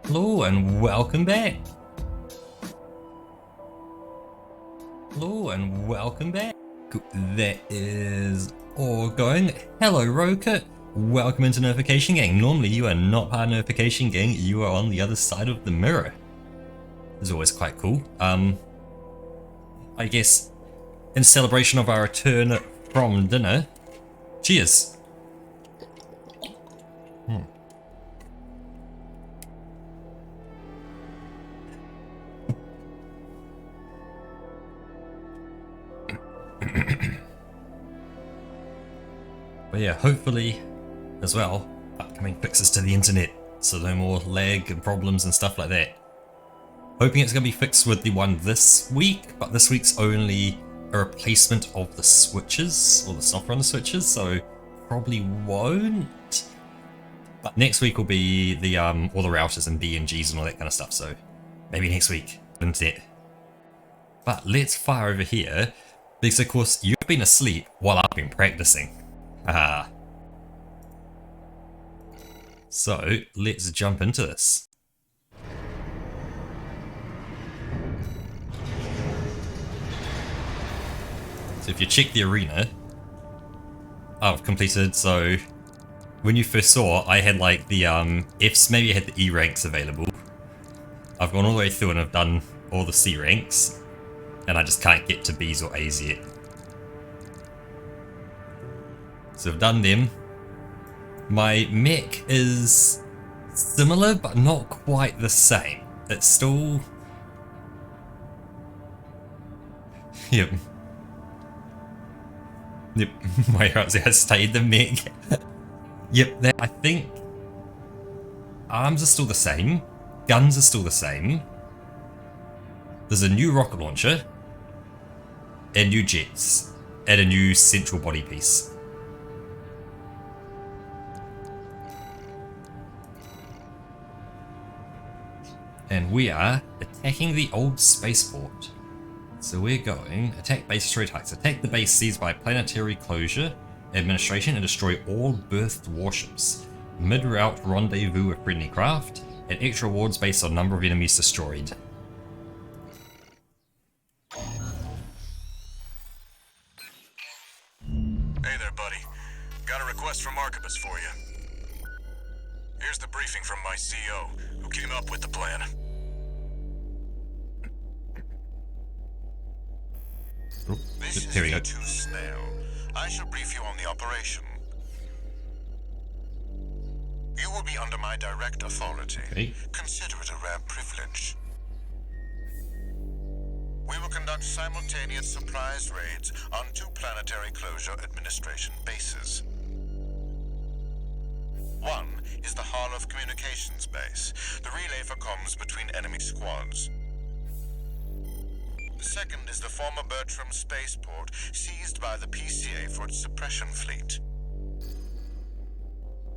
Hello and welcome back. Hello and welcome back. That is all going. Hello Roka, welcome into Notification Gang. Normally you are not part of Notification Gang, you are on the other side of the mirror. It's always quite cool. I guess in celebration of our return from dinner, cheers. But yeah, hopefully, as well, upcoming fixes to the internet, so no more lag and problems and stuff like that. Hoping it's going to be fixed with the one this week, but this week's only a replacement of the switches, or the software on the switches, so probably won't. But next week will be the all the routers and BNGs and all that kind of stuff, so maybe next week, internet. But let's fire over here, because of course you've been asleep while I've been practicing. Haha. So let's jump into this. So if you check the arena, I've completed, so when you first saw, I had like the Fs, maybe I had the E ranks available. I've gone all the way through and I've done all the C ranks, and I just can't get to Bs or As yet. So I've done them. My mech is similar, but not quite the same. It's still... Yep. Yep, my heart's stayed the mech. Yep, I think arms are still the same, guns are still the same. There's a new rocket launcher, and new jets, and a new central body piece. And we are attacking the old spaceport. So we're going, attack base destroy targets. Attack the base seized by planetary closure, administration, and destroy all berthed warships. Mid-route rendezvous with friendly craft, and extra rewards based on number of enemies destroyed. Hey there, buddy. Got a request from Archibus for you. Here's the briefing from my CO, who came up with the plan. Oh, This is here we go. E2 Snail. I shall brief you on the operation. You will be under my direct authority. Okay. Consider it a rare privilege. We will conduct simultaneous surprise raids on 2 planetary closure administration bases. One is the Hall of Communications base, the relay for comms between enemy squads. The second is the former Bertram spaceport, seized by the PCA for its suppression fleet.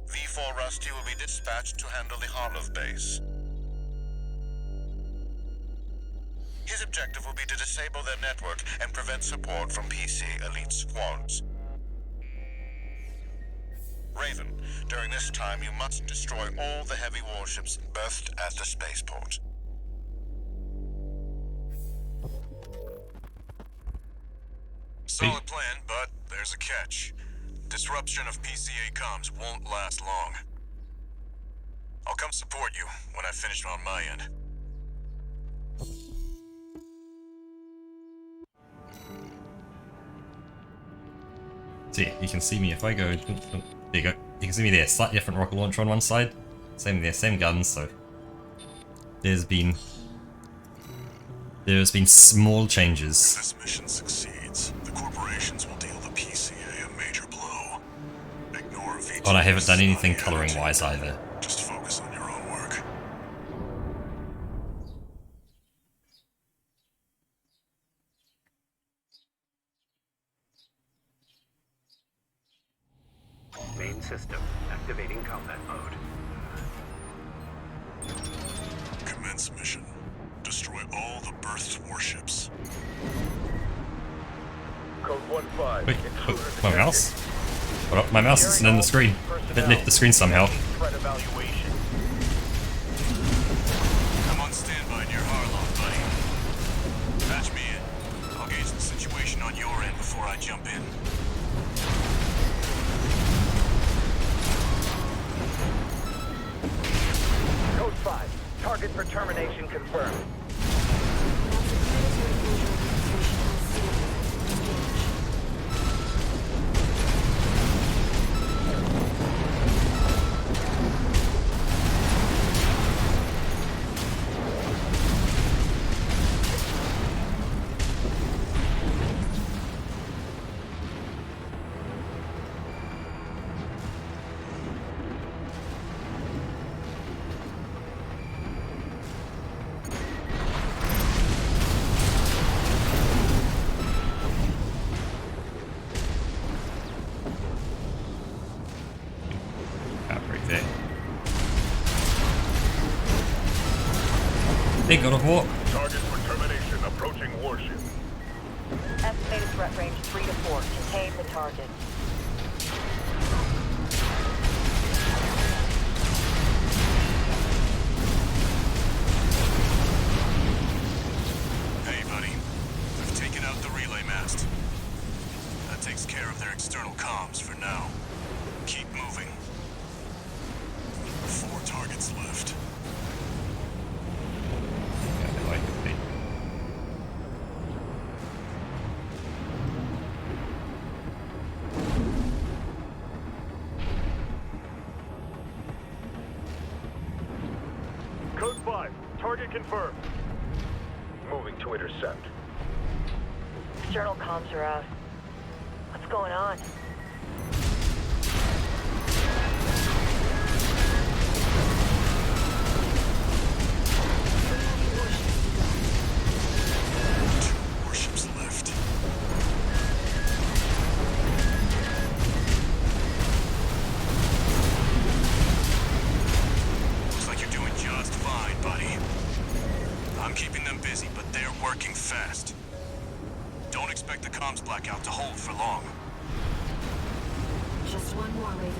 V4 Rusty will be dispatched to handle the Harlov base. His objective will be to disable their network and prevent support from PC elite squads. Raven, during this time you must destroy all the heavy warships berthed at the spaceport. Solid plan, but there's a catch. Disruption of PCA comms won't last long. I'll come support you when I finish on my end. So yeah, you can see me if I go... There you go. You can see me there. Slightly different rocket launcher on one side. Same there, same guns, so... There's been small changes. If this mission succeeds, the corporations will deal the PCA a major blow. Ignore V2. But I haven't done anything colouring wise either. Just focus on your own work. Main system activating combat mode. Commence mission. Destroy all the berthed warships. Code 1-5. Wait, my mouse? What up? My mouse isn't in the screen. It left the screen somehow. Threat evaluation. jump in. Code 5. Target for termination confirmed. Right there. Hey, God of War. Target for termination approaching warship. Estimated threat range 3 to 4. Contain the target. Hey, buddy. We've taken out the relay mast. That takes care of their external comms for now. Keep moving. 4 targets left. Yeah, they like it, mate. Code 5. Target confirmed. Moving to intercept. External comms are out. What's going on? Warships left. Looks like you're doing just fine, buddy. I'm keeping them busy, but they're working fast. Don't expect the comms blackout to hold for long. Just one more, Raven.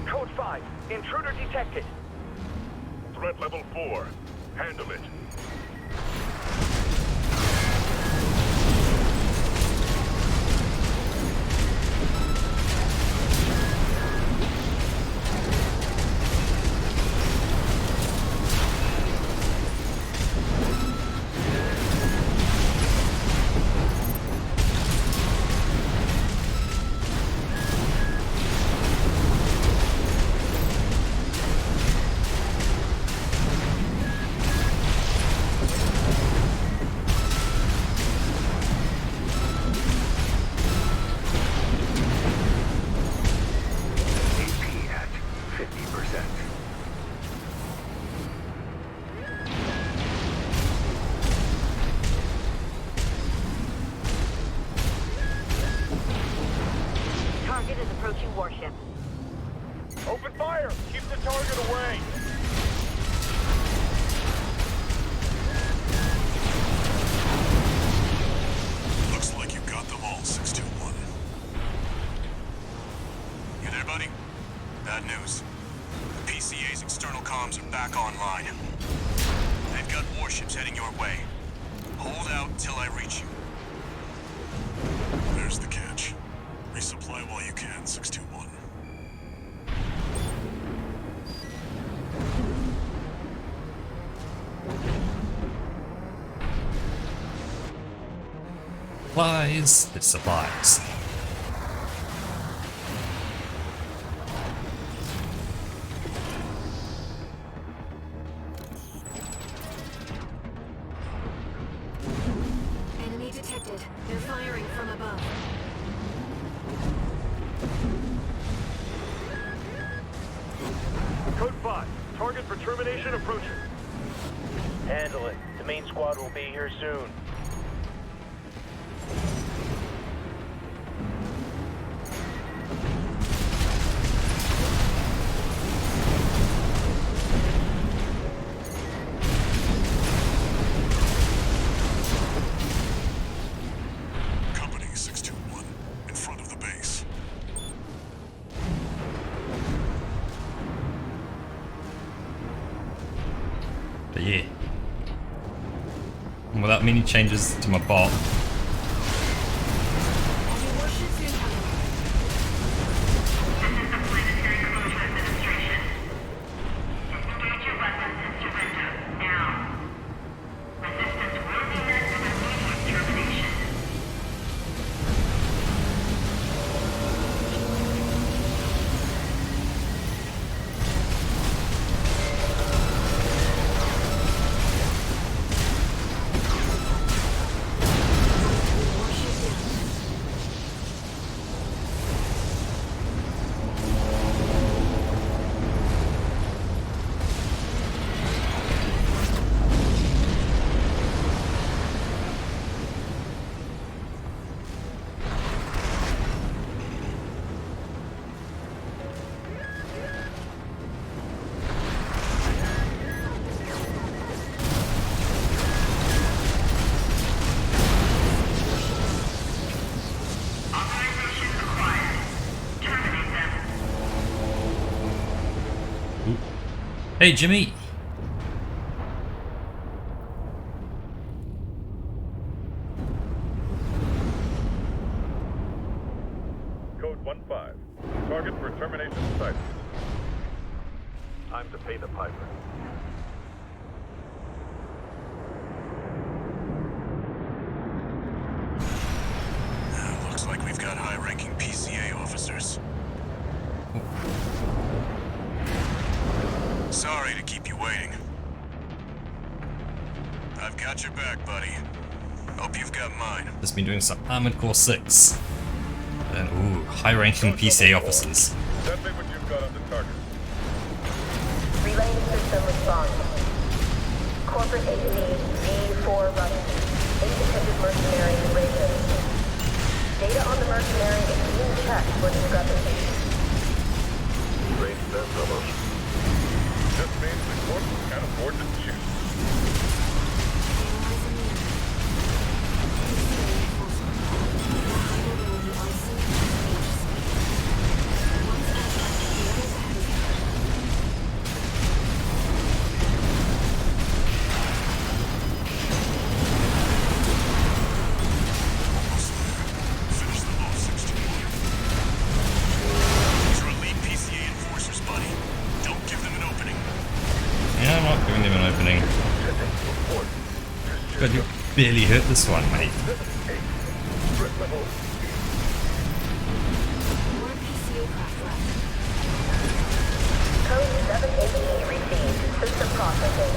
Code 5. Intruder detected. Threat level 4. Handle it. AP at 50%. Target is approaching warship. Open fire! Keep the target away! Looks like you got them all, 621. You there, buddy? Bad news. The PCA's external comms are back online. They've got warships heading your way. Hold out till I reach you. There's the catch. Resupply while you can, 621. Supplies. It's supplies. Enemy detected. They're firing from above. Code 5. Target for termination approaching. Handle it. The main squad will be here soon. Companies, But yeah. And without many changes to my bot, Heavy warships incoming. This is the Planetary Closure Administration. Disengage your weapons and surrender, now. Resistance will be met with immediate termination. Warship down. Authorization acquired. Terminate them. hey Jimmy! Code 1-5. Target for termination site. Time to pay the piper. Looks like we've got high-ranking PCA officers. Sorry to keep you waiting. I've got your back, buddy. Hope you've got mine. Just been doing some Armored Core 6. And ooh, high-ranking PCA officers. Send me what you've got on the target. Relaying system response. Corporate AV V4 running. Independent mercenary rated. Data on the mercenary is being checked for discrepancies. Range that fellow. Just means the corp can't afford to choose. Analyzing the area. PCA reinforcement. High mobility arson and H speed. One's outside, the other's ahead of you. Almost there. Finish the ball, 61. These are elite PCA enforcers, buddy. Don't give them an opening. Yeah, I'm not giving him an opening. But you barely hurt this one, mate. More PCA craft left. Code 780 received. System processing.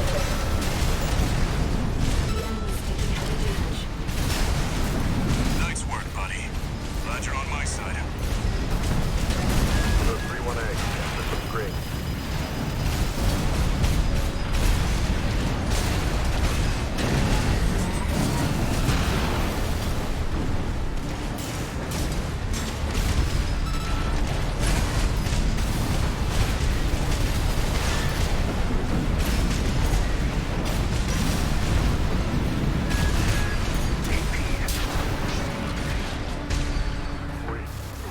The enemy's taking heavy damage. Nice work, buddy. Glad you're on my side. 3-1A. System screen.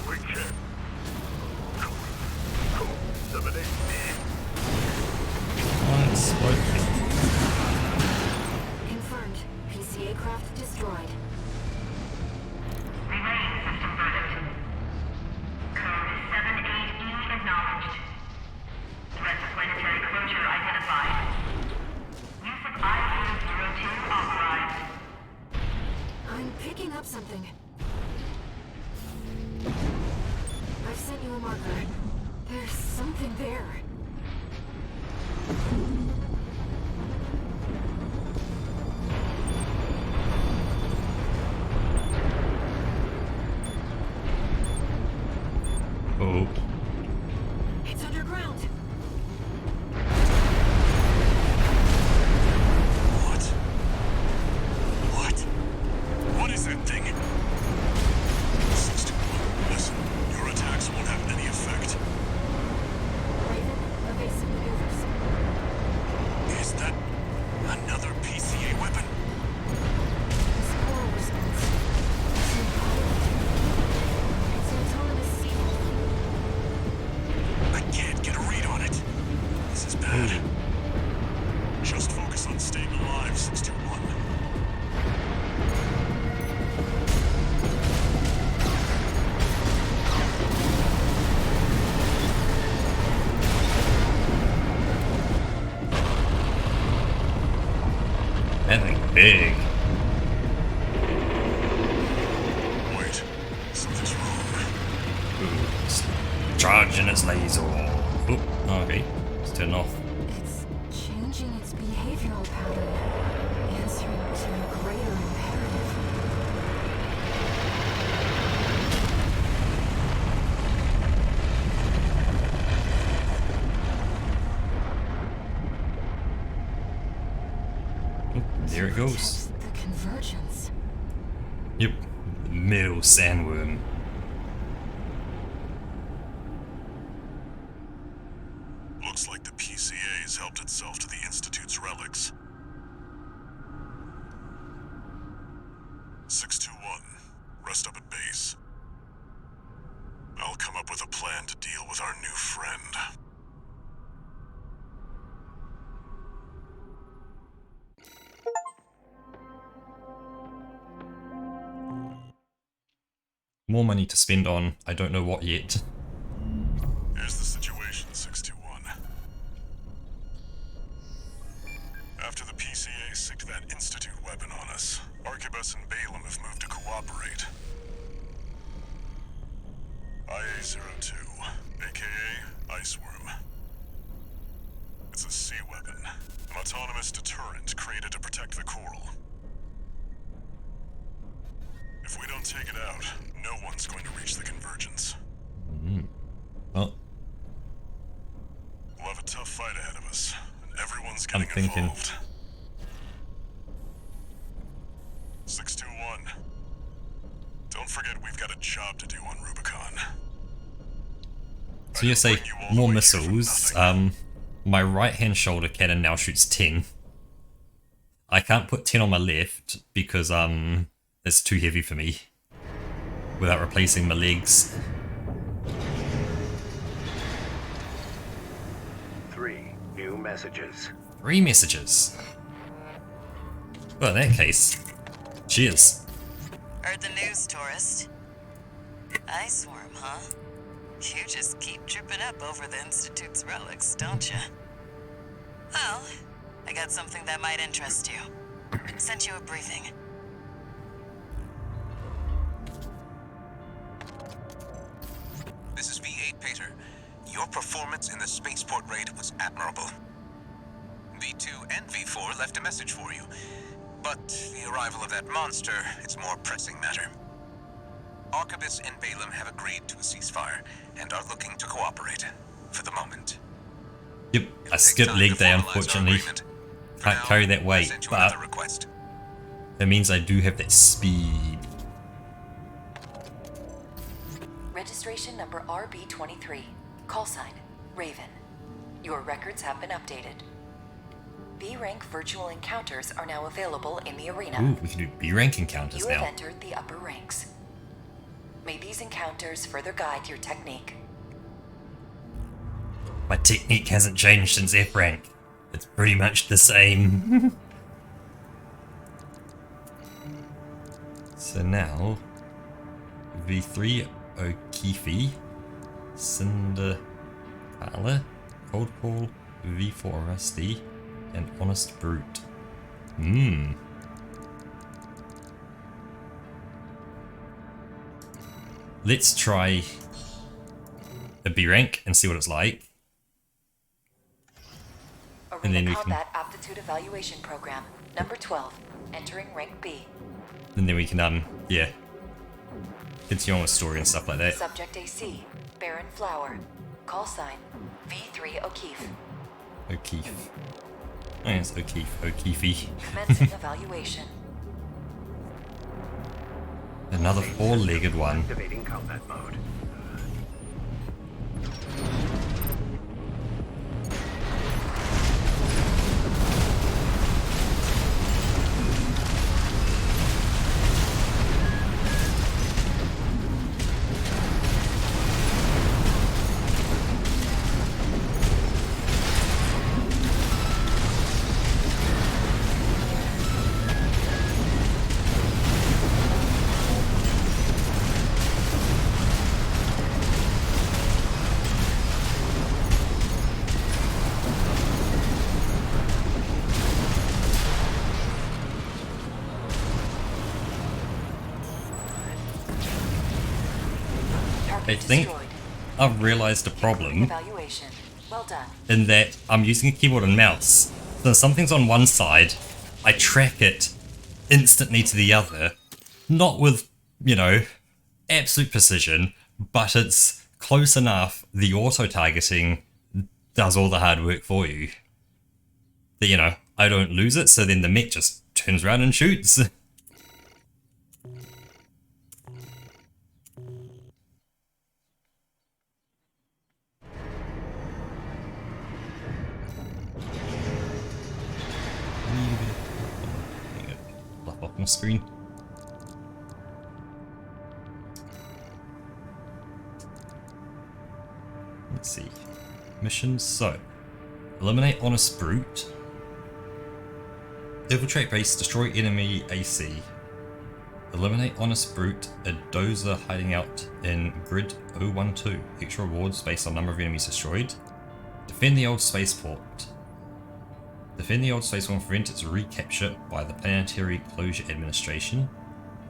We can't. Code 780. Oh, it's working. Confirmed. PCA craft destroyed. Relaying system verdict. Code 78E acknowledged. Threat to planetary closure identified. Use of IQ-02 authorized. I'm picking up something. I've sent you a marker. There's something there. Oh. It's underground. What? What? What is that thing? 61. Listen, your attacks won't have any effect. Raven, evasive maneuvers. Is that another PCA weapon? This core response. It's impossible. It's autonomous seal. I can't get a read on it. This is bad. Just focus on staying alive, 621. That thing big. Wait, something's wrong. Ooh, it's charging its laser. Oh, okay. Let's turn it off. It's changing its behavioral pattern, answering to a greater imperative. There it goes. Just the convergence. Yep. The middle sandworm. Looks like the PCA has helped itself to the Institute's relics. 621, rest up at base. I'll come up with a plan to deal with our new friend. More money to spend on, I don't know what yet. Here's the situation, 621. After the PCA sicked that Institute weapon on us, Arquebus and Balaam have moved to cooperate. IA-02, aka Iceworm. It's a sea weapon, an autonomous deterrent created to protect the coral. If we don't take it out, no one's going to reach the convergence. Well, We'll have a tough fight ahead of us, and everyone's I'm getting thinking. involved. 621. Don't forget we've got a job to do on Rubicon. So you say bring you all the more way here for missiles. nothing. My right hand shoulder cannon now shoots 10. I can't put 10 on my left because it's too heavy for me without replacing my legs. 3 new messages. 3 messages. Well, in that case, cheers. Heard the news, tourist. Iceworm, huh? You just keep tripping up over the Institute's relics, don't you? Well, I got something that might interest you. Sent you a briefing. This is V8 Pater. Your performance in the spaceport raid was admirable. V2 and V4 left a message for you. But the arrival of that monster is a more pressing matter. Arquebus and Balaam have agreed to a ceasefire and are looking to cooperate for the moment. Yep, I skipped leg day unfortunately. Can't carry that weight, but it means I do have that speed. Registration number RB23. Call sign, Raven. Your records have been updated. B-rank virtual encounters are now available in the arena. Ooh, we can do B-rank encounters You now. have entered the upper ranks. May these encounters further guide your technique. My technique hasn't changed since F rank. It's pretty much the same. So now, V3 O'Keefe, Cinder Tyler, Cold Call, V4 Rusty, and Honest Brute. Let's try a B rank and see what it's like. Arena then we Combat Aptitude Evaluation Program, number 12, entering rank B. And then we can, yeah, continue on with story and stuff like that. Subject AC, Baron Flower. Call sign, V3 O'Keefe. O'Keefe. Oh, it's O'Keefe. O'Keefe. Commencing evaluation. Another four-legged one. Activating combat mode. I think destroyed. I've realized a problem Evaluation. Well done. in that I'm using a keyboard and mouse. So if something's on one side, I track it instantly to the other. Not with, you know, absolute precision, but it's close enough the auto-targeting does all the hard work for you. That, you know, I don't lose it, so then the mech just turns around and shoots. Fluff off my screen. Let's see. Missions. So, eliminate honest brute. Infiltrate base, destroy enemy AC. Eliminate honest brute, a dozer hiding out in grid 012. Extra rewards based on number of enemies destroyed. Defend the old spaceport. Defend the old spaceport and prevent its recapture by the Planetary Closure Administration.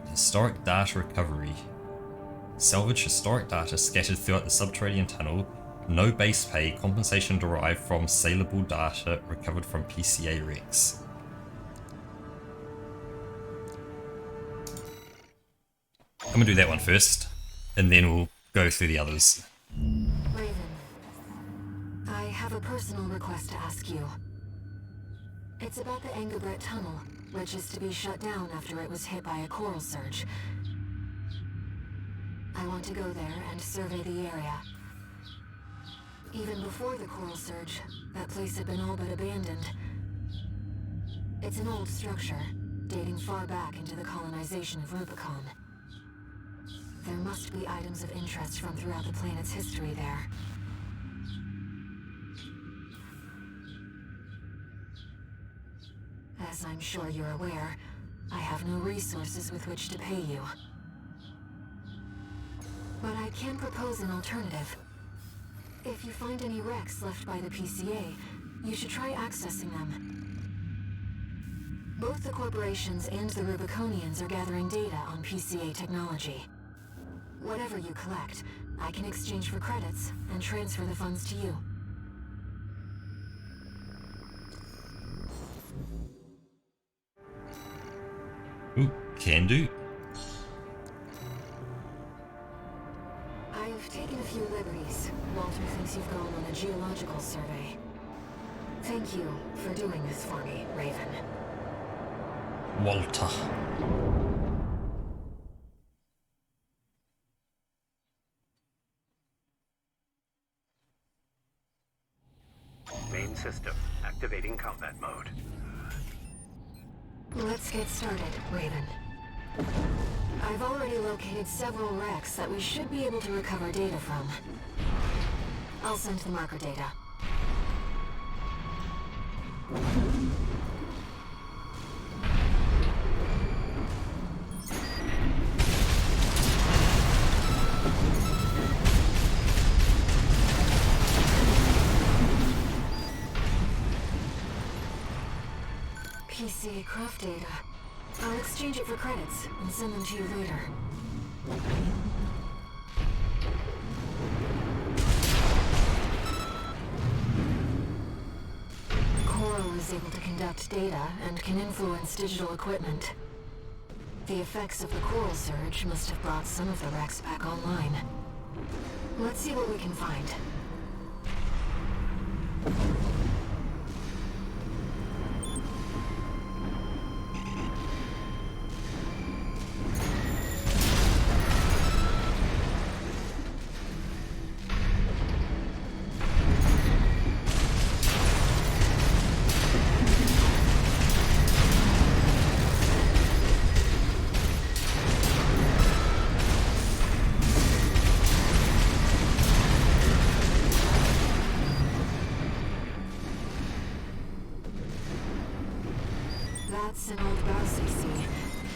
Historic data recovery. Salvage historic data scattered throughout the subterranean tunnel. No base pay, compensation derived from saleable data recovered from PCA wrecks. I'm gonna do that one first, and then we'll go through the others. Raven, I have a personal request to ask you. It's about the Engelbert Tunnel, which is to be shut down after it was hit by a coral surge. I want to go there and survey the area. Even before the coral surge, that place had been all but abandoned. It's an old structure, dating far back into the colonization of Rubicon. There must be items of interest from throughout the planet's history there. As I'm sure you're aware, I have no resources with which to pay you. But I can propose an alternative. If you find any wrecks left by the PCA, you should try accessing them. Both the corporations and the Rubiconians are gathering data on PCA technology. Whatever you collect, I can exchange for credits and transfer the funds to you. Ooh, can do. I've taken a few liberties. Walter thinks you've gone on a geological survey. Thank you for doing this for me, Raven. Walter. Main system, activating combat mode. Let's get started, Raven. I've already located several wrecks that we should be able to recover data from. I'll send the marker data. PCA craft data. I'll exchange it for credits and send them to you later. Coral is able to conduct data and can influence digital equipment. The effects of the coral surge must have brought some of the wrecks back online. Let's see what we can find. That's an old bus I see.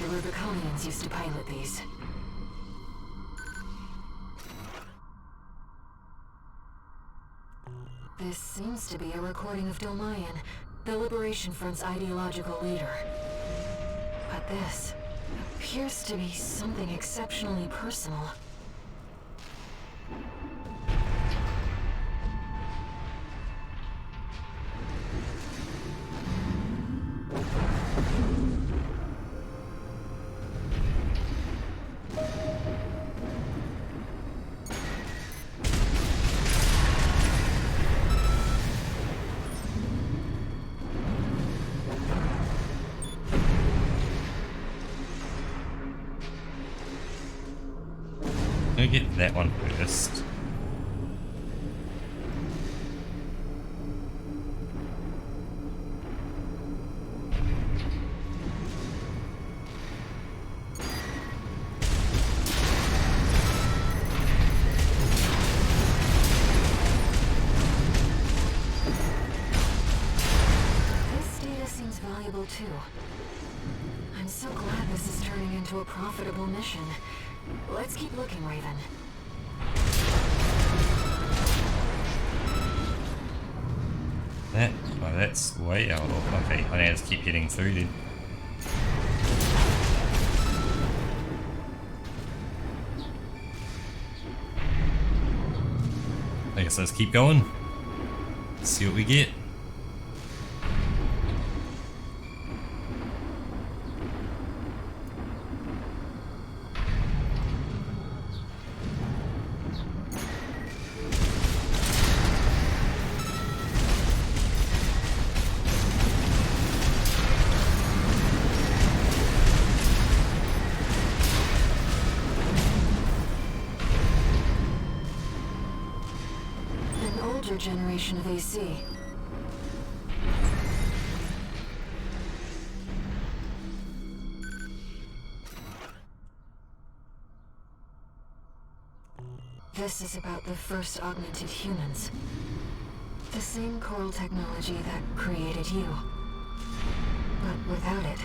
The Rubiconians used to pilot these. This seems to be a recording of Domayan, the Liberation Front's ideological leader. But this appears to be something exceptionally personal. gonna get that one first. This data seems valuable too. I'm so glad this is turning into a profitable mission. Let's keep looking, Raven. That's way out of... Okay, I need to keep getting through then. I guess let's keep going. See what we get. Generation of AC. This is about the first augmented humans. The same coral technology that created you. But without it,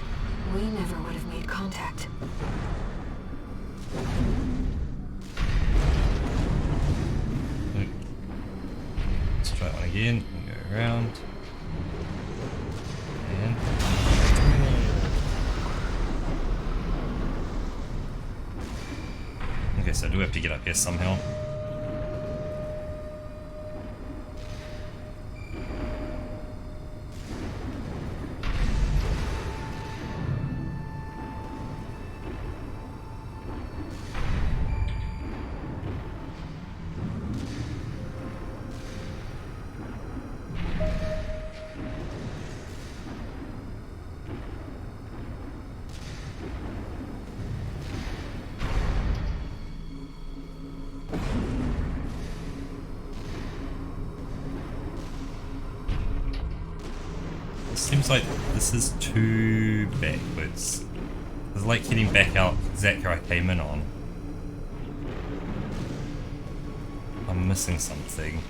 we never would have made contact. Try that one again, and go around. And... okay, so I do have to get up here somehow. Seems like this is too backwards. It's like heading back out exactly where I came in on. I'm missing something.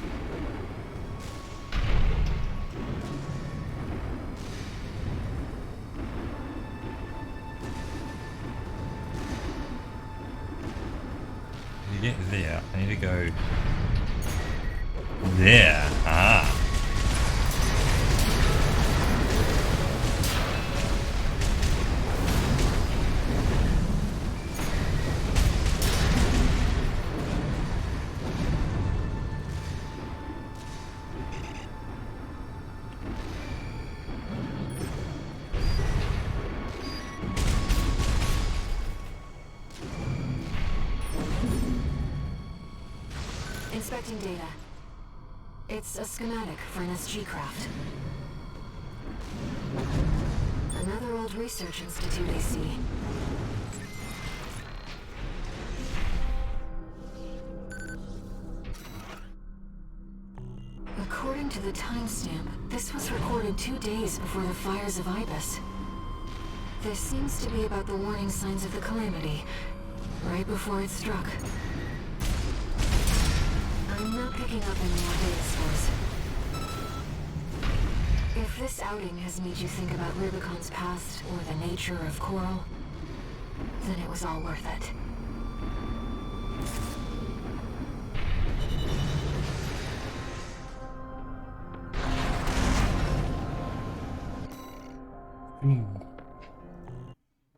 To get there, I need to go there. Ah. Inspecting data. It's a schematic for an SG craft. Another old research institute, I see. According to the timestamp, this was recorded 2 days before the fires of Ibis. This seems to be about the warning signs of the calamity, right before it struck. I'm not picking up any more data scores. If this outing has made you think about Rubicon's past or the nature of Coral, then it was all worth it.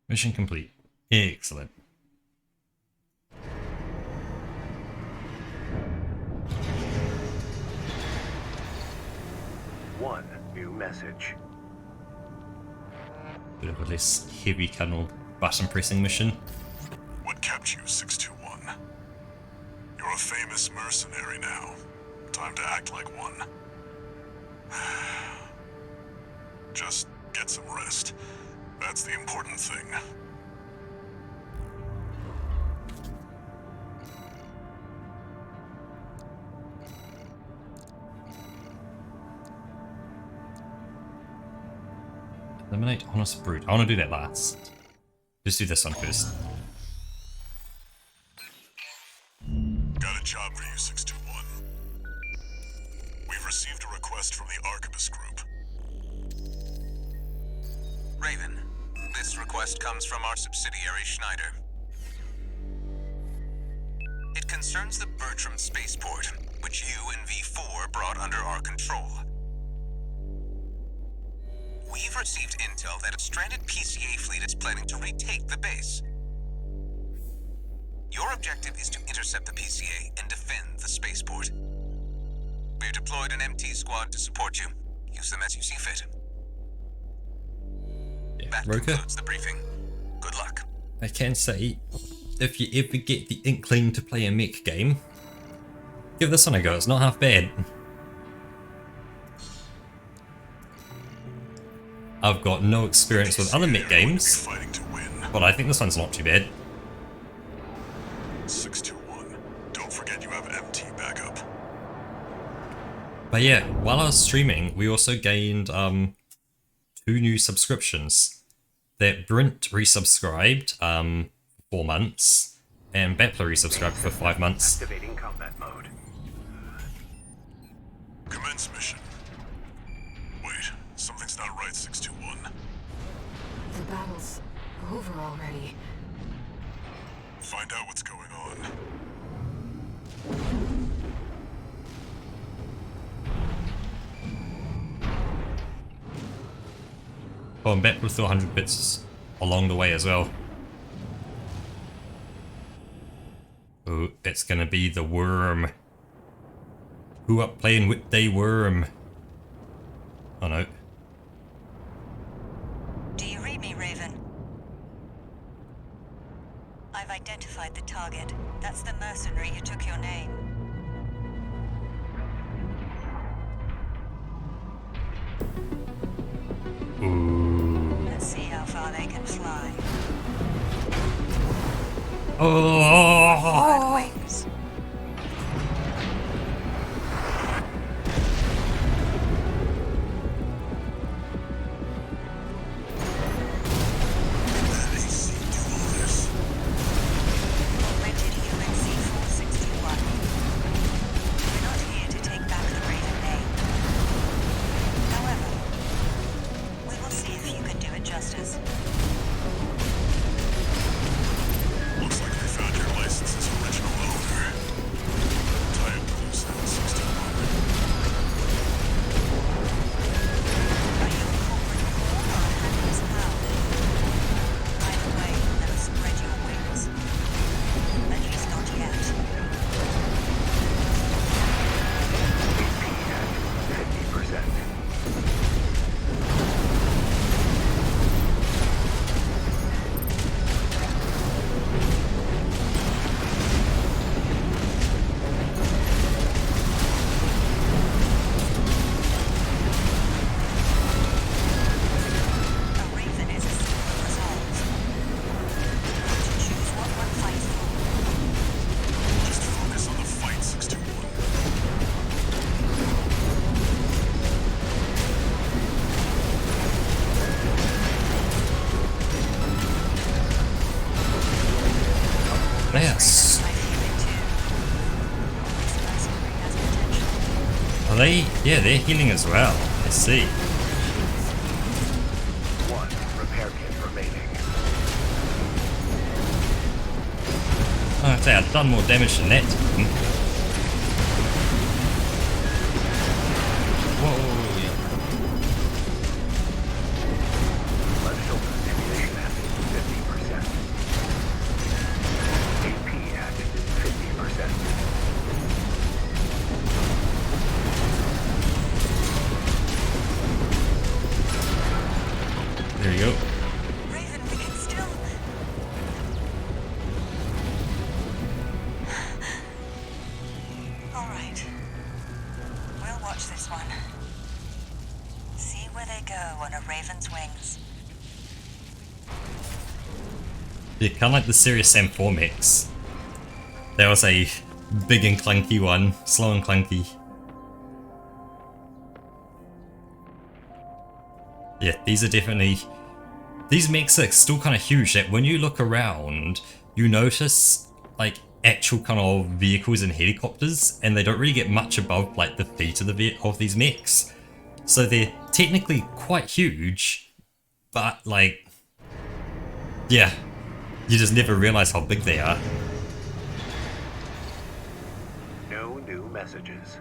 Mission complete. Excellent. One new message. Bit of a less heavy kind button pressing mission. What kept you, 621? You're a famous mercenary now. Time to act like one. Just get some rest. That's the important thing. Eliminate Honest Brute. I want to do that last. Let's do this one first. Got a job for you, 621. We've received a request from the Archibus Group. Raven, this request comes from our subsidiary Schneider. It concerns the Bertram spaceport, which you and V4 brought under our control. We've received intel that a stranded PCA fleet is planning to retake the base. Your objective is to intercept the PCA and defend the spaceport. We've deployed an MT squad to support you. Use them as you see fit. Yeah, That Roker. concludes the briefing. Good luck. I can say, if you ever get the inkling to play a mech game, give this one a go. It's not half bad. I've got no experience with other mech games, Fighting to win. but I think this one's not too bad. 621. Don't forget you have MT backup. But yeah, while I was streaming, we also gained 2 new subscriptions. That Brent resubscribed 4 months, and Battler resubscribed for 5 months. Activating combat mode. Commence mission. Wait, something's not right, 621. The battle's over already. Find out what's going on. Oh, and Battler threw 100 bits along the way as well. Oh, it's gonna be the worm. Who up playing with day worm? Oh no. Do you read me, Raven? I've identified the target. That's the mercenary who took your name. Let's see how far they can fly. Oh! Wings. Rented human C461. We're not here to take back the Raven name. However, we will see if you can do it justice. Looks like they found your license's original owner. Tie up loose ends, 621. Are you a corporate pawn or a handless pal? Either way, never spread your wings. At least not yet. AP at 50%. A Raven is a simple resolve. To choose what one fights for. Just focus on the fight, 621. Yes. I feel it too. This mercenary has potential. Are they? Yeah, they're healing as well. I see. 1 repair kit remaining. I'd say I've done more damage than that. Whoa, yeah. Left shoulder stimulation at 50%. AP at 50%. There you go. Raven, we can still. All right. We'll watch this one. See where they go on a Raven's wings. Yeah, kind of like the Serious Sam 4 mix. That was a big and clunky one. Slow and clunky. Yeah, these are definitely... These mechs are still kind of huge, that when you look around, you notice, like, actual kind of vehicles and helicopters, and they don't really get much above, like, the feet of these mechs. So they're technically quite huge, but, like... Yeah, you just never realize how big they are. No new messages.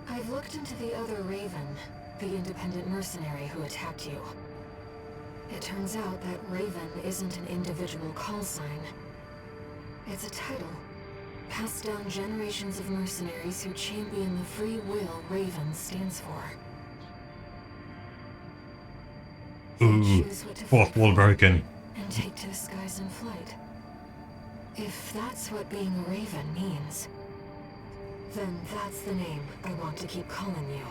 I've looked into the other Raven, the independent mercenary who attacked you. It turns out that Raven isn't an individual call sign. It's a title, passed down generations of mercenaries who champion the free will Raven stands for. Ooh, fourth wall broken. And take to the skies in flight. If that's what being a Raven means, then that's the name I want to keep calling you.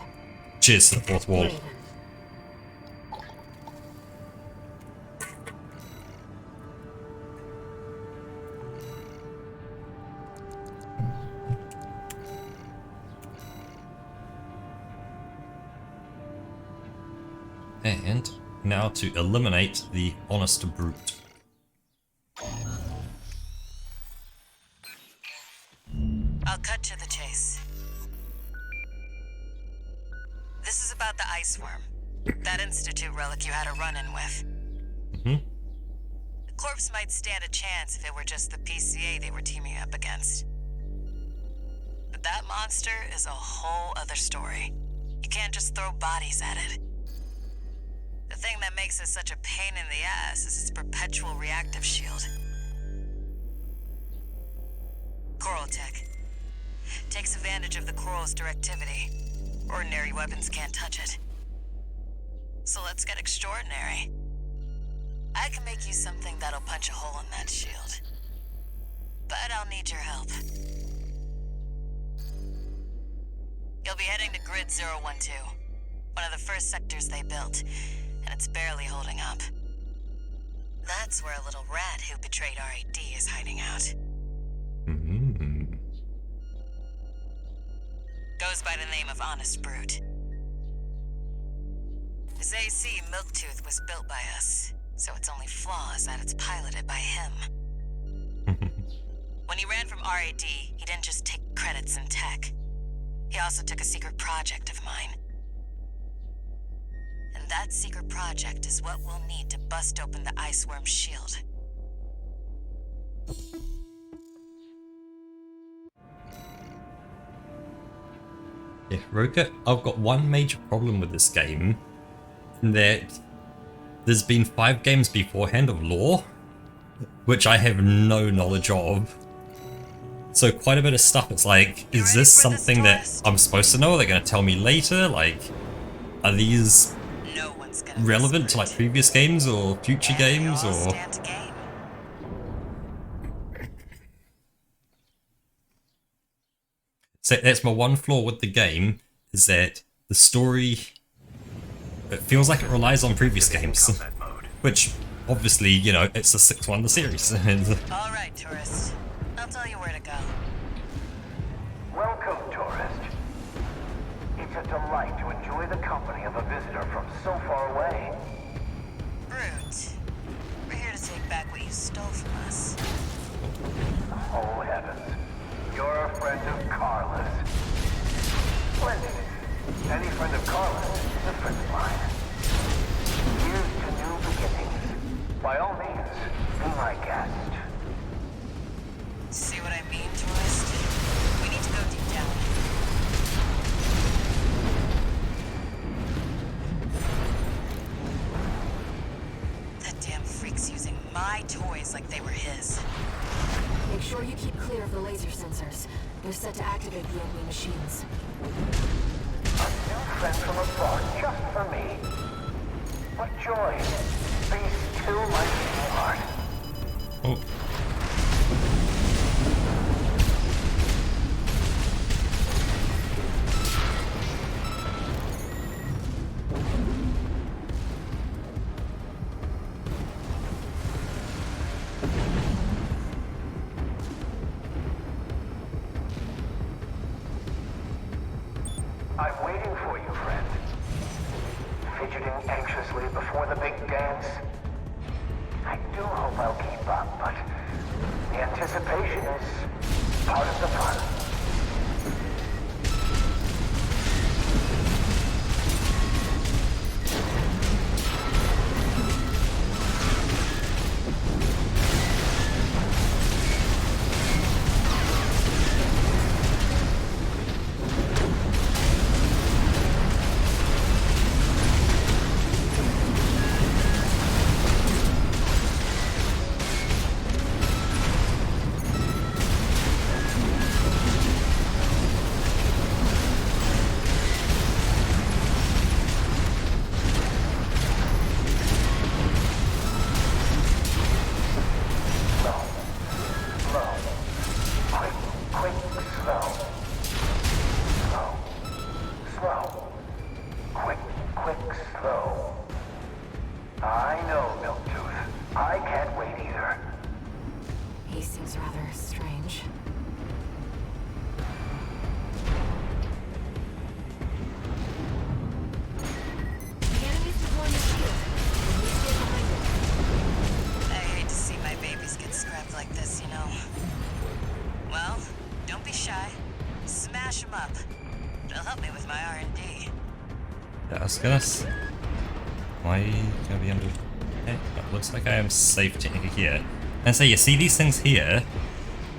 Cheers to the fourth wall. Raven. And now to eliminate the honest brute. I'll cut to the chase. This is about the ice worm. That Institute relic you had a run-in with. Mm-hmm. The corpse might stand a chance if it were just the PCA they were teaming up against. But that monster is a whole other story. You can't just throw bodies at it. The thing that makes it such a pain in the ass is its perpetual reactive shield. Coral tech. Takes advantage of the coral's directivity. Ordinary weapons can't touch it. So let's get extraordinary. I can make you something that'll punch a hole in that shield. But I'll need your help. You'll be heading to Grid 012, one of the first sectors they built, and it's barely holding up. That's where a little rat who betrayed RAD is hiding out. Mm-hmm. Goes by the name of Honest Brute. His AC Milktooth was built by us, so its only flaw is that it's piloted by him. When he ran from RAD, he didn't just take credits in tech. He also took a secret project of mine. And that secret project is what we'll need to bust open the Iceworm's shield. Yeah, Roka, I've got one major problem with this game, in that there's been 5 games beforehand of lore, which I have no knowledge of. So quite a bit of stuff, it's like, is this something that I'm supposed to know? Are they going to tell me later? Like, are these relevant to like previous games or future games or... So that's my one flaw with the game, is that the story, it feels like it relies on previous games, which obviously, you know, it's the 6th one in the series. Alright, tourist. I'll tell you where to go. Welcome, tourist. It's a delight to enjoy the company of a visitor from so far away. Brute. We're here to take back what you stole from us. Oh, heavens. You're a friend of Carla's. Splendid. Any friend of Carla's is a friend of mine. Here's to new beginnings. By all means, be my guest. See what I mean, tourist? We need to go deep down. That damn freak's using my toys like they were his. Make sure you keep clear of the laser sensors. They're set to activate the enemy machines. A new friend from afar just for me. What joy. Be still my sweetheart. Oh. I'm waiting for you, friend. Fidgeting anxiously before the big dance. I do hope I'll keep up, but the anticipation is part of the fun. Goodness. Am I gonna be under? It looks like I am safe technically here. And so you see these things here,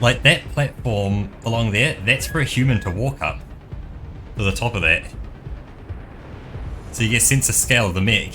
like that platform along there. That's for a human to walk up to the top of that. So you get a sense of scale of the mech.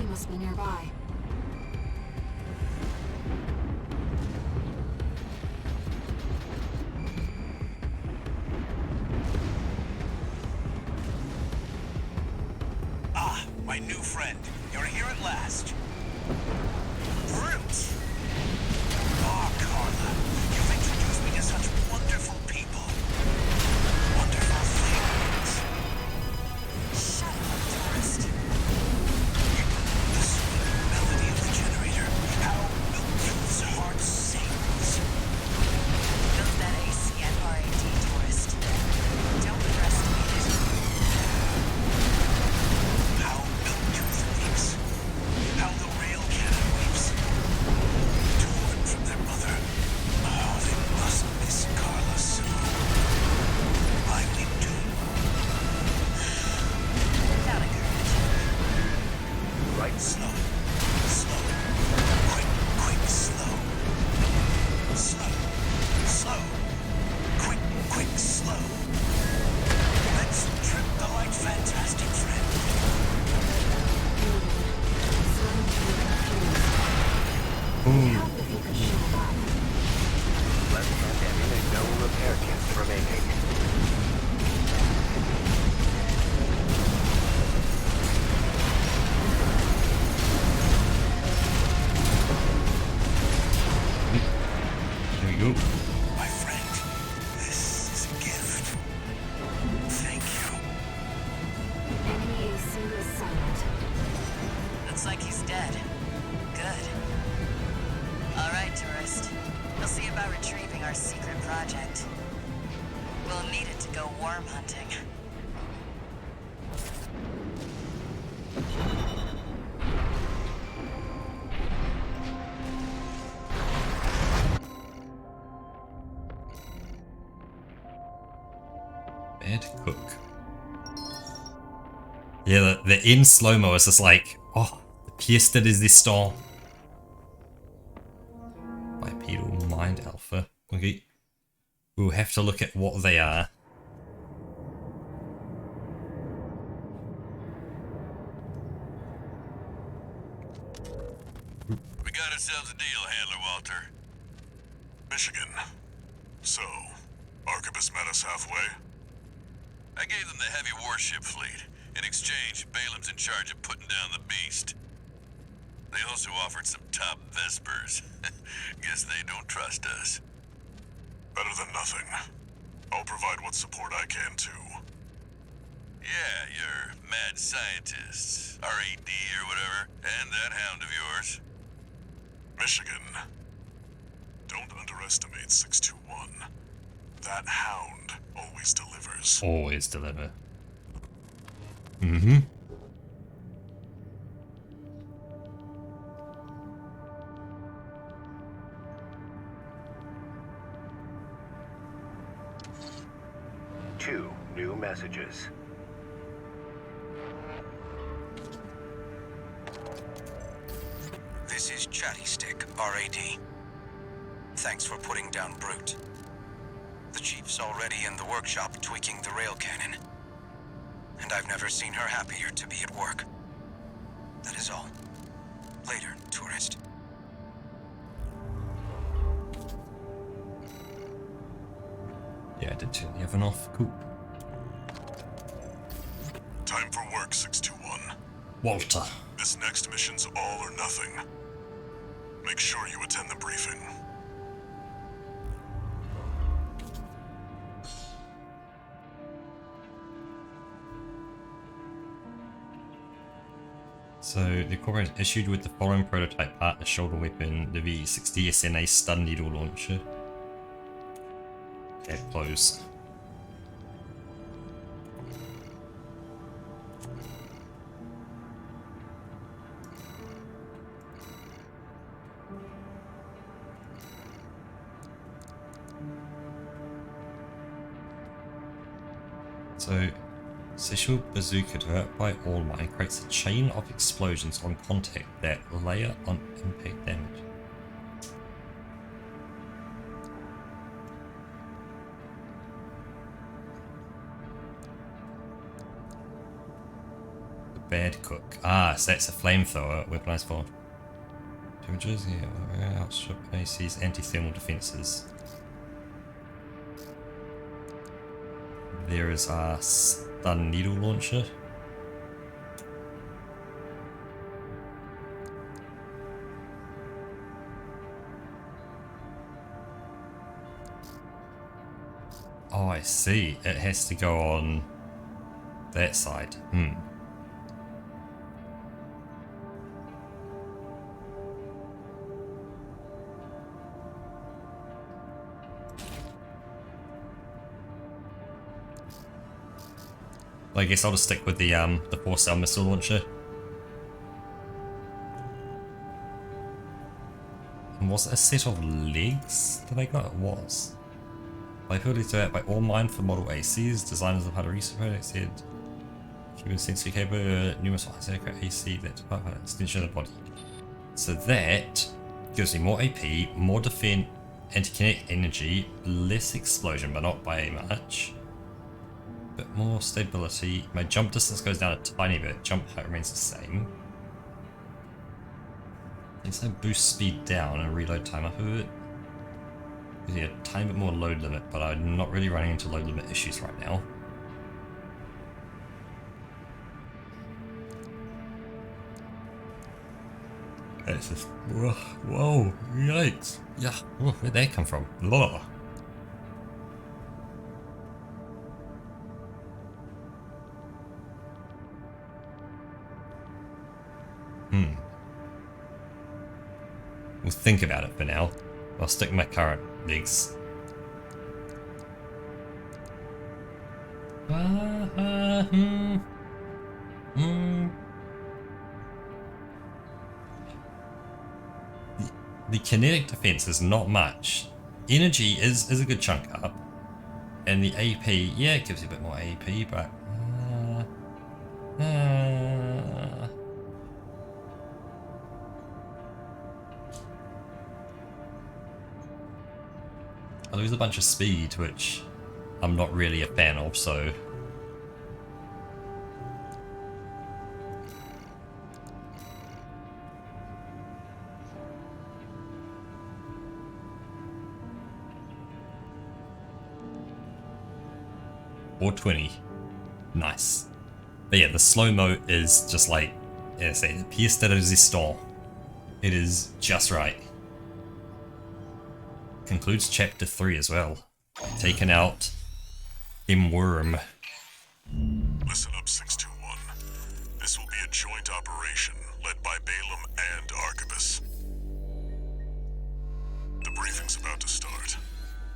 Must be nearby. Ah, my new friend. You're here at last. Brute! Oh, Carla, you've introduced me to such wonderful people. Wonderful things. Shut up, tourist. The Slow. Slow. Quick, quick, slow. Slow. Slow. Quick, quick, slow. Let's trip the light fantastic friend. Less than and no repair kits remaining. There we go. My friend, this is a gift. Thank you. Enemy AC is silent. Looks like he's dead. Good. All right, tourist. We'll see about retrieving our secret project. We'll need it to go worm hunting. Bad cook. Yeah, the in slow-mo is just like, oh, the pièce de résistance. Bipedal Mind Alpha. Okay. We'll have to look at what they are. We got ourselves a deal, Handler Walter. Michigan. So, Arquebus met us halfway? I gave them the heavy warship fleet. In exchange, Balaam's in charge of putting down the beast. They also offered some top Vespers. Guess they don't trust us. Better than nothing. I'll provide what support I can, too. Yeah, your mad scientists, RAD or whatever, and that hound of yours. Michigan. Don't underestimate 621. That hound always delivers. Always deliver. Mm-hmm. Two new messages. This is Chatty Stick, RAD. Thanks for putting down Brute. The Chief's already in the workshop tweaking the rail cannon. And I've never seen her happier to be at work. That is all. Later, tourist. Yeah, I did turn the oven off. Cool. Time for work, 621. Walter. This next mission's all or nothing. Make sure you attend the briefing. So, the Corporation issued with the following prototype part, the shoulder weapon, the V60 SNA stun needle launcher. Okay, close. So, Sessile Bazooka developed by Allmine creates a chain of explosions on contact that layer on impact damage. The Bad Cook. Ah, so that's a flamethrower weaponized for damages. Yeah, outstrip AC's anti-thermal defenses. There is our stun needle launcher. Oh, I see. It has to go on that side. I guess I'll just stick with the 4-cell missile launcher. And was it a set of legs that I got? It was. Liability to that by Allmine for model ACs, designers of how to research products said Human sensory cable, numerous AC, that extension of the body. So that gives me more AP, more defense, anti-kinetic energy, less explosion, but not by much. Bit more stability. My jump distance goes down a tiny bit. Jump height remains the same. I think so. Boost speed down and reload time up a bit. Gives me a tiny bit more load limit, but I'm not really running into load limit issues right now. It's just, whoa, yikes. Yeah, where'd that come from? Blah. We'll think about it for now. I'll stick my current legs. The kinetic defense is not much. Energy is a good chunk up. And the AP, yeah, it gives you a bit more AP, but... I lose a bunch of speed, which I'm not really a fan of, so... or 20. Nice. But yeah, the slow-mo is just like, yeah, say, pièce de résistance. It is just right. Concludes chapter 3 as well. Taken out M-Worm. Listen up, 621. This will be a joint operation led by Balaam and Arquebus. The briefing's about to start.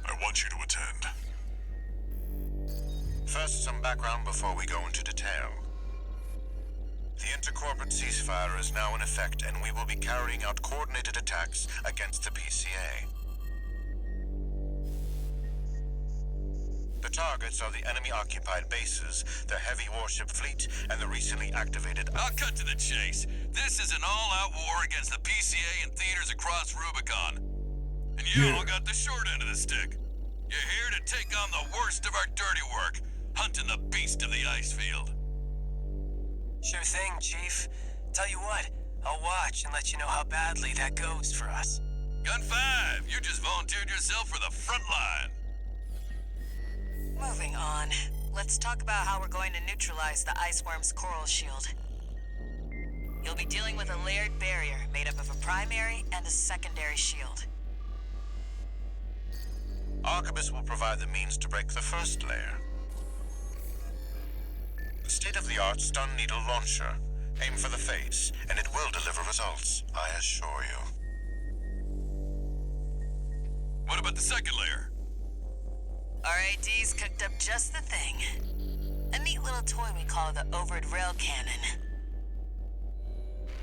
I want you to attend. First, some background before we go into detail. The intercorporate ceasefire is now in effect, and we will be carrying out coordinated attacks against the PCA. The targets are the enemy-occupied bases, the heavy warship fleet, and the recently activated... I'll cut to the chase. This is an all-out war against the PCA and theaters across Rubicon. And you all got the short end of the stick. You're here to take on the worst of our dirty work, hunting the beast of the ice field. Sure thing, Chief. Tell you what, I'll watch and let you know how badly that goes for us. Gun 5, you just volunteered yourself for the front line. Moving on. Let's talk about how we're going to neutralize the Iceworm's coral shield. You'll be dealing with a layered barrier made up of a primary and a secondary shield. Arquebus will provide the means to break the first layer. The state-of-the-art stun needle launcher. Aim for the face, and it will deliver results, I assure you. What about the second layer? RAD's cooked up just the thing. A neat little toy we call the Overed Rail Cannon.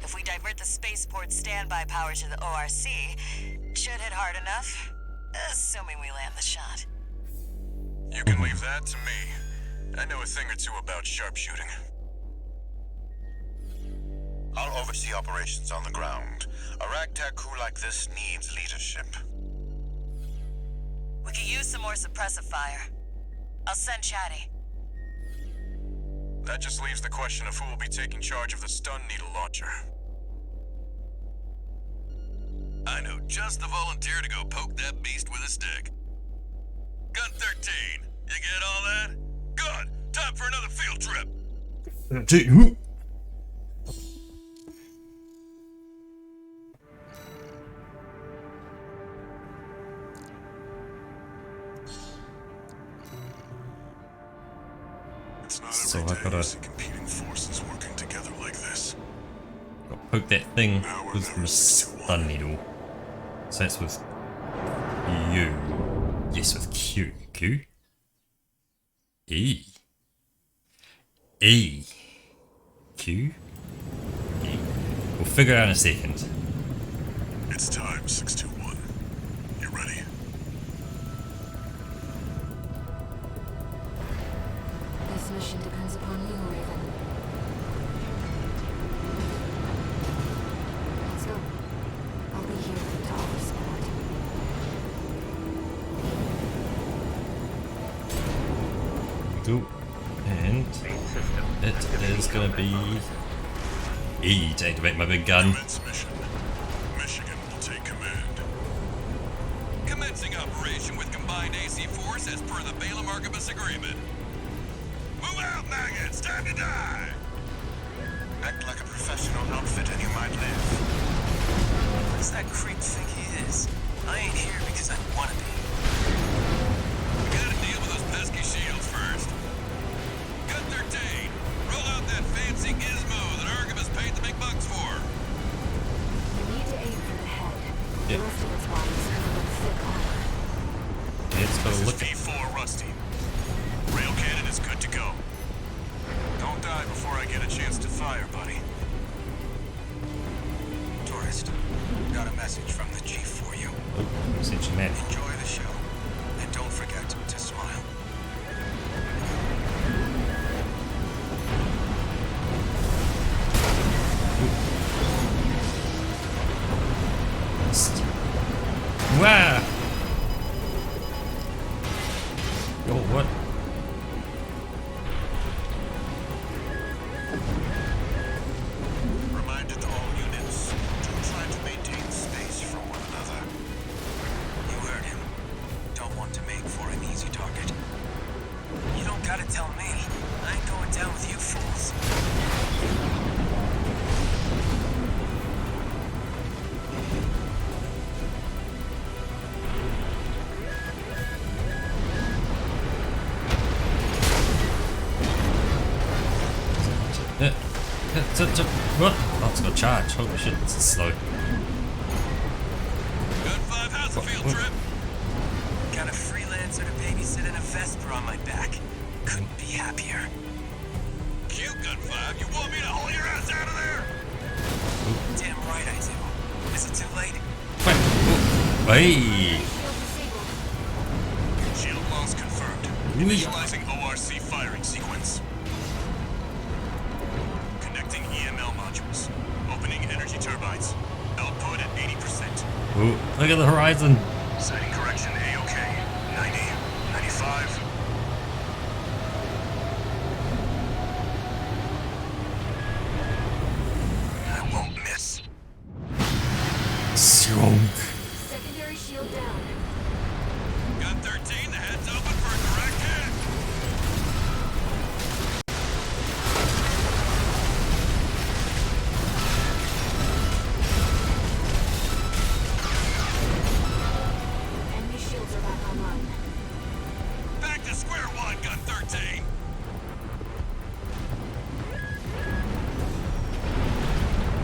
If we divert the spaceport standby power to the ORC, should hit hard enough, assuming we land the shot. You can leave that to me. I know a thing or two about sharpshooting. I'll oversee operations on the ground. A ragtag crew like this needs leadership. We could use some more suppressive fire. I'll send Chatty. That just leaves the question of who will be taking charge of the stun needle launcher. I know just the volunteer to go poke that beast with a stick. Gun 13, you get all that? Good! Time for another field trip! It's not So every I day gotta- you see competing forces working together like this. Gotta poke that thing with the stun needle. So that's with U. Yes, with Q. Q? E. E. Q? E. We'll figure it out in a second. It's time, 621. You ready? This mission depends upon you, Raven. gonna be... deactivate my big gun. Commence mission. Michigan will take command. Commencing operation with combined AC force as per the Balaam Arquebus agreement. Move out, maggots! Time to die! Act like a professional outfit and you might live. What does that creep think he is? I ain't here because I wanna be. We gotta deal with those pesky shields first. Gun 13, roll out that fancy gizmo that Arquebus paid the big bucks for. You need to aim for the head. Yeah. The rest of its body is covered with thick armor. It's This gotta is look at... V4 Rusty. Rail cannon is good to go. Don't die before I get a chance to fire, buddy. Tourist, got a message from the chief for you. Oh, sent you mad. Enjoy the show, and don't forget to smile. Wow! Yo, what? Reminded all units to try to maintain space from one another. You heard him. Don't want to make for an easy target. You don't gotta tell me. I ain't going down with you fools. What? Oh, it's got charge. Holy shit, this is slow. Gun 5, how's the field trip? Got a freelancer to babysit and a Vesper on my back. Couldn't be happier. Cute, Gun 5. You want me to haul your ass out of there? Damn right I do. Is it too late? Wait. Oh. Hey! Shield loss confirmed. Initializing ORC firing sequence. Connecting EML modules. Opening energy turbines. Output at 80%. Ooh, look at the horizon. Sighting correction A-OK. 90, 95. I won't miss. Strong. Secondary shield down. Gun 13, the head's open for a direct hit. Enemy shields are back online. Back to square one, Gun 13.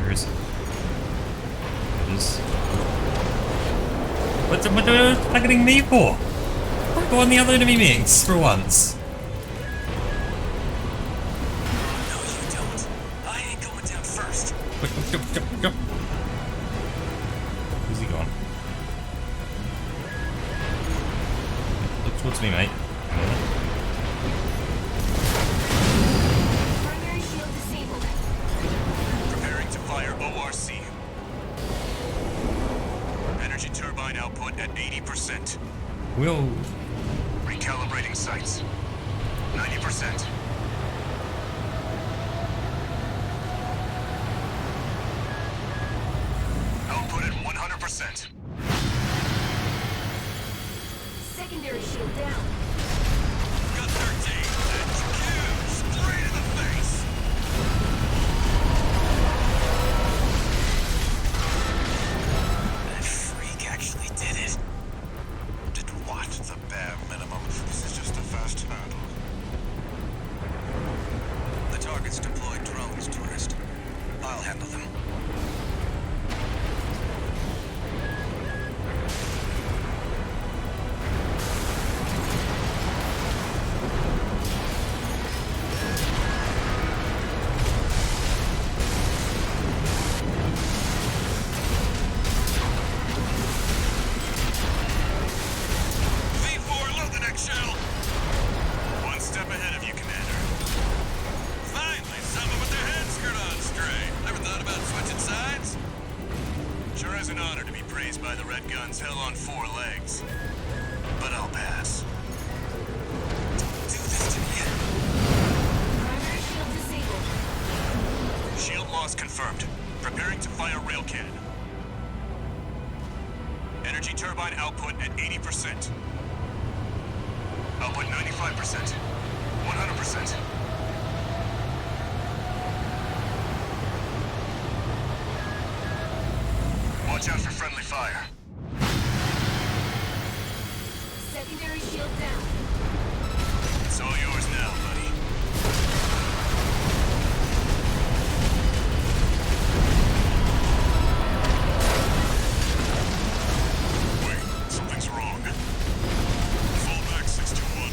Where is it? It is. What are you targeting me for? Go on the other enemy mix for once. No, you don't. I ain't going down first. Go. Where's he gone? Look towards me, mate. Primary shield disabled. Preparing to fire ORC. Energy turbine output at 80%. Whoa. Recalibrating sights. 90%. Output at 100%. Secondary shield down. Gun 13, that's huge. Straight in the face. That freak actually did it. Did what? The bare minimum. This is just a fast hurdle. The target's deployed drones, tourist. I'll handle them. V4, load the next shell. One step ahead of you, Commander. Finally, someone with their head screwed on straight. Never thought about switching sides? Sure is an honor to be praised by the Red Guns hell on 4 legs. But I'll pass. Do this to me. Primary shield disabled. confirmed. Preparing to fire rail cannon. Energy turbine output at 80%. Output 95%. 100%. Watch out for friendly fire. Secondary shield down. It's all yours now, buddy. Wait, something's wrong. Fall back, 621.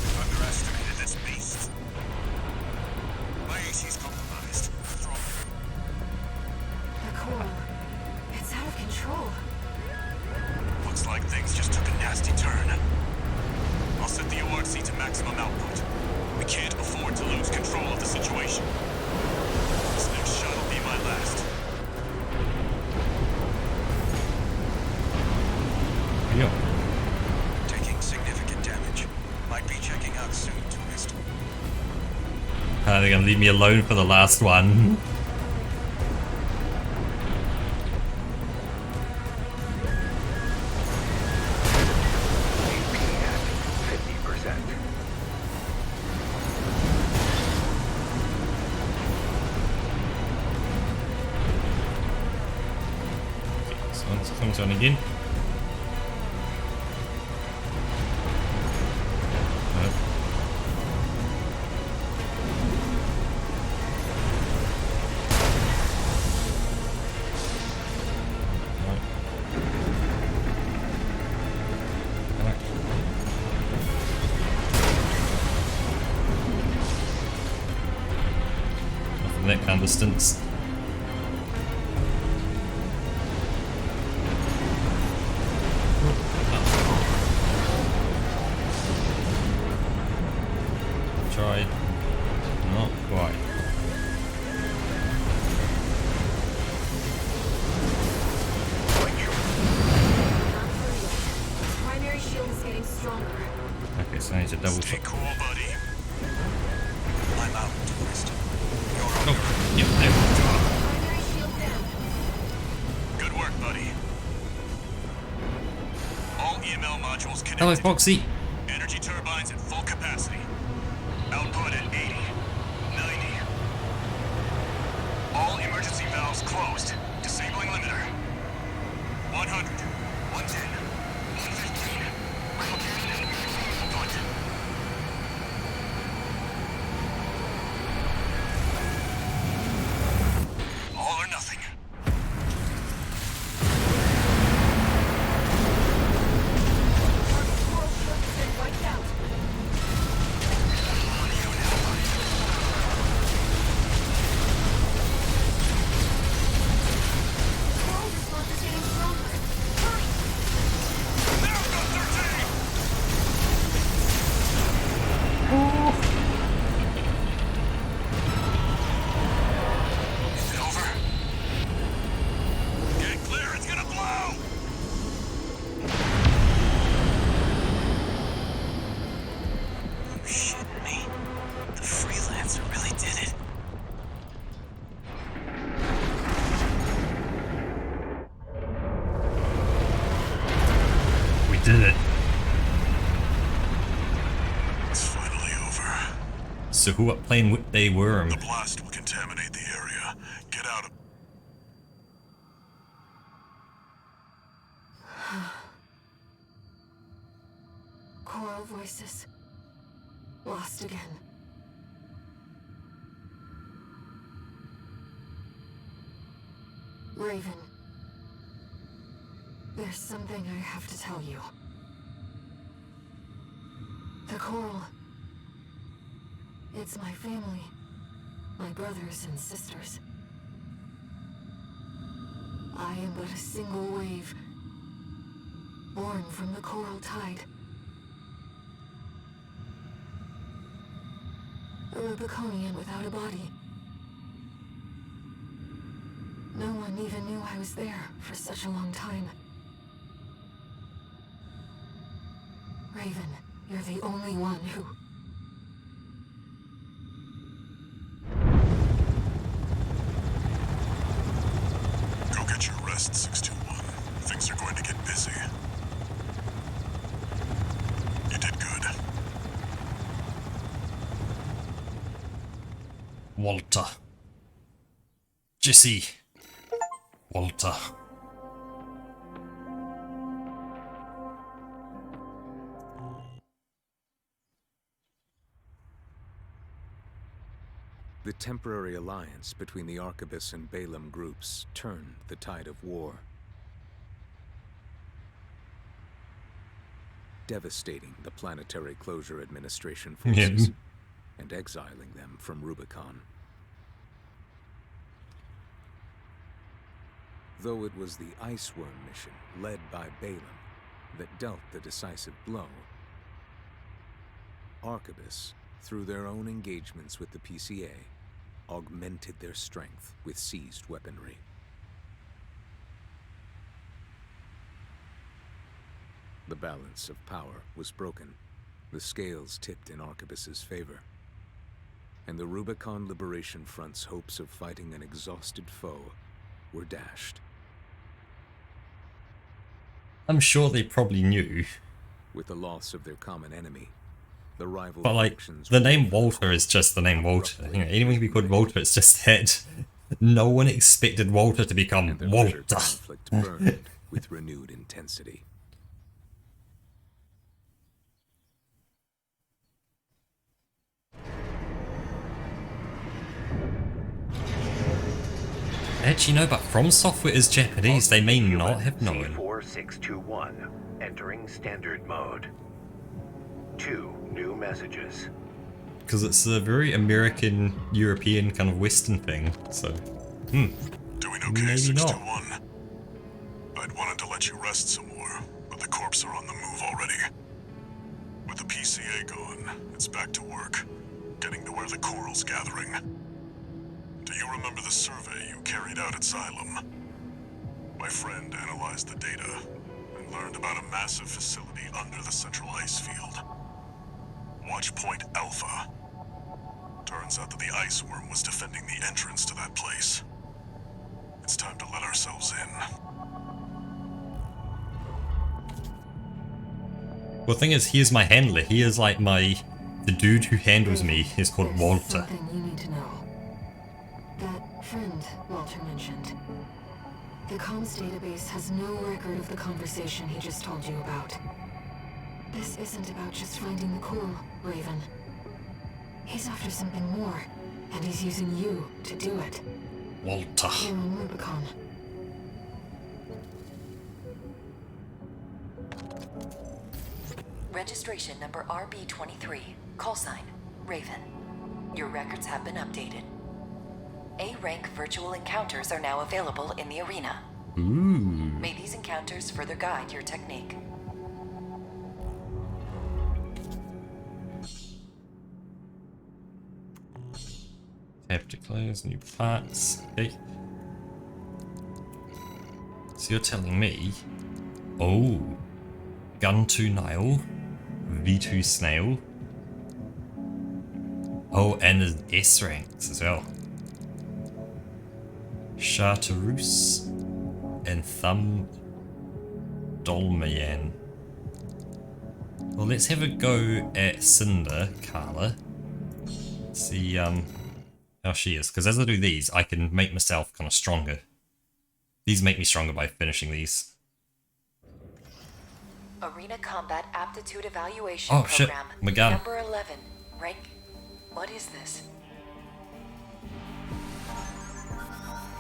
We've underestimated this beast. My AC's compromised. The coral. It's out of control. Looks like things just took a nasty turn. I'll set the ORC to maximum output. We can't afford to lose control of the situation. This next shot will be my last. Yeah. Taking significant damage. Might be checking out soon, tourist. They're gonna leave me alone for the last one. Comes on again. No. Nothing that kind of distance. Tried. Not quite. Primary shield is getting stronger. Okay, so I need to double Stay check. cool, buddy. I'm out, tourist. You're on Oh, your yep, there we go. Primary shield down. Good work, buddy. All EML modules connected. Hello, Foxy. Energy turbines at full capacity. Output at 80, 90. All emergency valves closed. Disabling limiter. 100, 110, 115. Output. All or nothing. Coral shield has been wiped out. Coral response is getting stronger. Hurry! Now go 13! Is it over? Get clear, it's gonna blow! You shitting me? The freelancer really did it. We did it. It's finally over. So who what plane would they worm? The blast will contaminate the area. Get out of... Coral voices. Lost again. Raven. There's something I have to tell you. The Coral. It's my family. My brothers and sisters. I am but a single wave. Born from the Coral Tide. A Rubiconian without a body. No one even knew I was there for such a long time. Raven, you're the only one who... Walter. Jesse. Walter. The temporary alliance between the Arquebus and Balaam groups turned the tide of war, devastating the Planetary Closure Administration forces and exiling them from Rubicon. Though it was the Iceworm mission led by Balaam that dealt the decisive blow, Arquebus, through their own engagements with the PCA, augmented their strength with seized weaponry. The balance of power was broken, the scales tipped in Arquebus's favor, and the Rubicon Liberation Front's hopes of fighting an exhausted foe were dashed. I'm sure they probably knew. With the loss of their common enemy, the rival but like, factions the name Walter is just the name Walter. You know, anyone can be called Walter, it's just that no one expected Walter to become Walter. Conflict burned with renewed intensity. Actually, no, but From Software is Japanese. They may not have known. C4621, entering standard mode. 2 new messages. Because it's a very American, European kind of Western thing, so... Doing okay, maybe 621. not. I'd wanted to let you rest some more, but the corps are on the move already. With the PCA gone, it's back to work, getting to where the coral's gathering. Do you remember the survey you carried out at Xylem? My friend analyzed the data and learned about a massive facility under the central ice field. Watch Point Alpha. Turns out that the Iceworm was defending the entrance to that place. It's time to let ourselves in. Well, the thing is, he is my handler. He is like the dude who handles me is called Walter. Something you need to know. That friend Walter mentioned. The comms database has no record of the conversation he just told you about. This isn't about just finding the coral, Raven. He's after something more, and he's using you to do it. Walter. Here on Rubicon. Registration number RB23. Call sign, Raven. Your records have been updated. A-rank virtual encounters are now available in the arena. Ooh. May these encounters further guide your technique. Have to close new parts. Okay. So you're telling me, oh, gun to nail, V2 snail. Oh, and there's S ranks as well. Chartreuse and Thumb Dolmayan. Well, let's have a go at Cinder, Carla. See how she is, because as I do these, I can make myself kind of stronger. These make me stronger by finishing these. Arena Combat Aptitude Evaluation Oh shit, Program. my gun. Number 11. Rank. What is this?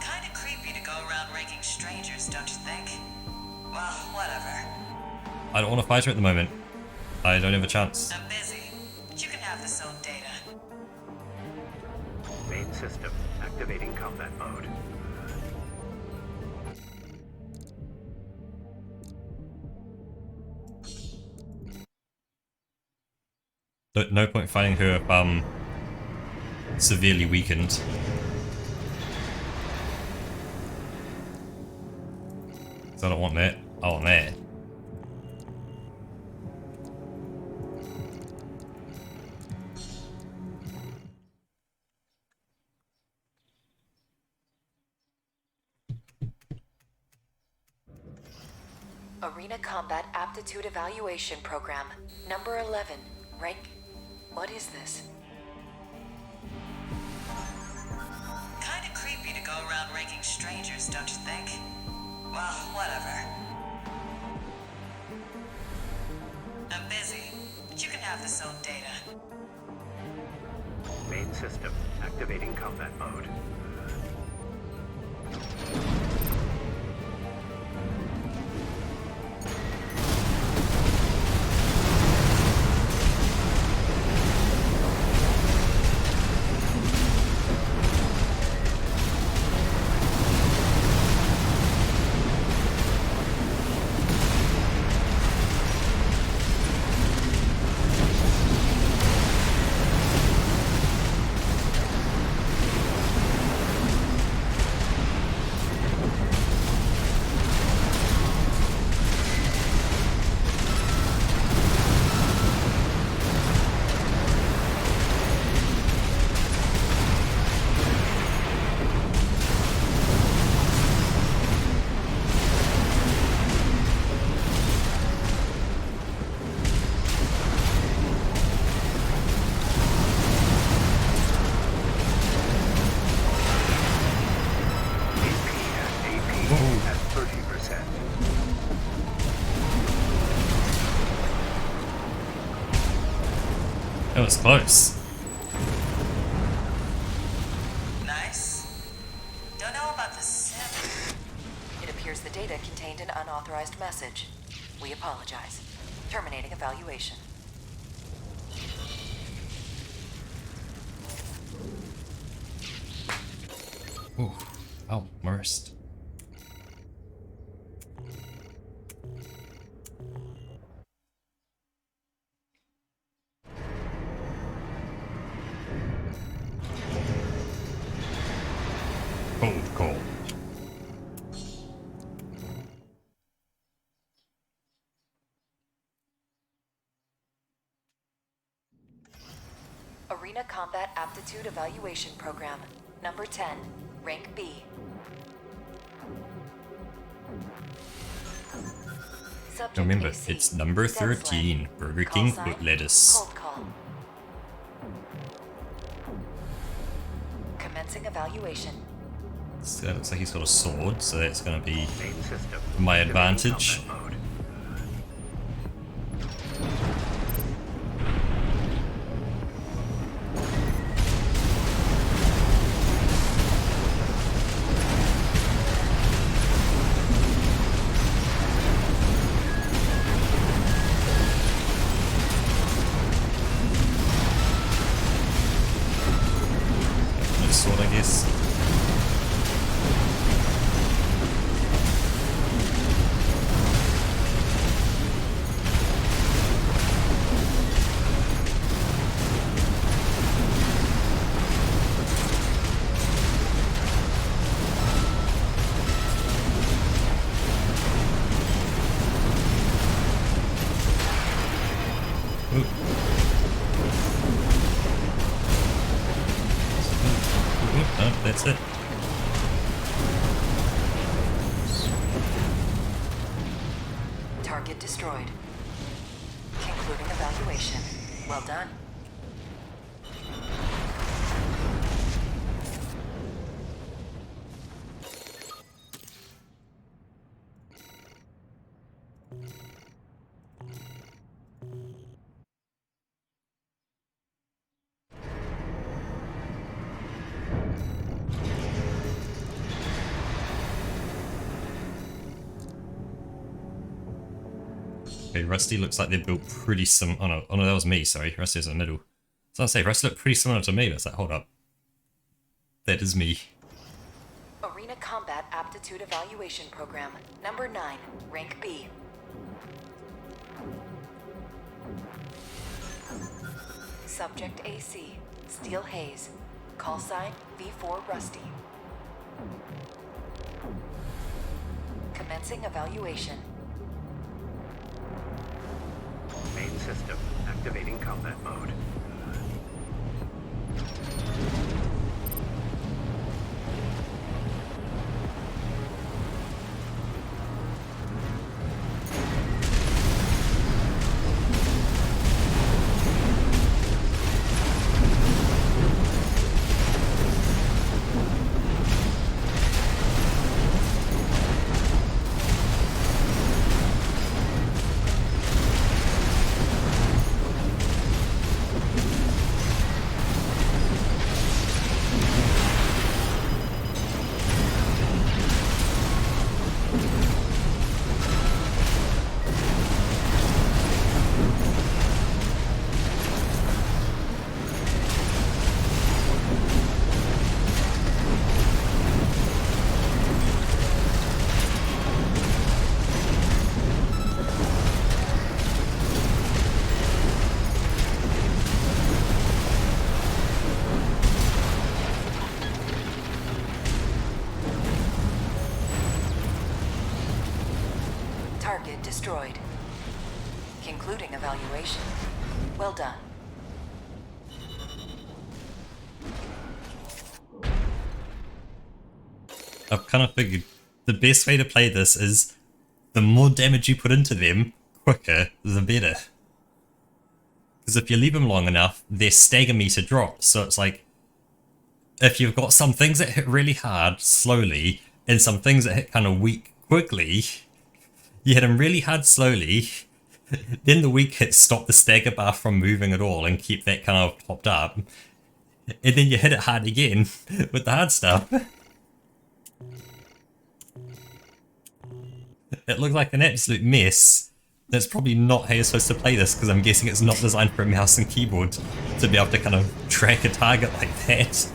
Kinda creepy to go around ranking strangers, don't you think? Well, whatever. I don't want to fight her at the moment. I don't have a chance. I'm busy. But you can have this old data. Main system, activating combat mode. No point fighting her if I'm severely weakened. So I don't want that. I want that. Arena Combat Aptitude Evaluation Program. Number 11. Rank. What is this? strangers, don't you think? Well, whatever. I'm busy, but you can have this old data. Main system activating combat mode. At 30%. That was close. Nice. Don't know about the 7. It appears the data contained an unauthorized message. We apologize. Terminating evaluation. Ooh, ow, my wrist. Cold call. Arena Combat Aptitude Evaluation Program, number 10, rank B. Subject Remember, AC, it's number Dead Slam. 13, Burger Call King sign, with lettuce. Cold call. Commencing evaluation. So that looks like he's got a sword, so that's going to be Main system my activating advantage. combat mode. No sword, I guess. Ooh. No, that's it. Target destroyed. Concluding evaluation. Well done. Okay, Rusty looks like they're built pretty sim. Oh no, that was me, sorry. Rusty was in the middle. So I say, Rusty looked pretty similar to me, but it's like, hold up. That is me. Arena Combat Aptitude Evaluation Program, number 9, rank B. Subject AC, Steel Haze. Call sign V4 Rusty. Commencing evaluation. Main system activating combat mode. Target destroyed. Concluding evaluation. Well done. I've kind of figured the best way to play this is the more damage you put into them, quicker, the better. Because if you leave them long enough, their stagger meter drops. So it's like, if you've got some things that hit really hard, slowly, and some things that hit kind of weak, quickly, you hit them really hard, slowly, then the weak hits stop the stagger bar from moving at all and keep that kind of topped up. And then you hit it hard again with the hard stuff. It looked like an absolute mess. That's probably not how you're supposed to play this, because I'm guessing it's not designed for a mouse and keyboard to be able to kind of track a target like that.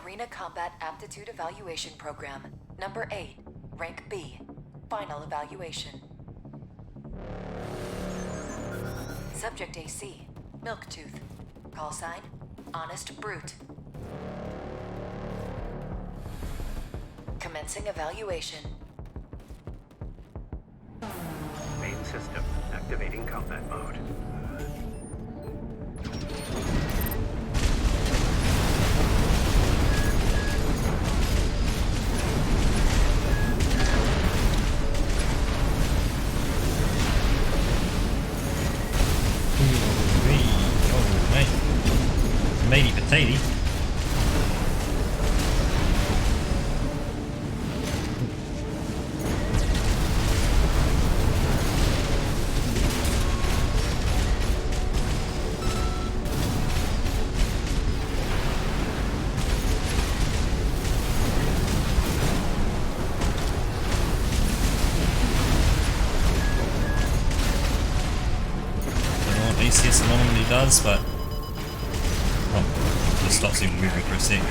Arena Combat Aptitude Evaluation Program, number 8, rank B, final evaluation. Subject AC, Milktooth. Call sign, Honest Brute. Commencing evaluation. Main system activating combat mode. Matey potato. ACS normally does, but it stops even moving for a sec. 50%.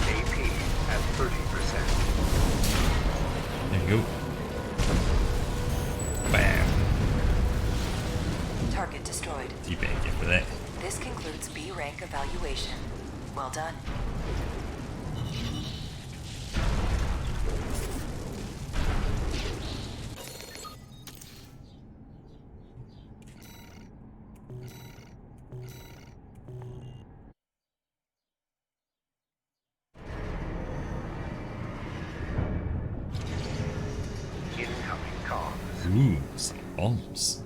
AP at 30%. There you go. Bam. Target destroyed. You better get for that. This concludes B rank evaluation. Well done. Incoming comms. Ooh, some bombs.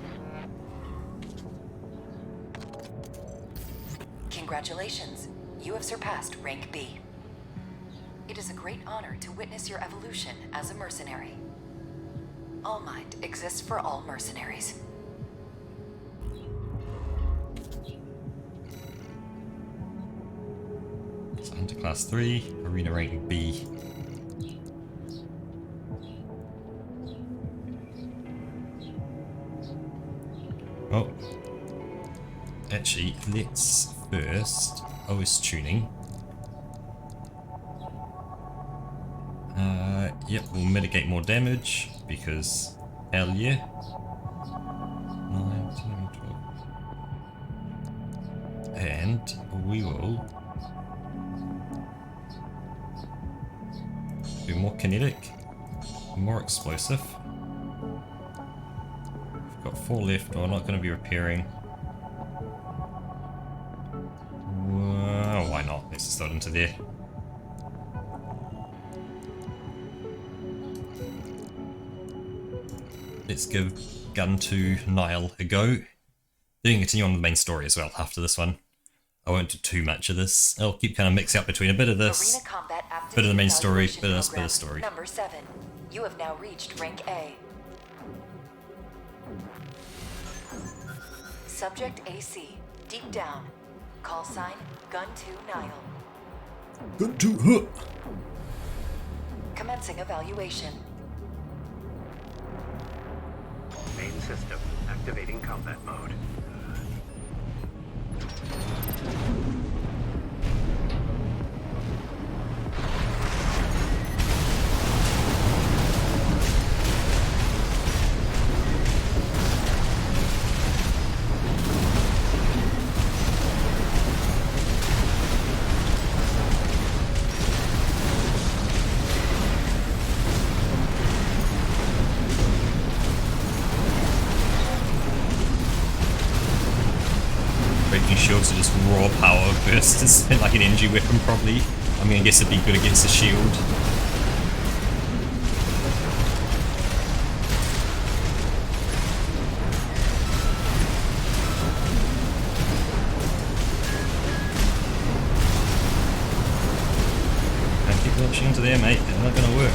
Congratulations. You have surpassed rank B. It is a great honor to witness your evolution as a mercenary. All Might exists for all mercenaries. So under class 3, arena rank B. Oh. Actually, let's first OS tuning. Yep, we'll mitigate more damage because hell yeah. 9, 10, 12. And we will do more kinetic, more explosive. We've got 4 left, we're not going to be repairing. Well, why not? Let's just throw it into there. Let's give Gun to Nile a go. Then we can continue on with the main story as well after this one. I won't do too much of this. I'll keep kind of mixing up between a bit of this, bit of the main story, bit of this, bit of the story. Number 7. You have now reached rank A. Subject AC. Deep down. Call sign, Gun to Nile. Gun to Commencing evaluation. Main system activating combat mode. Breaking shields are just raw power bursts, like an energy weapon probably. I'm gonna guess it'd be good against the shield. Don't keep launching into there, mate. They're not gonna work.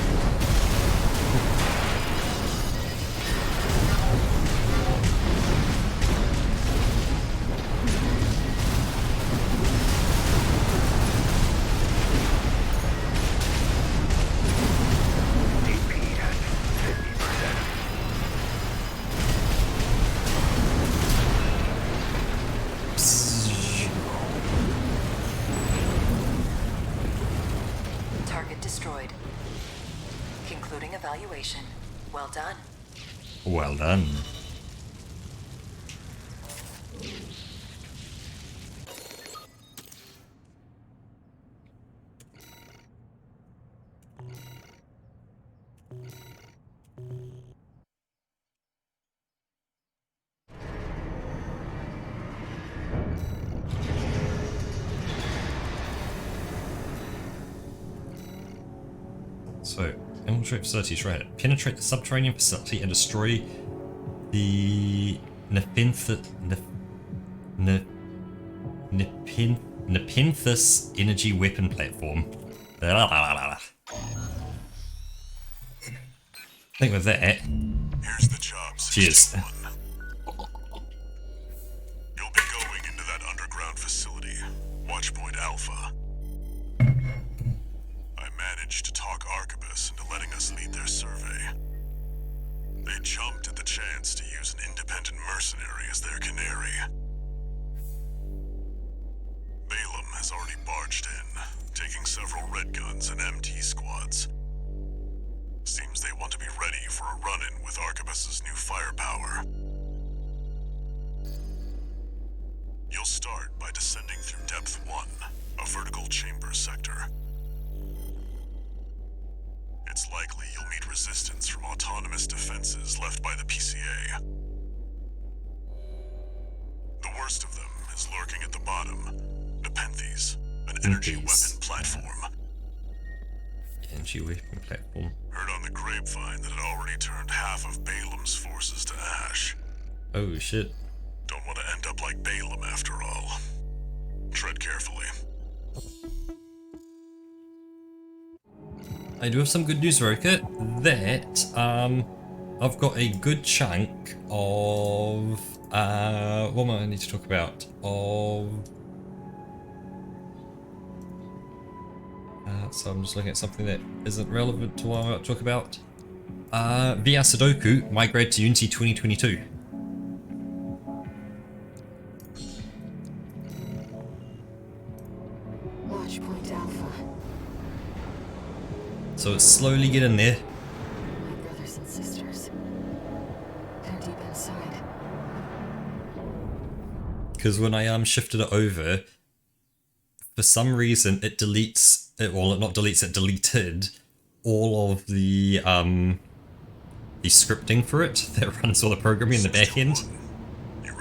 Target destroyed. Concluding evaluation. Well done. Well done. So, infiltrate facilities, right? Penetrate the subterranean facility and destroy the Nepenthes energy weapon platform. I think with that. Here's the job. Cheers. You'll be going into that underground facility, Watchpoint Alpha. I managed to talk Arquebus into letting us lead their survey. They jumped at the chance to use an independent mercenary as their canary. Balaam has already barged in, taking several red guns and MT squads. Seems they want to be ready for a run-in with Arquebus's new firepower. You'll start by descending through Depth 1, a vertical chamber sector. It's likely you'll meet resistance from autonomous defenses left by the PCA. The worst of them is lurking at the bottom, Nepenthes, an energy weapon platform. Energy weapon platform. Heard on the grapevine that it already turned half of Balaam's forces to ash. Oh shit. Don't want to end up like Balaam after all. Tread carefully. I do have some good news, Rocket. That I've got a good chunk of what am I need to talk about? So I'm just looking at something that isn't relevant to what I'm about to talk about. VR Sudoku migrate to Unity 2022. Watchpoint Alpha. So it's slowly getting there. My brothers and sisters. They're deep inside. Because when I shifted it over, for some reason it deletes it. Well, not deletes it. Deleted all of the scripting for it that runs all the programming in the back end.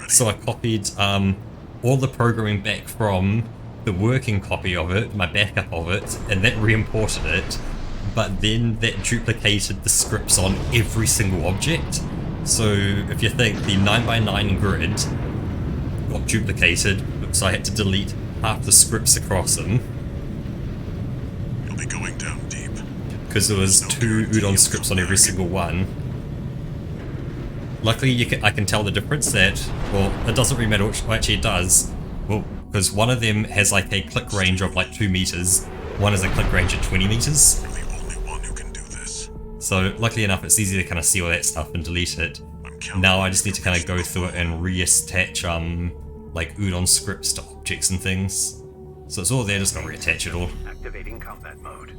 So I copied all the programming back from the working copy of it, my backup of it, and that re-imported it. But then that duplicated the scripts on every single object. So if you think the 9x9 grid got duplicated, so I had to delete half the scripts across them. You'll be going down deep. Because there was 2 Udon scripts on every single one. Luckily, I can tell the difference that, well, it doesn't really matter which, well, actually it does. Well, because one of them has like a click range of like 2 meters, one has a click range of 20 meters. You're the only one who can do So luckily enough, it's easy to kind of see all that stuff and delete it. Now I just need to kind of go through it and reattach like Udon scripts to objects and things. So it's all there, just gotta reattach it all. Activating combat mode.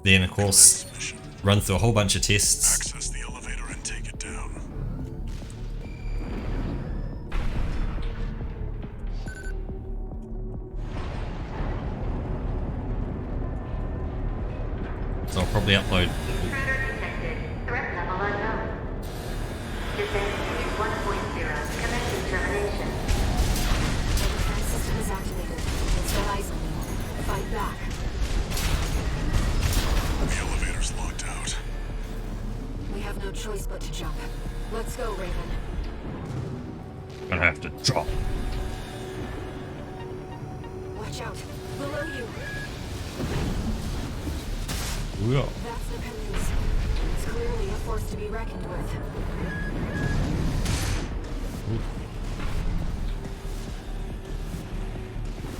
Then of course, run through a whole bunch of tests. Access the elevator and take it down. So I'll probably upload. Intruder detected. Threat level unknown. Defense phase 1.0. Commencing termination. The defense system is activated. It's got eyes on you. Fight back. The elevator's locked out. We have no choice but to jump. Let's go, Raven. Gonna have to drop. Watch out. Below you. Yeah. That's the Penguins. It's clearly a force to be reckoned with.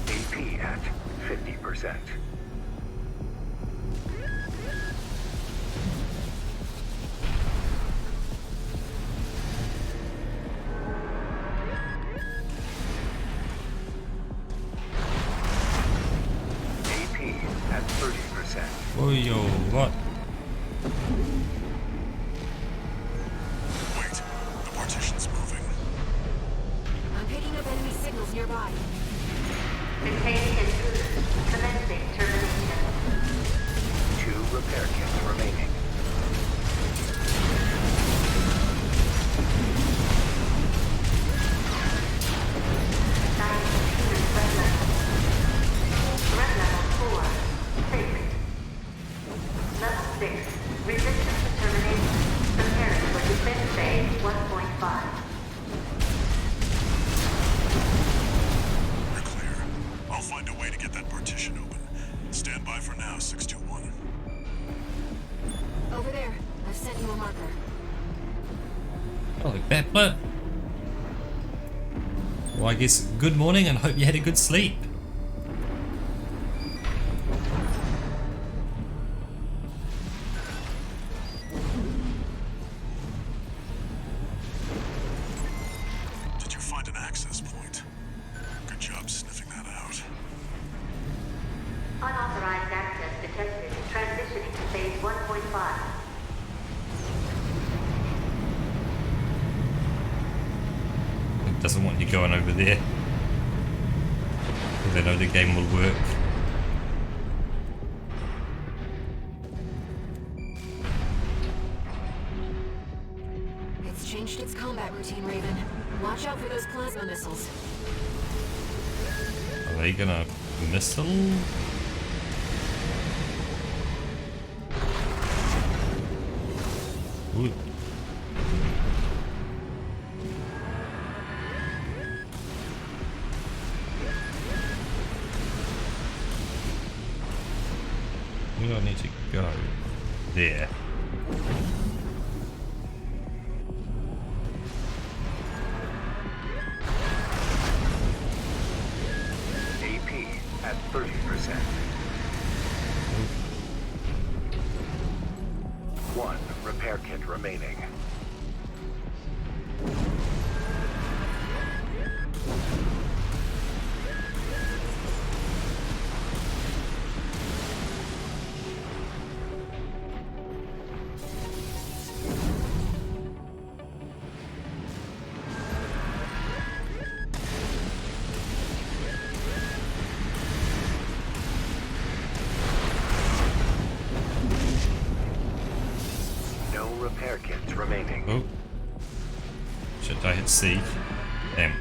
AP at 50%. AP at 30%. Oh yo, what? Wait, the partition's moving. I'm picking up enemy signals nearby. Containing intruders. Commencing termination. 2 repair kits remaining. Assigning computer threat level. Threat level 4. 6. Level 6. Resistance to termination. Preparing for defense phase 1.5. We're clear. I'll find a way to get that partition open. Stand by for now, 621. Over there. I've sent you a marker. Oh, like that, but. Well, I guess good morning and hope you had a good sleep. Did you find an access point? Good job sniffing that out. Unauthorized access detected. Transitioning to phase 1.5. It doesn't want you going over there. Because I know the game will work. It's changed its combat routine, Raven. Watch out for those plasma missiles. Are they gonna missile? Ooh. Where do I need to go? There. AP at 30%. 1 repair kit remaining. No repair kits remaining. Oh. Should I hit C? M.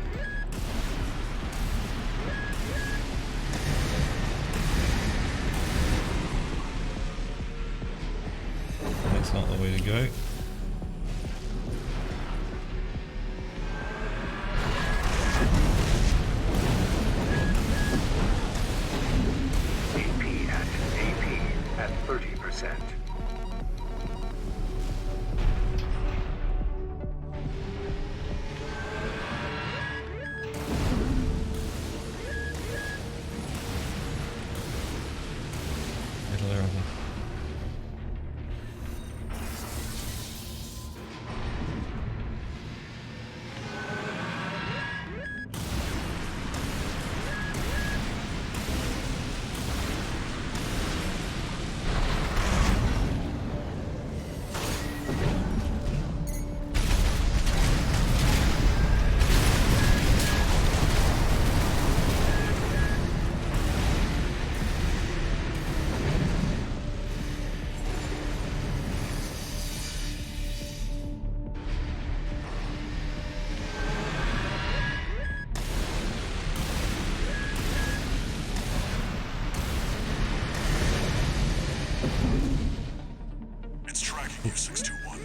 That's not the way to go. AP at 30%. Middle area. you, 621.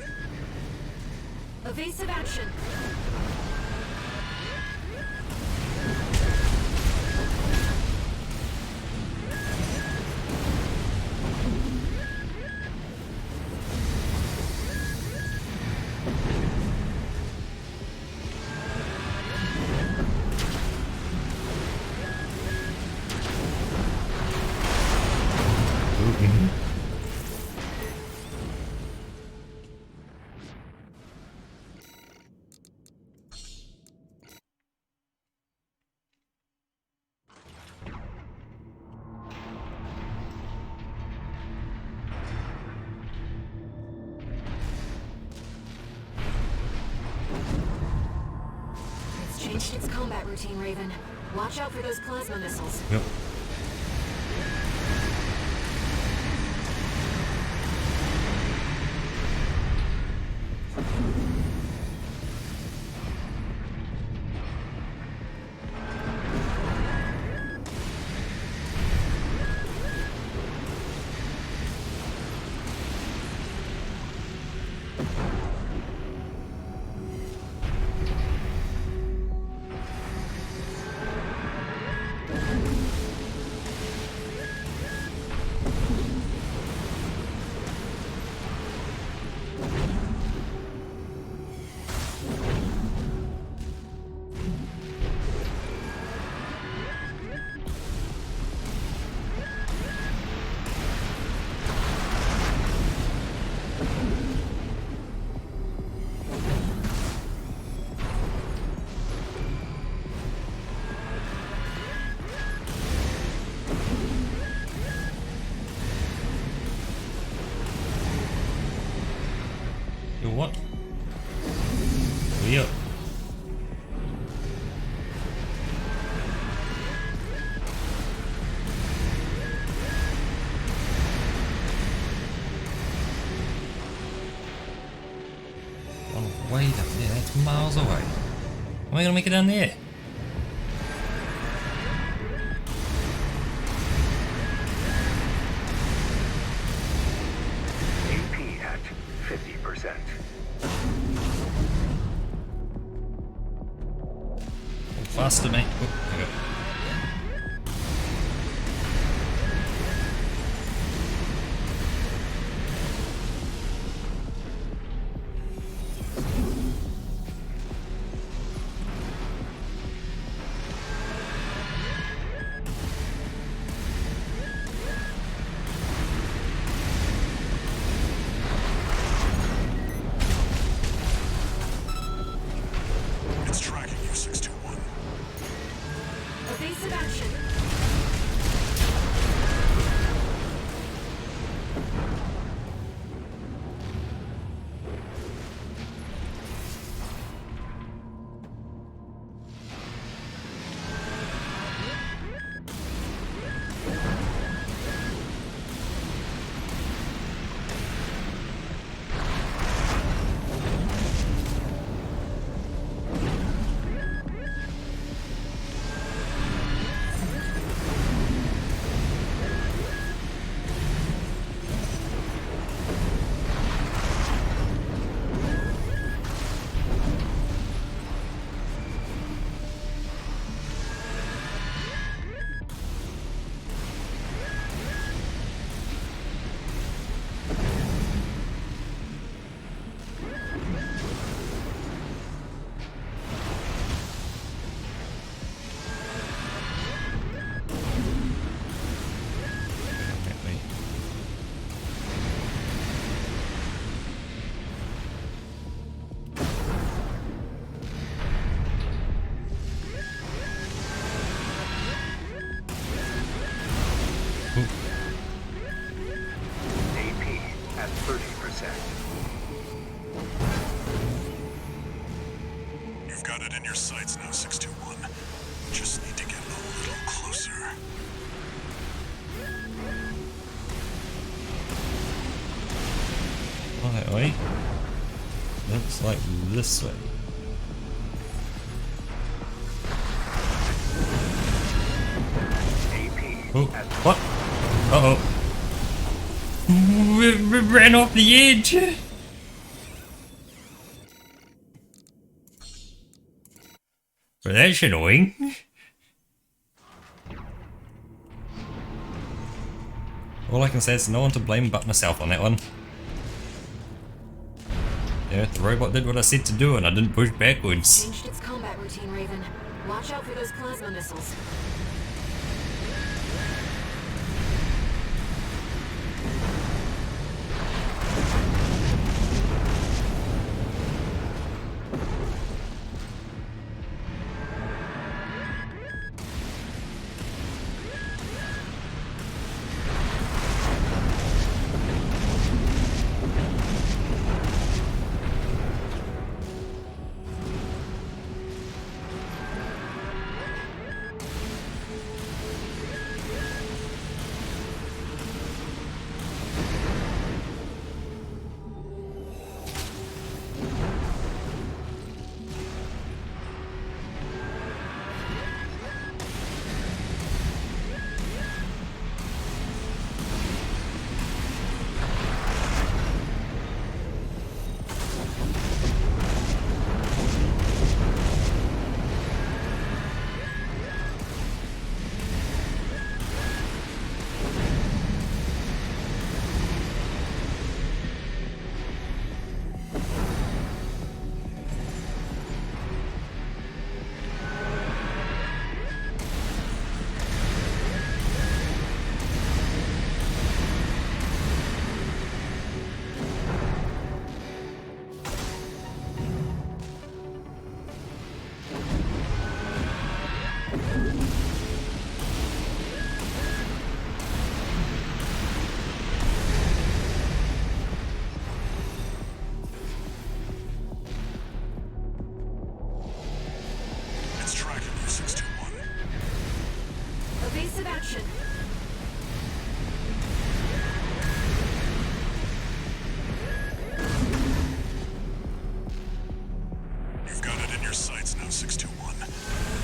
Evasive action. It's changed its combat routine, Raven. Watch out for those plasma missiles. Yep. Yo, what? Yo. Oh, way down there. That's miles away. Am I gonna make it down there? AP at 50%. Faster, mate. Oh, okay. It's tracking you, 621. Evasive action. AP at 30%. You've got it in your sights now, 621. Just need to get a little closer. Alright, wait. Looks like this way. AP Oh, at what? Uh oh. We ran off the edge. But that's annoying. All I can say is no one to blame but myself on that one. Yeah, the robot did what I said to do and I didn't push backwards. Changed its combat routine, Raven. Watch out for those plasma missiles. It's tracking you, 621. Evasive action. You've got it in your sights now, 621.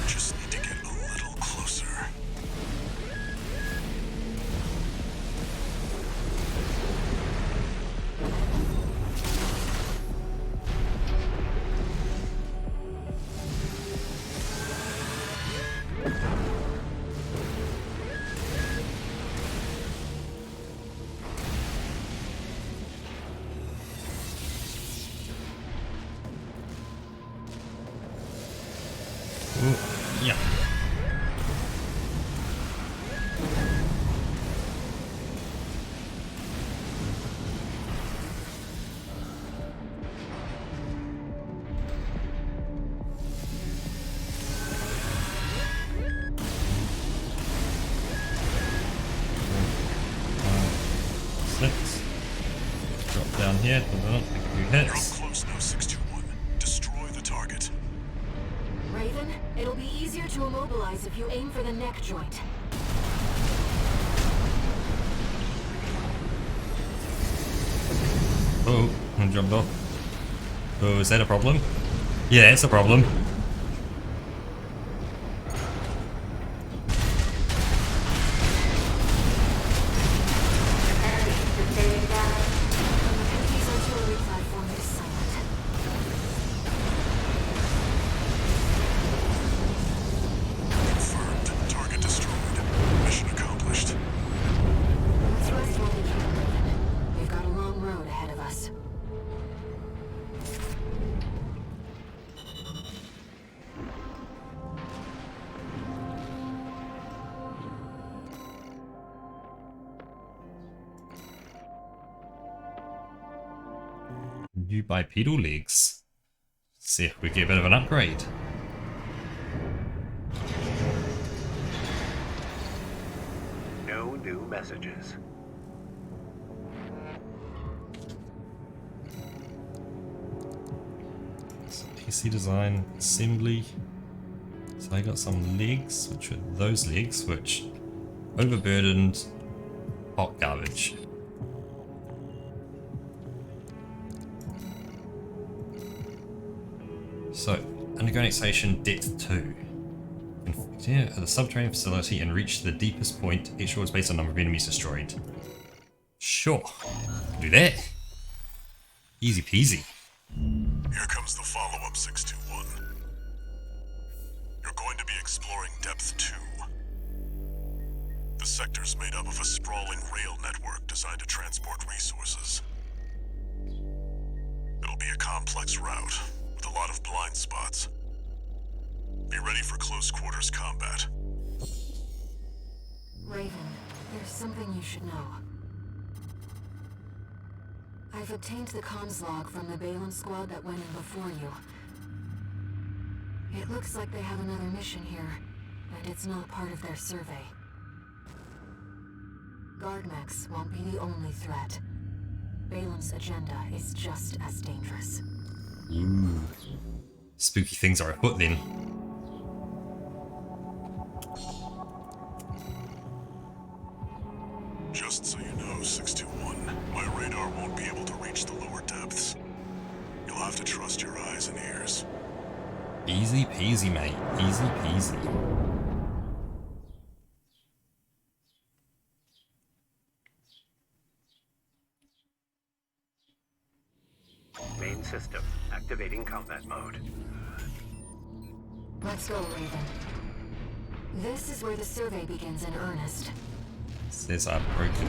Just need to get a little closer. Ooh, yeah. Six. Drop down here, take a few You're up hits. close now, 621. Destroy the target. Raven, it'll be easier to immobilize if you aim for the neck joint. Oh, I jumped off. Oh, is that a problem? Yeah, it's a problem. Enemy sustaining damage. Enemy's artillery platform is silent. Confirmed. Target destroyed. Mission accomplished. Let's rest while we can, Raven. We've got a long road ahead of us. New bipedal legs. See if we get a bit of an upgrade. No new messages. So PC design, assembly. So I got some legs, which are those legs, which overburdened hot garbage. So, underground station depth 2. Infect here at the subterranean facility and reach the deepest point. Each reward is based on number of enemies destroyed. Sure, do that. Easy peasy. Here comes the follow-up, 621. You're going to be exploring Depth 2. The sector's made up of a sprawling rail network designed to transport resources. It'll be a complex route, with a lot of blind spots. Be ready for close quarters combat. Raven, there's something you should know. I've obtained the comms log from the Balin squad that went in before you. It looks like they have another mission here, and it's not part of their survey. Guard mechs won't be the only threat. Balin's agenda is just as dangerous. Ooh. Spooky things are afoot then. Just so you know, 621, my radar won't be able to reach the lower depths. You'll have to trust your eyes and ears. Easy peasy, mate. Easy peasy. Main system, activating combat mode. Let's go, Raven. This is where the survey begins in earnest. Says I'm broken.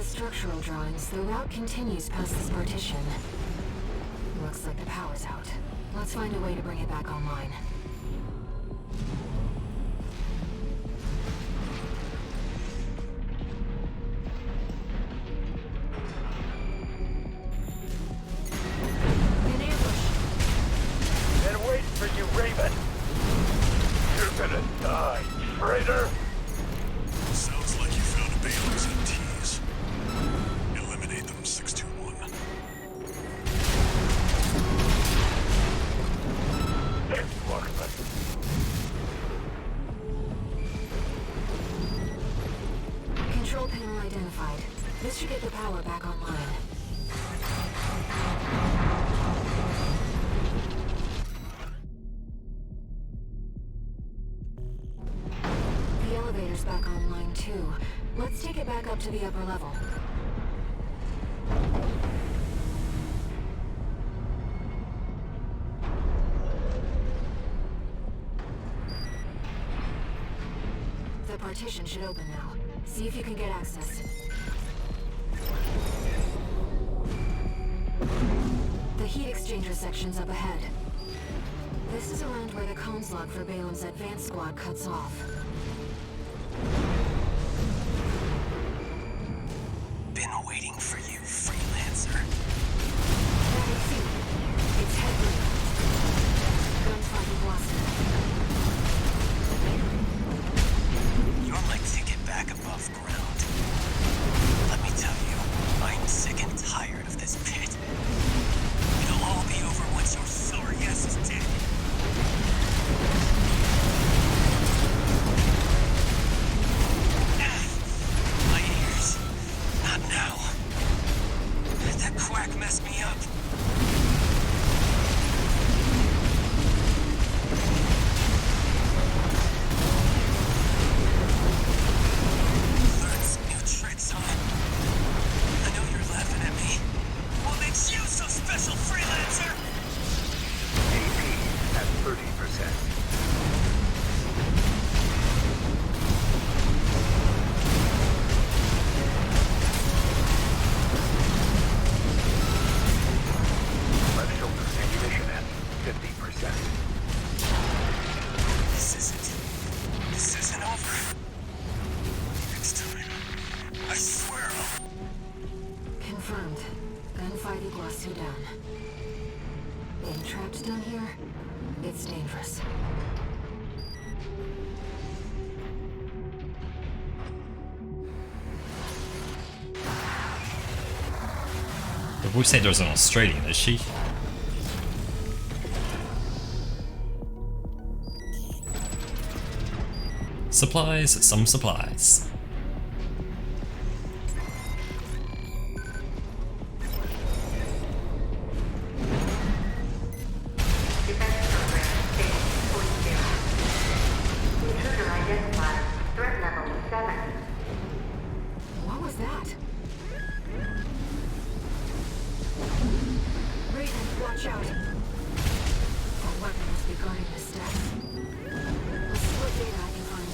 Structural drawings, the route continues past this partition. Looks like the power's out. Let's find a way to bring it back online. An ambush! Been waiting for you, Raven! You're gonna die, traitor! Sounds like you found a Balin's MTs. Eliminate them, 621. Control panel identified. This should get the power back online. The elevator's back online too. Let's take it back up to the upper level. The partition should open now. See if you can get access. The heat exchanger section's up ahead. This is around where the comms log for Balin's advanced squad cuts off. Been waiting for you, freelancer. It's heavy. Gunfight blasted. You're my ticket back above ground. Let me tell you, I'm sick and tired of this pit. It'll all be over once your sorry ass is dead. trapped down here, it's dangerous. The voice actor is an Australian, is she? Supplies, some supplies. Defense program stage 2.0. Intruder identified. Threat level 7. What was that? Raven, watch out! Our weapon must be guarding this death. Let's see what data I can find.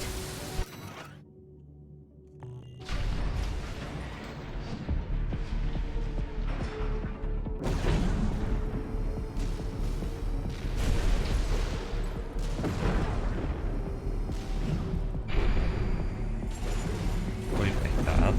What do you think, Dad?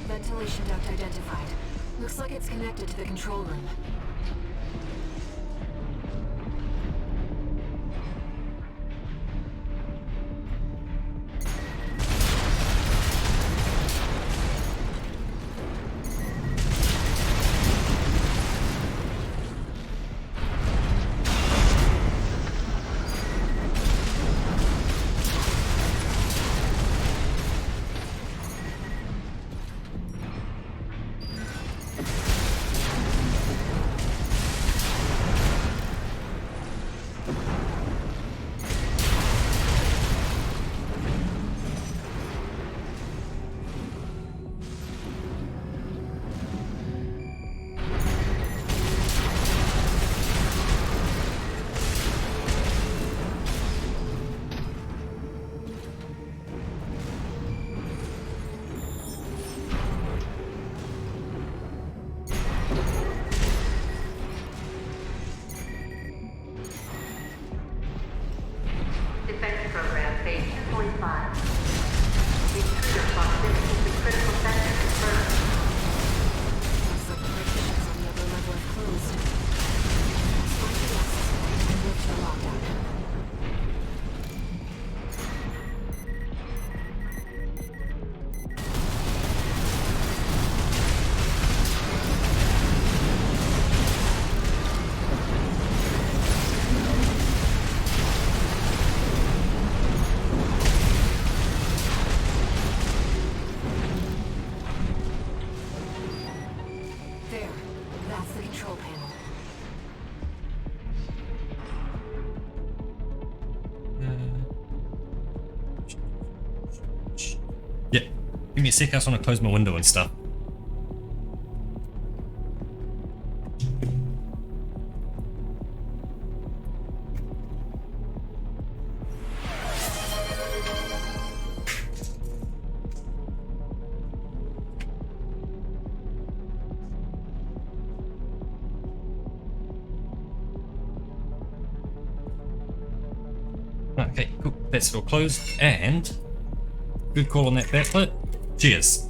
Ventilation duct identified. Looks like it's connected to the control room. Defense program phase 2.5. Intruder proximity to critical sector confirmed. Looks like the partitions on the upper level have closed. Find the exit and lift the lockout. There. That's the control panel. Yeah. Give me a sec, I just want to close my window and stuff. Okay, cool. That's all closed, and good call on that backlit. Cheers.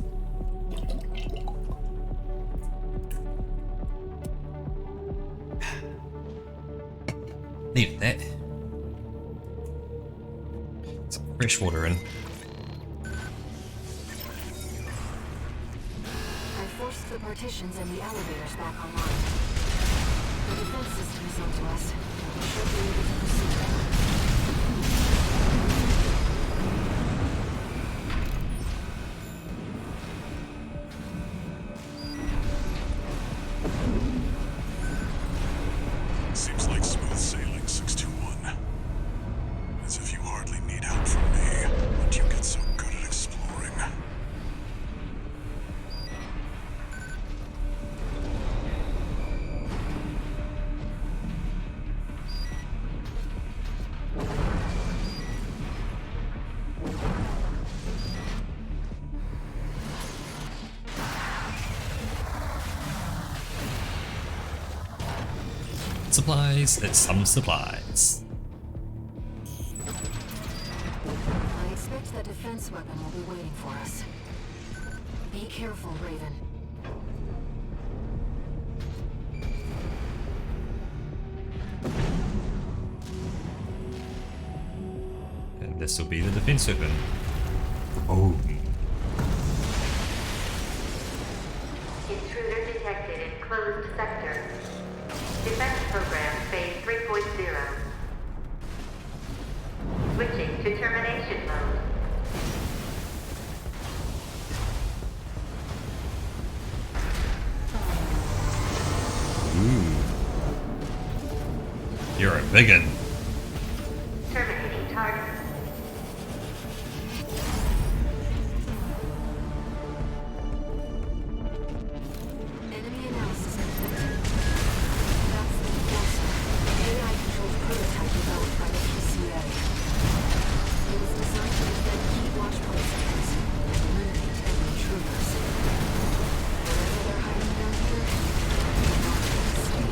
Leave that. Some fresh water in. I forced the partitions and the elevators back online. The defense system is up to us. We should be able to proceed. Seems like smooth sailing, 621. As if you hardly need help from me, but you get so good at exploring. Supplies, it's some supplies. I expect that defense weapon will be waiting for us. Be careful, Raven. And this will be the defense weapon. Oh. Intruder detected in closed sector. Defense program phase 3.0. Switching to termination mode. You're a biggin. Terminating target. Enemy analysis complete. That's the Enforcer, an AI-controlled prototype developed by the PCA. It was designed to defend key watchpoint sectors and eliminate enemy intruders. Whatever they're hiding down here, they're not going to stay.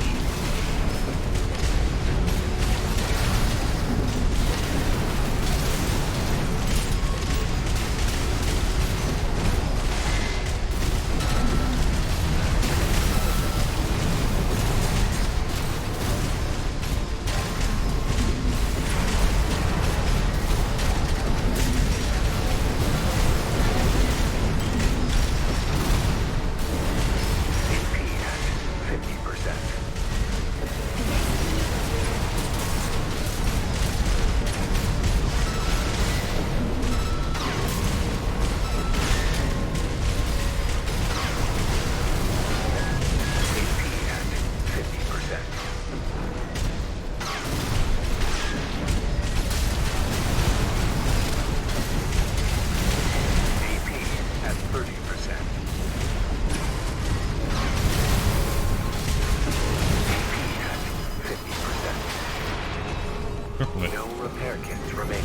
No repair kits remaining.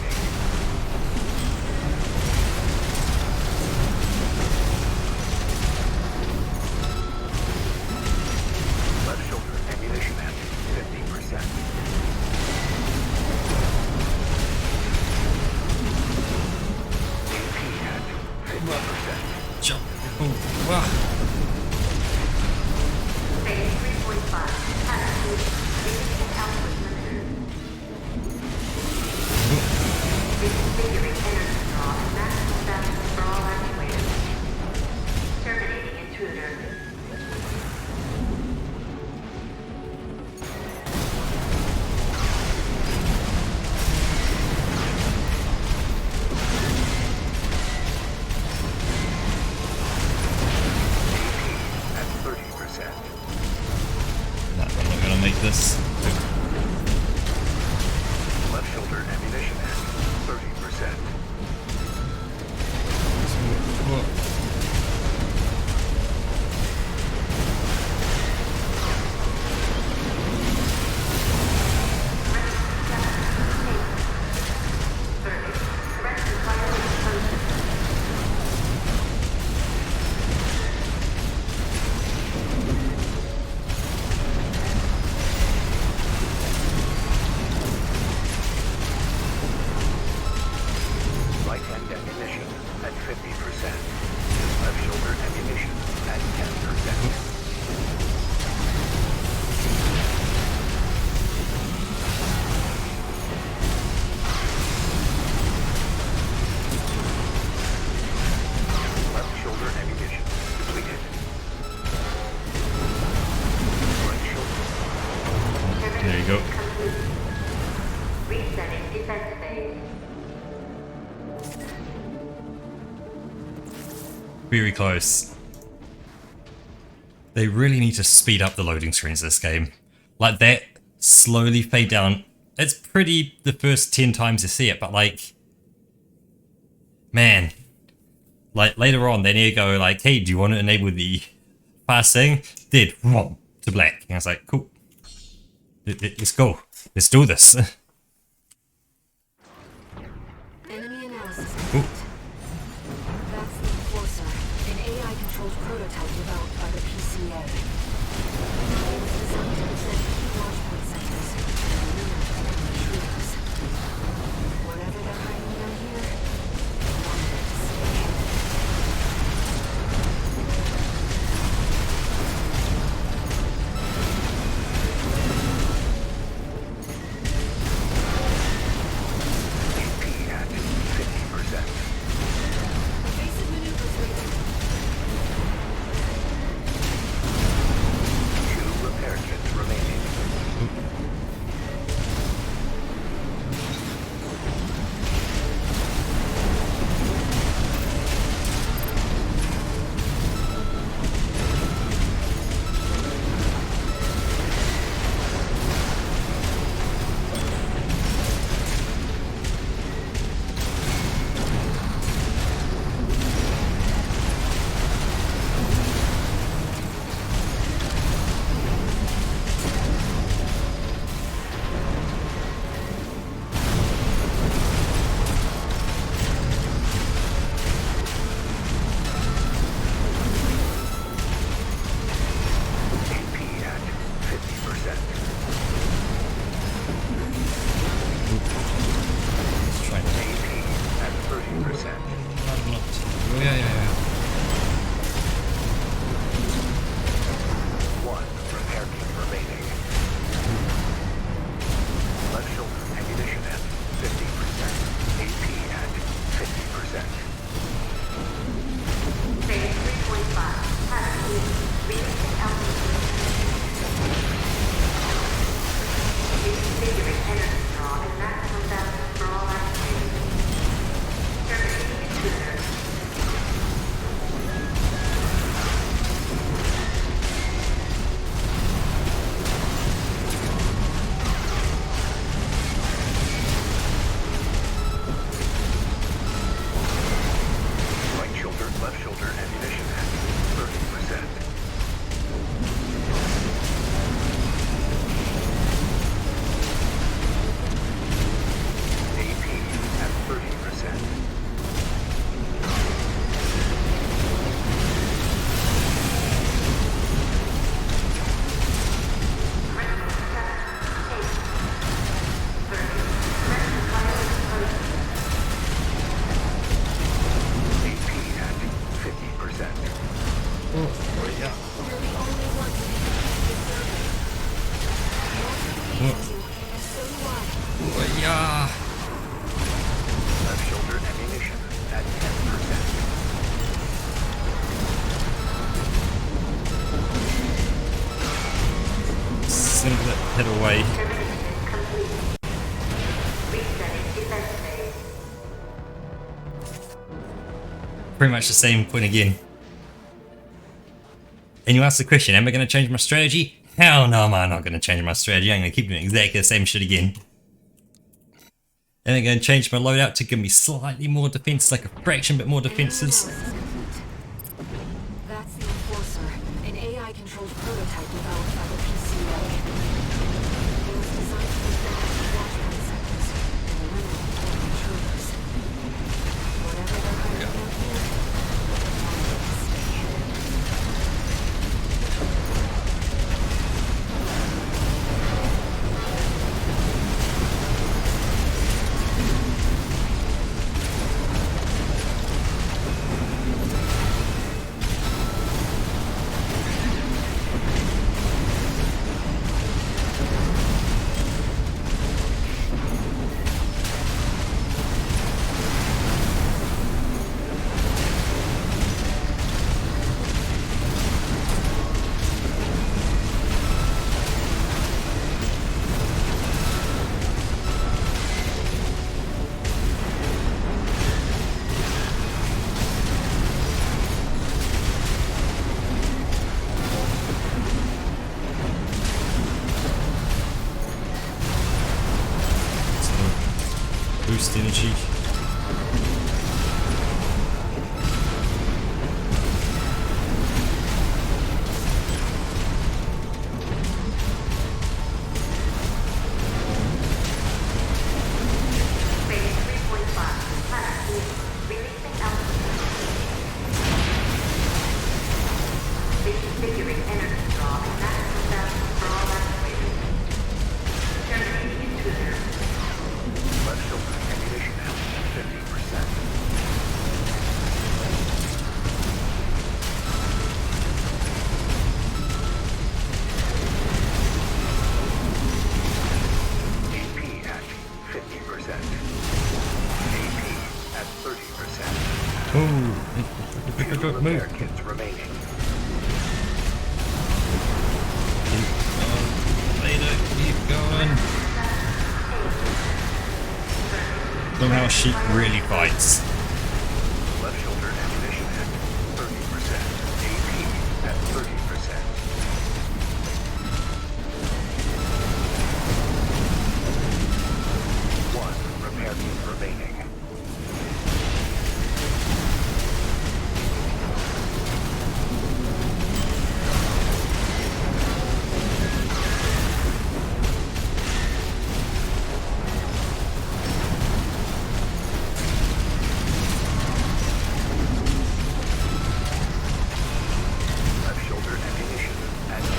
Left shoulder ammunition at 50%. AP at 50%. Jump. Oh, wow. Phase 3.5. Attitude. Significant output limiters. Reconfiguring energy draw and maximum balance for all actuators. Terminating intruder. At 30%. No, I'm not gonna make this. Left shoulder ammunition at 30%. Right hand ammunition at 50%. There you go. Resetting defense phase. Very close. They really need to speed up the loading screens this game. Like that, slowly fade down. It's pretty the first 10 times you see it, but like, man, like later on they need to go like, hey, do you want to enable the fast thing? Did, whoom, to black. And I was like, cool. Let's go. Let's do this. Enemy analysis Ooh. complete. That's the Enforcer, an AI-controlled prototype developed by the PCA. It was designed to defend key launch point centers and lunar intruders. Whatever they're hiding down here, one of it is stay AP at 50%. Evasive maneuvers rated. 2 repair kits remaining. AP at 50%. Let's try that. AP at 30%. Oh, yeah. 1 repair kit remaining. Left shoulder ammunition at 50%. AP at 50%. Phase 3.5. Pass. Reaching altitude. Reconfiguring energy draw and maximum balance for all activities. Terminating intruder. Right shoulder, left shoulder ammunition at 30%. AP at 30%. AP at 50%. Oh, yeah. You're the only one who can deserve it. So do I. Oh, yeah. Left shoulder ammunition at 10%. Send that head away. Termination complete. Resetting defense phase. Pretty much the same point again. And you ask the question, am I going to change my strategy? Hell no, man, I'm not going to change my strategy. I'm going to keep doing exactly the same shit again. And I'm going to change my loadout to give me slightly more defense, like a fraction bit more defenses. Analysis complete. That's the Enforcer, an AI-controlled prototype developed by the PCA. It was designed to defend key launch point centers and eliminate intruders. Whatever they're hiding down here, one of it is stay hidden. boost energy. Phase 3.5. Planet E. Releasing altitude. Reconfiguring energy draw and maximum balance for all activators. Terminating intruder. Left shoulder ammunition health 50%. AP at 50%. AP at 30%. Oh, Few move. repair kits remaining. Later, keep going. Somehow she really fights. Left shoulder ammunition at 30%. AP at 30%. One repair kit remaining. Left shoulder ammunition at 10%.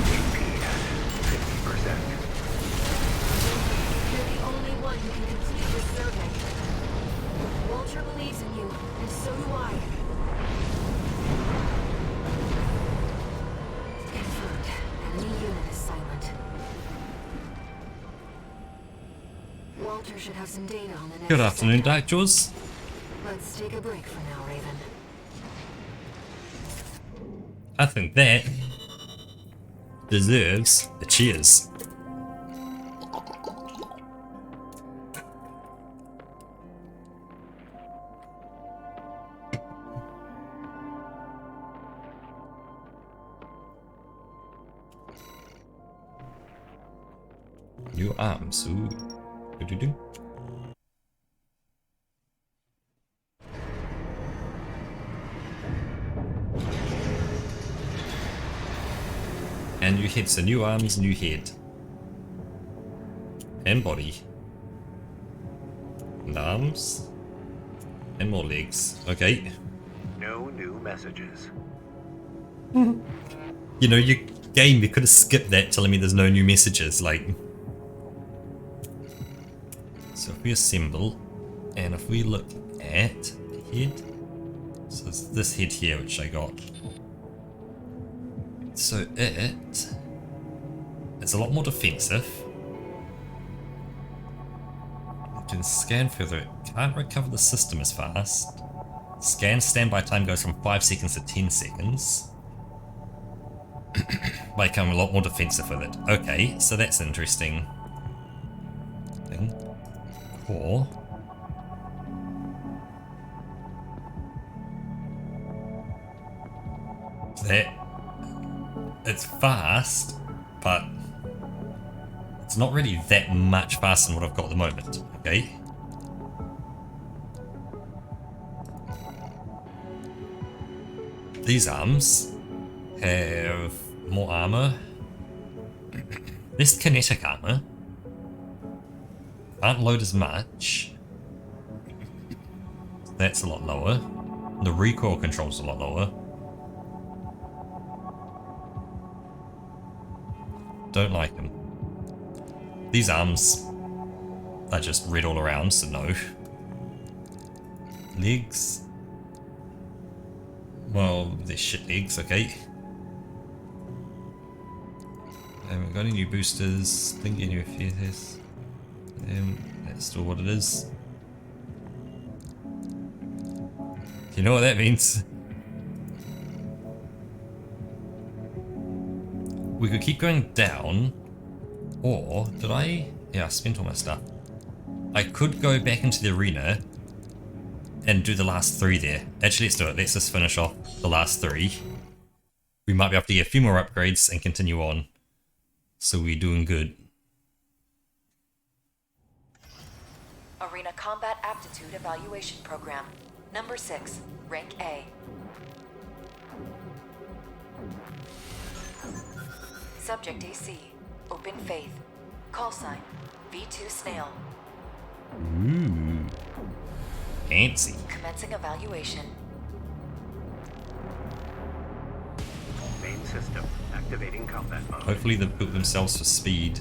AP at 50%. You're the only one who can complete this survey. Walter believes in you, and so do I. Confirmed. Enemy unit is silent. Walter should have some data on the next Good afternoon, sector. Dark Jaws. Let's take a break for now, Raven. I think that deserves a cheers. New arms, ooh. Do-do-do. And new head, so new arms, new head. And body. And arms. And more legs. Okay. No new messages. You know, your game, you could have skipped that telling me there's no new messages, like. So if we assemble, and if we look at head, so it's this head here which I got. So it's a lot more defensive. It can scan further, it can't recover the system as fast. Scan standby time goes from 5 seconds to 10 seconds. But I become a lot more defensive with it. Okay, so that's an interesting thing. Core. That it's fast, but it's not really that much faster than what I've got at the moment. Okay. These arms have more armor. This kinetic armor can't load as much. That's a lot lower. The recoil control's a lot lower. Don't like them. These arms are just red all around, so no. Legs. Well, they're shit legs, okay. Haven't got any new boosters. Think any of this. That's still what it is. You know what that means? We could keep going down, or did I? Yeah, I spent all my stuff. I could go back into the arena and do the last 3 there. Actually, let's do it. Let's just finish off the last 3. We might be able to get a few more upgrades and continue on. So we're doing good. Arena Combat Aptitude Evaluation Program. Number 6, Rank A. Subject AC, Open Faith. Call sign, V2 Snail. Ooh. Fancy. Commencing evaluation. Main system activating combat mode. Hopefully they've built themselves for speed.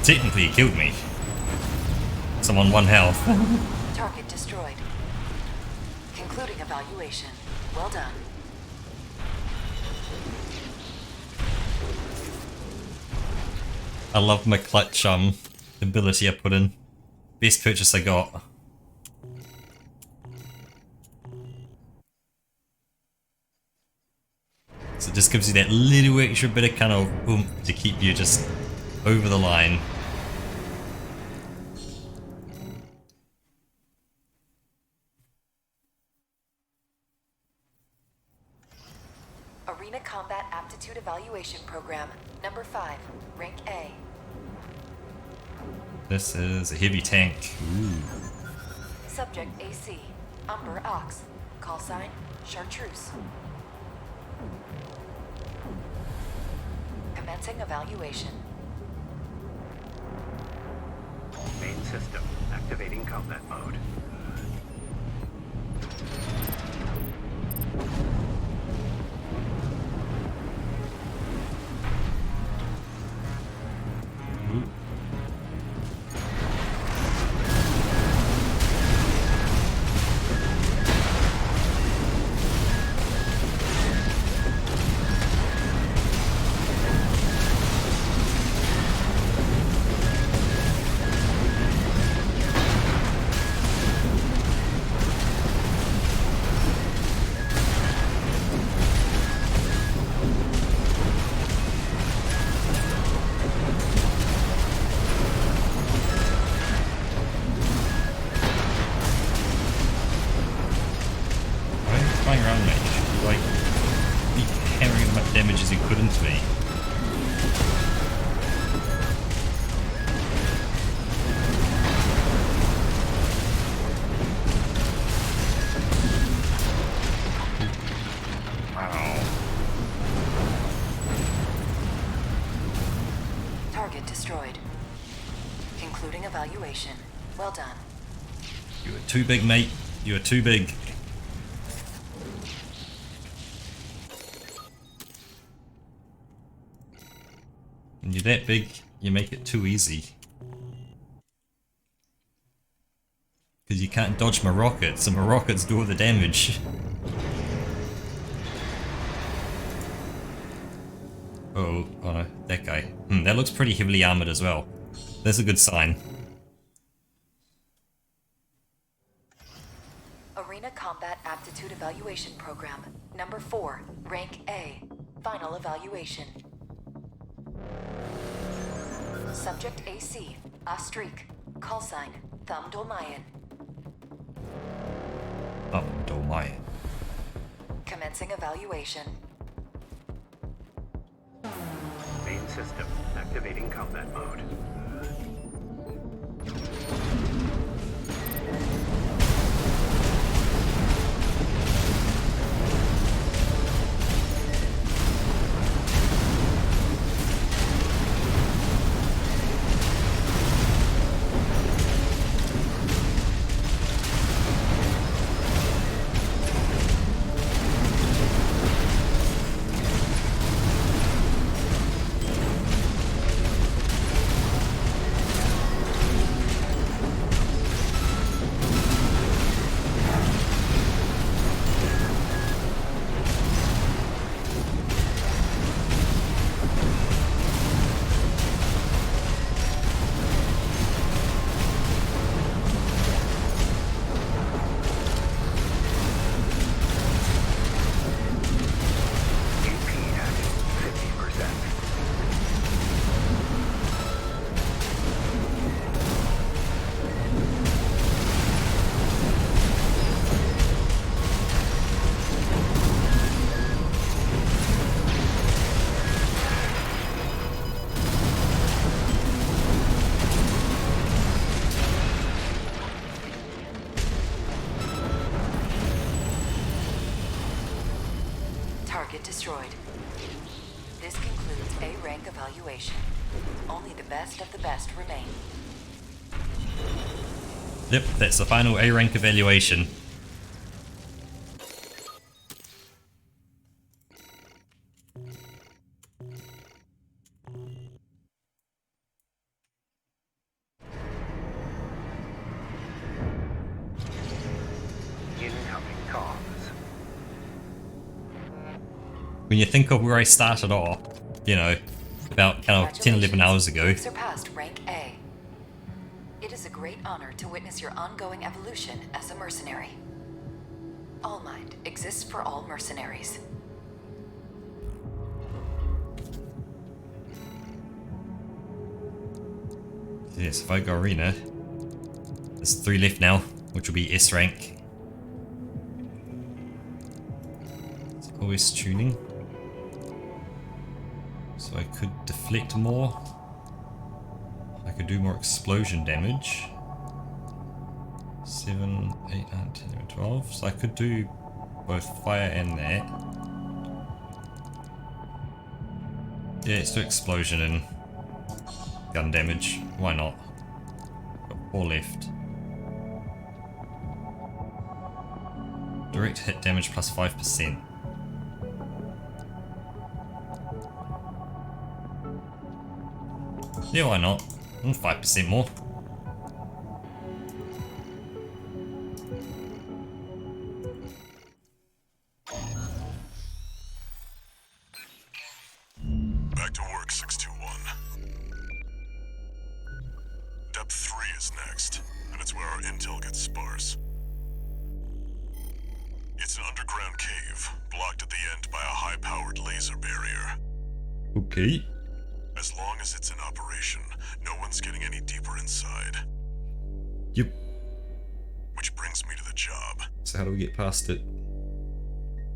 Technically, he killed me. So I'm on 1 health. Target destroyed. Concluding evaluation. Well done. I love my clutch ability I put in. Best purchase I got. So it just gives you that little extra bit of kind of oomph to keep you just over the line. Arena Combat Aptitude Evaluation Program. Number 5, Rank A. This is a heavy tank. Ooh. Subject AC, Umber Ox. Call sign, Chartreuse. Commencing evaluation. Main system activating combat mode. Evaluation. Well done. You are too big, mate. You are too big. When you're that big, you make it too easy. Because you can't dodge my rockets, and my rockets do all the damage. Oh no, that guy. That looks pretty heavily armored as well. That's a good sign. Arena Combat Aptitude Evaluation Program. Number 4, Rank A. Final evaluation. Subject AC, Astrik. Call sign, Thumb Dolmayan. Oh, Dolmayan. Commencing evaluation. system activating combat mode. Target destroyed. This concludes A rank evaluation. Only the best of the best remain. Yep, that's the final A rank evaluation. Incoming comms. When you think of where I started off, you know, about kind of 10, 11 hours ago. You've surpassed rank A. It is a great honor to witness your ongoing evolution as a mercenary. All Mind exists for all mercenaries. Yes, if I go arena, there's 3 left now, which will be S rank. It's always tuning. So I could deflect more. I could do more explosion damage. 7, 8, 9, 10, 11, 12. So I could do both fire and that. Yeah, let's do explosion and gun damage. Why not? Got 4 left. Direct hit damage plus 5%. Yeah, why not? 5% more. Back to work, 621. Depth 3 is next, and it's where our intel gets sparse. It's an underground cave, blocked at the end by a high-powered laser barrier. Okay. As long as it's in operation, no one's getting any deeper inside. Yep. Which brings me to the job. So how do we get past it?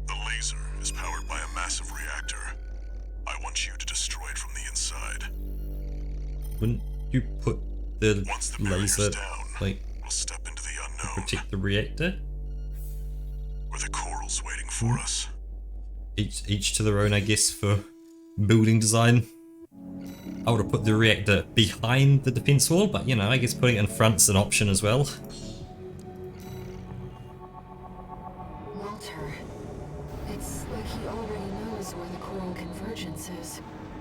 The laser is powered by a massive reactor. I want you to destroy it from the inside. Wouldn't you put the Once the laser, barrier's down, like, we'll step into the to unknown, protect the reactor? where the coral's waiting for us. Each to their own, I guess, for building design. I would have put the reactor behind the defense wall, but you know, I guess putting it in front's an option as well. Walter, it's like he already knows where the coral convergence is.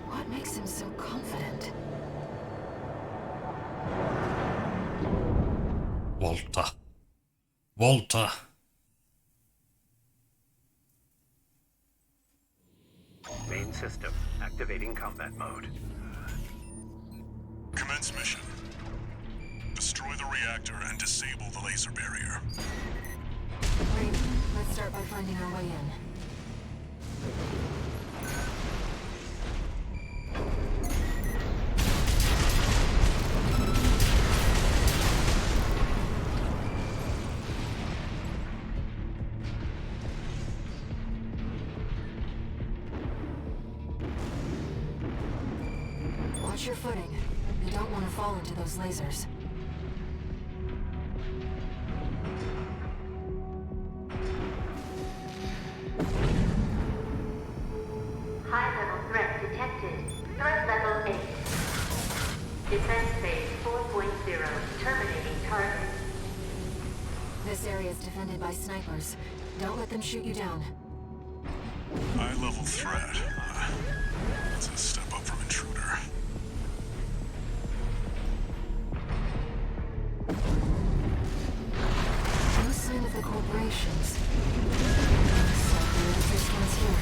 What makes him so confident? Walter. Walter. Main system activating combat mode. Commence mission. Destroy the reactor and disable the laser barrier. Great. Let's start by finding our way in. Watch your footing. You don't want to fall into those lasers. High-level threat detected. Threat level 8. Defense phase 4.0. Terminating target. This area is defended by snipers. Don't let them shoot you down. High-level threat. That's a step up from intruder. No sign of the corporations. So the interest one's here.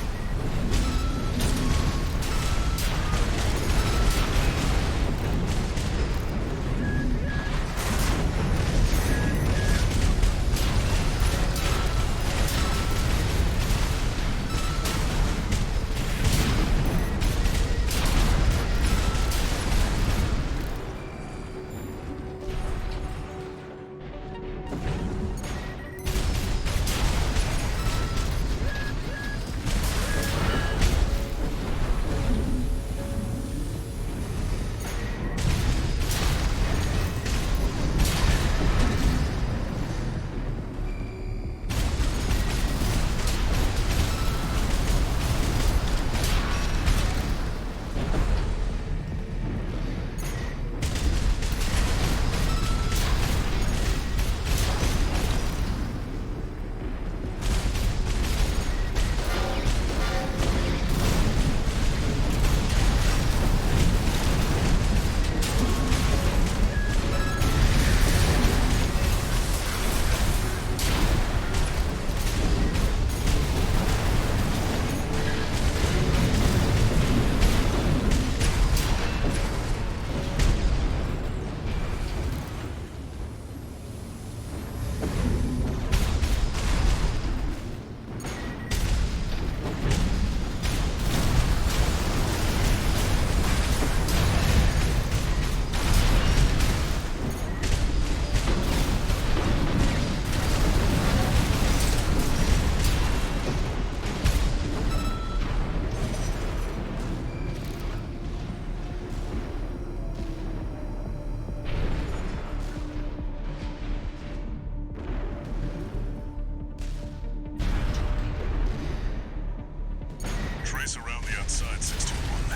Trace around the outside, 621.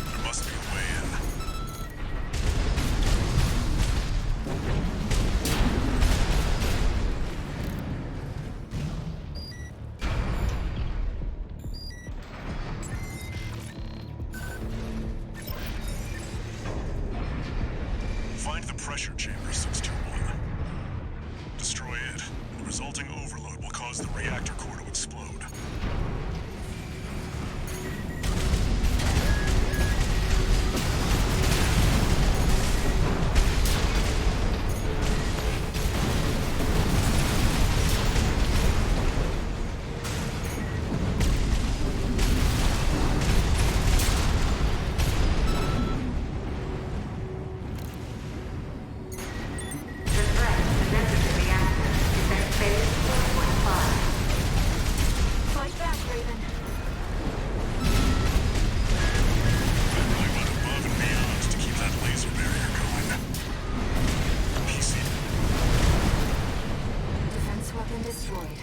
There must be a way in. Find the pressure chamber, 621. Destroy it, and the resulting overload will cause the reactor core to explode. The threat presented the reactor. Defense phase 4.5. Fight back, Raven. I went above and beyond to keep that laser barrier going. PC. Defense weapon destroyed.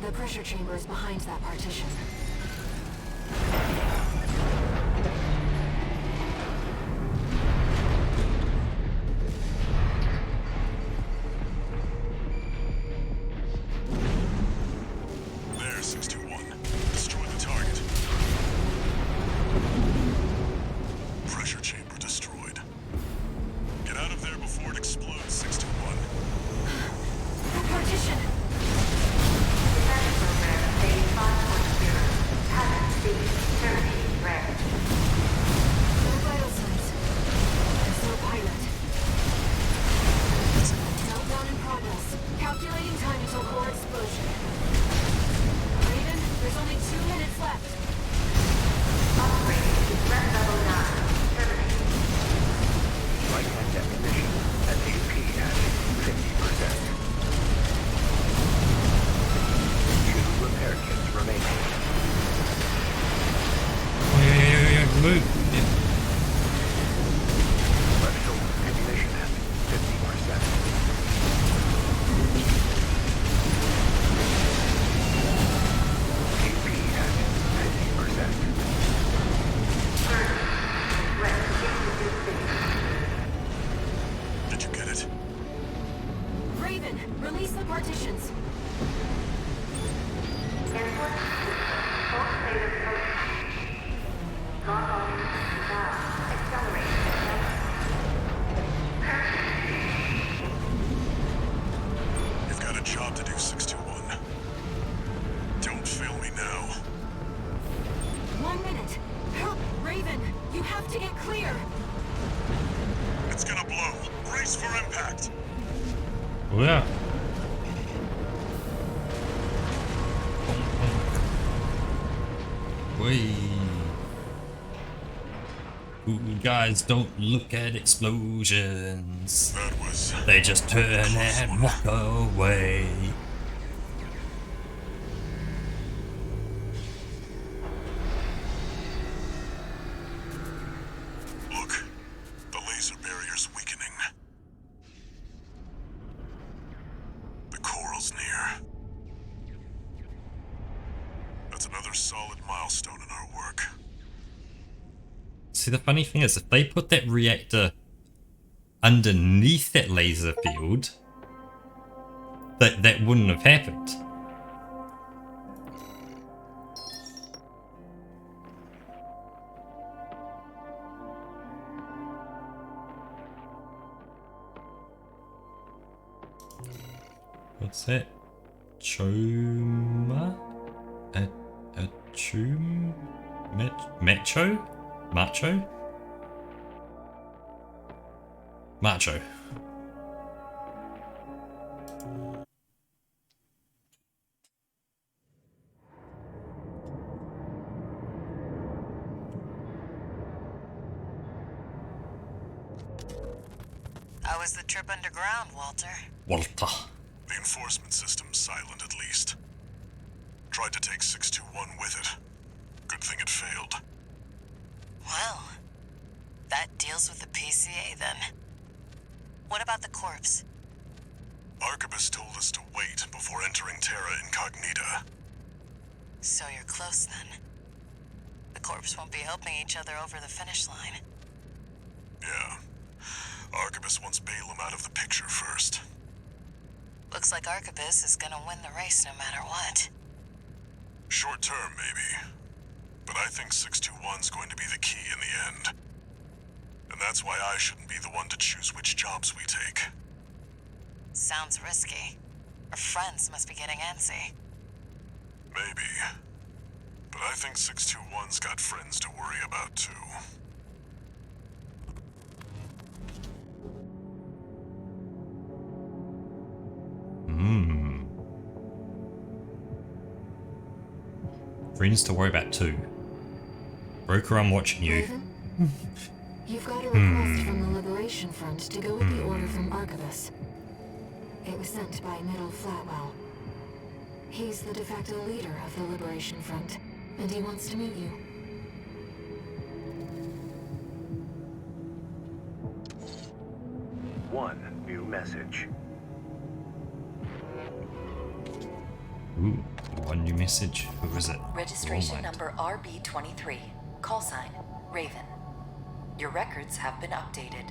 The pressure chamber is behind that partition. There, 621. Destroy the target. Pressure chamber destroyed. Get out of there before it explodes, 621. The partition! Defense program phase 5.0. Hazard C. Terminating threat. No vital signs. There's no pilot. Meltdown in progress. Calculating time until core explosion. Raven, there's only 2 minutes left. Upgrading to threat level 9. Terminating. Flight and definition. SAP at 50%. 2 repair kits remaining. Oh, yeah, move. Yeah. You have to get clear! It's gonna blow. Brace for impact. Oh yeah. Whee. Ooh, guys, don't look at explosions. That was... They just turn and walk away. Look, the laser barrier's weakening. The coral's near. That's another solid milestone in our work. See, the funny thing is, if they put that reactor underneath that laser field, that wouldn't have happened. What's that? Choma? A chum? Macho? Macho? Macho. How was the trip underground, Walter? Walter. The enforcement system's silent at least. Tried to take 621 with it. Good thing it failed. Well, that deals with the PCA then. What about the corpse? Arquebus told us to wait before entering Terra Incognita. So you're close then. The corpse won't be helping each other over the finish line. Yeah. Arquebus wants Balaam out of the picture first. Looks like Arquebus is gonna win the race no matter what. Short term, maybe. But I think 621's going to be the key in the end. And that's why I shouldn't be the one to choose which jobs we take. Sounds risky. Our friends must be getting antsy. Maybe. But I think 621's got friends to worry about too. Friends to worry about too. Broker, I'm watching you. Raven? You've got a request from the Liberation Front to go with the order from Arquebus. It was sent by Middle Flatwell. He's the de facto leader of the Liberation Front, and he wants to meet you. One new message. Ooh, one new message. Who is it? Registration Roll number RB23. Call sign, Raven. Your records have been updated.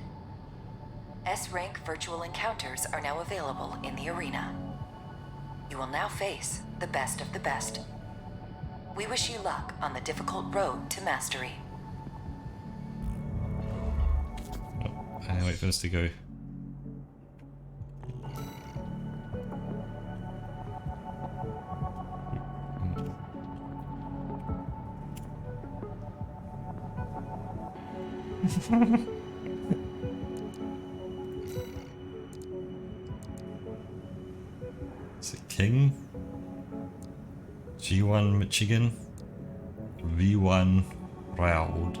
S-rank virtual encounters are now available in the arena. You will now face the best of the best. We wish you luck on the difficult road to mastery. I wait for this to go. Is it King? G1 Michigan? V1 Raold.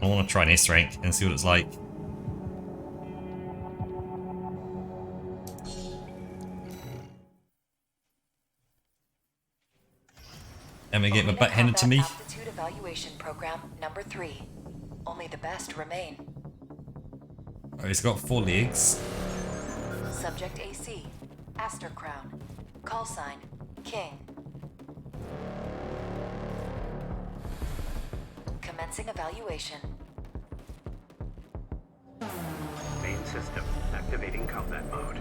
I want to try an S rank and see what it's like. Am I getting my butt handed to me? Aptitude evaluation program number 3. Only the best remain. Oh, he's got 4 legs. Subject AC, Aster Crown. Call sign, King. Commencing evaluation. Main system activating combat mode.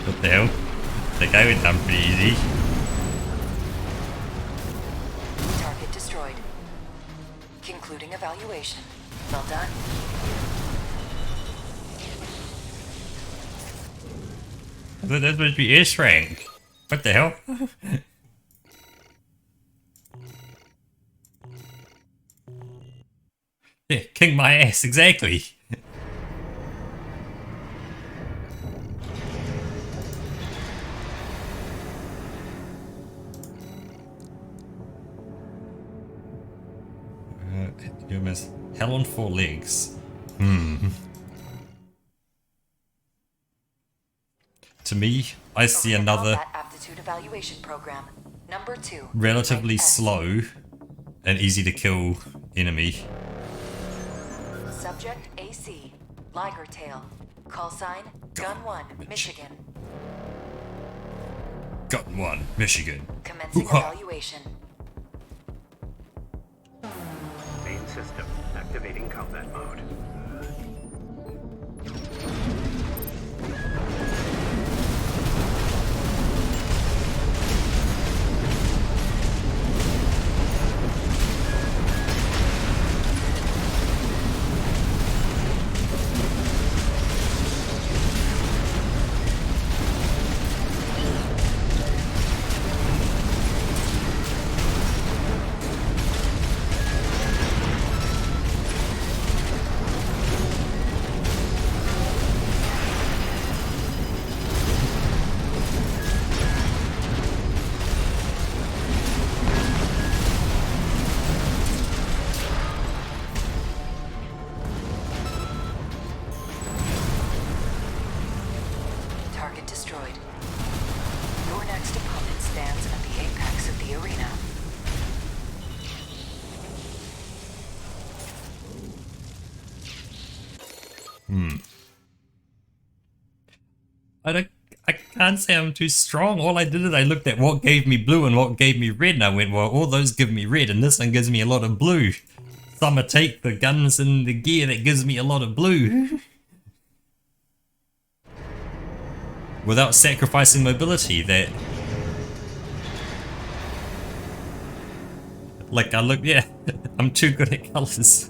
What the hell? The guy went down pretty easy. Target destroyed. Concluding evaluation. Well done. I thought that was supposed to be S rank. What the hell? Yeah, king my ass, exactly. Humans. Hell on 4 legs. To me, I see Arena another Combat Aptitude Evaluation Program. Number 2. relatively Rank S. slow and easy to kill enemy. Subject AC. Liger Tail. Call sign Gun 1, Michigan. Got 1, Michigan. Commencing Hoo-ha. evaluation. Main system activating combat mode. Target destroyed. Your next opponent stands at the apex of the arena. I can't say I'm too strong. All I did is I looked at what gave me blue and what gave me red, and I went, well, all those give me red, and this one gives me a lot of blue. So I'ma take the guns and the gear that gives me a lot of blue. Without sacrificing mobility, that... Like, I look, yeah, I'm too good at colours.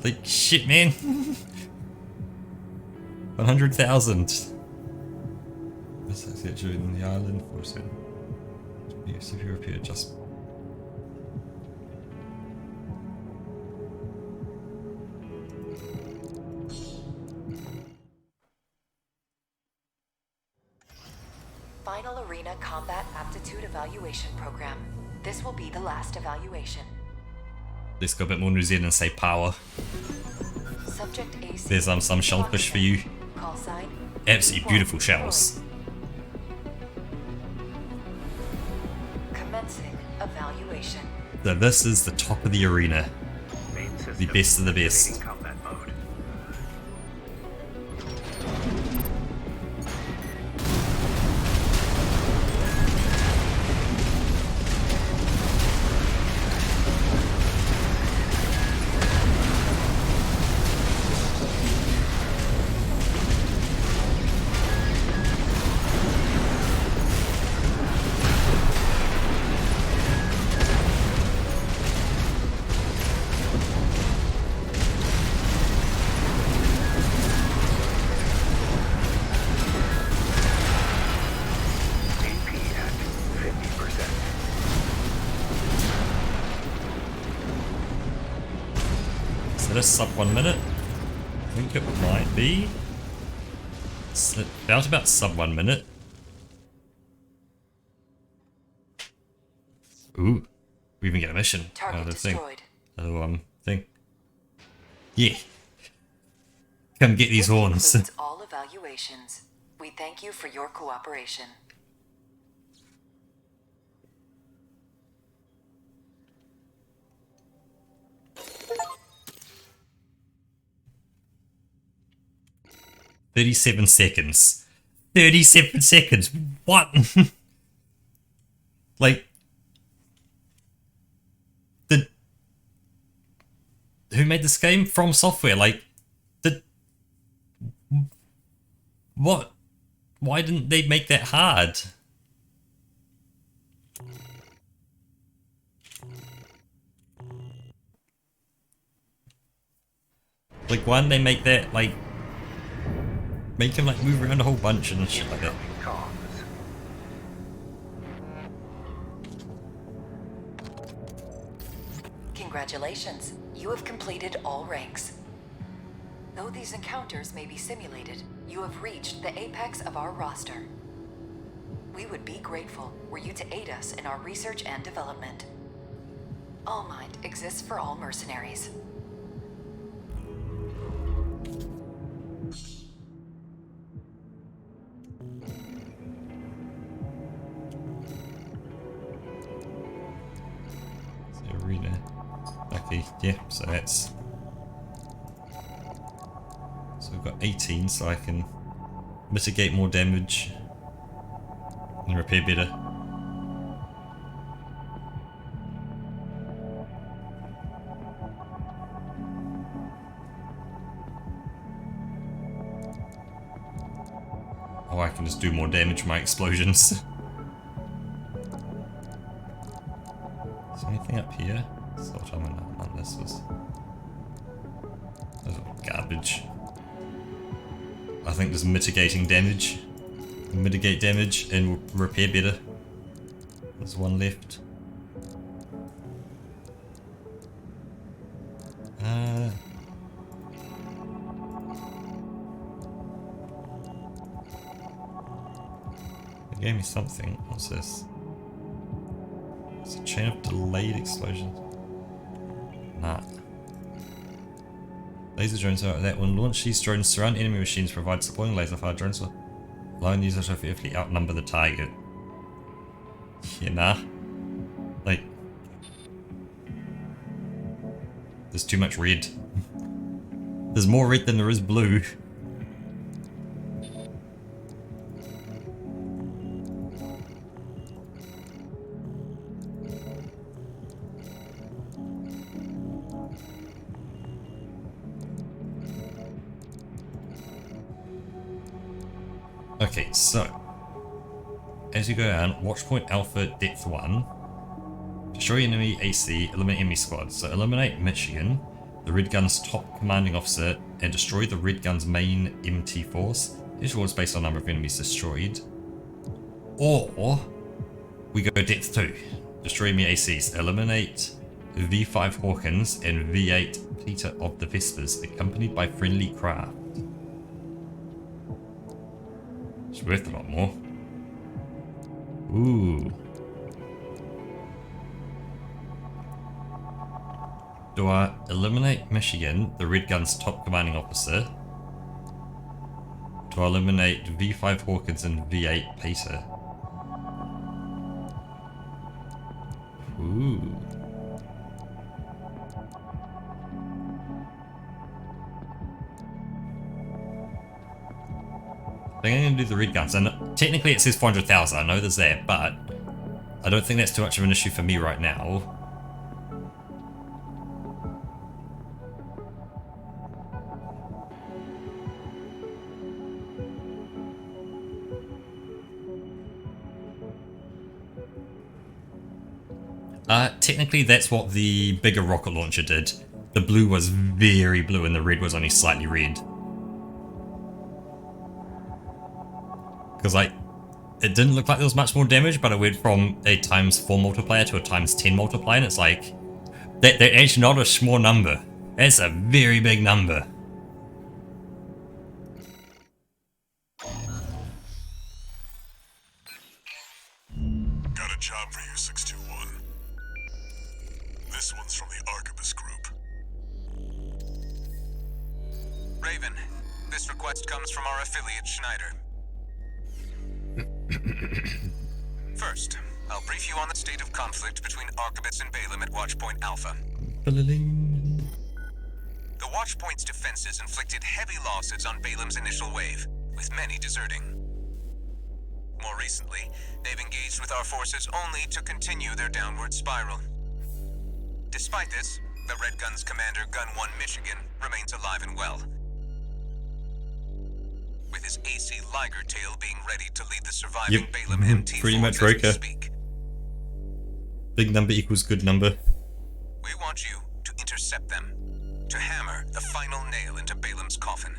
Like, shit, man. 100,000. This is actually in the island for a second. Severe repair adjustment. Final Arena Combat Aptitude Evaluation Program. This will be the last evaluation. Let's go a bit more New Zealand and say power. Subject AC. There's some shellfish for you. Call sign. Absolutely beautiful shells. Commencing evaluation. So this is the top of the arena. Main system The best of the best. activating combat mode. AP at 50%. So this sub 1 minute. I think it might be. It's about sub 1 minute. Ooh, we even get a mission. Target Another thing. destroyed. Another thing. Yeah. Come get these This horns. concludes all evaluations. We thank you for your cooperation. "37 seconds. 37 seconds. What? Like, who made this game? From Software. Like, What? Why didn't they make that hard? Like, why didn't they make that, like, make him, like, move around a whole bunch and shit like that? Congratulations, you have completed all ranks. Though these encounters may be simulated, you have reached the apex of our roster. We would be grateful were you to aid us in our research and development. All Might exists for all mercenaries. Arena. Okay, yeah, so that's... So we've got 18, so I can mitigate more damage and repair better. Oh, I can just do more damage with my explosions. Is there anything up here? Salt armor, no, none of this was... Those are garbage. I think there's mitigating damage. Mitigate damage and repair better. There's one left. They gave me something. What's this? It's a chain of delayed explosions. Nah. Laser drones are that when launch these drones surround enemy machines, provide supporting laser fire drones will allowing the user to effectively outnumber the target. Yeah, nah. Like, there's too much red. There's more red than there is blue. Okay, so as you go down, watch point Alpha depth 1. Destroy enemy AC, eliminate enemy squad. So eliminate Michigan, the Red Gun's top commanding officer, and destroy the Red Gun's main MT force. Each was based on number of enemies destroyed. Or we go depth 2. Destroy enemy ACs, eliminate V5 Hawkins and V8 Peter of the Vespers, accompanied by friendly craft. It's worth a lot more. Ooh. Do I eliminate Michigan, the Red Gun's top commanding officer? Do I eliminate V5 Hawkins and V8 Peter? Ooh. I think I'm going to do the Red Guns, and technically it says 400,000, I know there's that, but I don't think that's too much of an issue for me right now. Technically that's what the bigger rocket launcher did. The blue was very blue and the red was only slightly red. Because like, it didn't look like there was much more damage, but it went from a ×4 multiplier to a ×10 multiplier, and it's like, that's not a small number. That's a very big number. Got a job for you, 621. This one's from the Arquebus Group. Raven, this request comes from our affiliate Schneider. First, I'll brief you on the state of conflict between Arquebus and Balaam at Watchpoint Alpha. The Watchpoint's defenses inflicted heavy losses on Balaam's initial wave, with many deserting. More recently, they've engaged with our forces only to continue their downward spiral. Despite this, the Red Gun's commander, Gun 1 Michigan, remains alive and well. With his is AC Ligertail being ready to lead the surviving Yep, Balaam MT pretty much force as we Roker. speak. Big number equals good number. We want you to intercept them, to hammer the final nail into Balaam's coffin.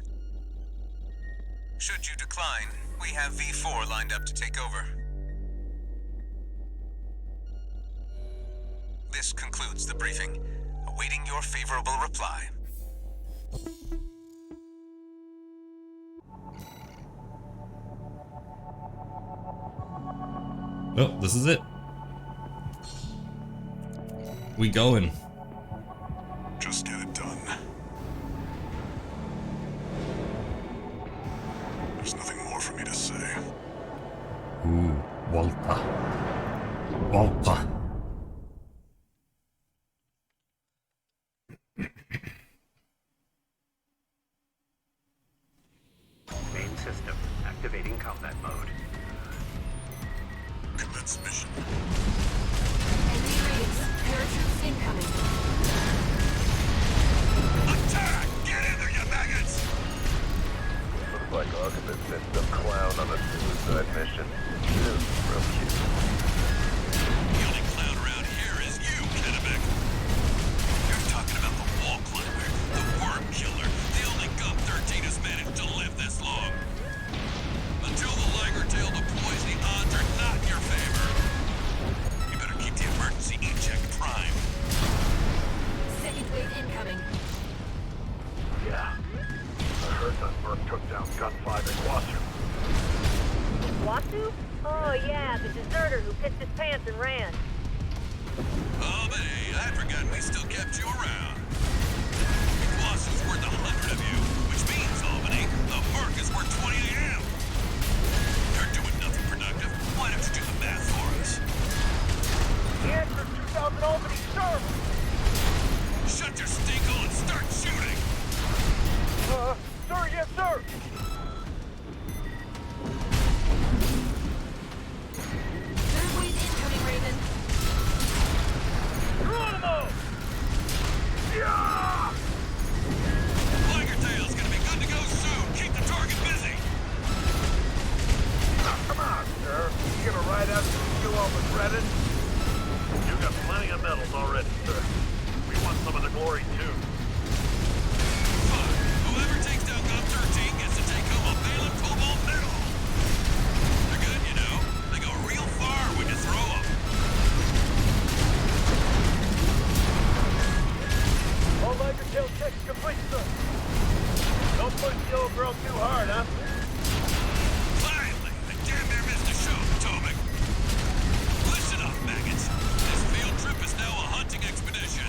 Should you decline, we have V4 lined up to take over. This concludes the briefing. Awaiting your favorable reply. Oh, this is it. We going. Just get it done. There's nothing more for me to say. Ooh, Walter. Walter. Main system activating combat mode. Commence mission. Enemy raids. Paratroops incoming. Attack! Get in there, you maggots! Looks like Archibald sent some clown on a suicide mission. Real cute. The only clown around here is you, Kennebec. You're talking about the wall climber, the worm killer, the only Gun-13 who's managed to live this long. Until the Ligertail deploys, the odds are not in your favor. You better keep the emergency eject prime. Second wave incoming. Yeah. I heard that Merc took down Gun 5 in Wasu. Wasu? Oh yeah, the deserter who pissed his pants and ran. Oh, but hey, I'd forgotten we still kept you around. Wasu's worth 100 of you, which means, Albany, the Merc is worth 20 of you. You're doing nothing productive. Why don't you do the math for us? The answer is 2,000 Albany, sir! Shut your stinkhole and start shooting! Sir, yes, sir! Third wave incoming, Raven. Geronimo! Yeah! Ligertail's gonna be good to go soon. Keep the target busy. Come on, sir. You gonna ride out to the all was ready? You got plenty of medals already, sir. We want some of the glory, too. Fine. Whoever takes down Gun-13 gets to take home a Balaam Cobalt medal. They're good, you know. They go real far when you throw them. All Ligertail checks complete, sir. Don't push the old girl too hard, huh? Finally, they damn near missed a show, Potomac. Listen up, maggots. This field trip is now a hunting expedition.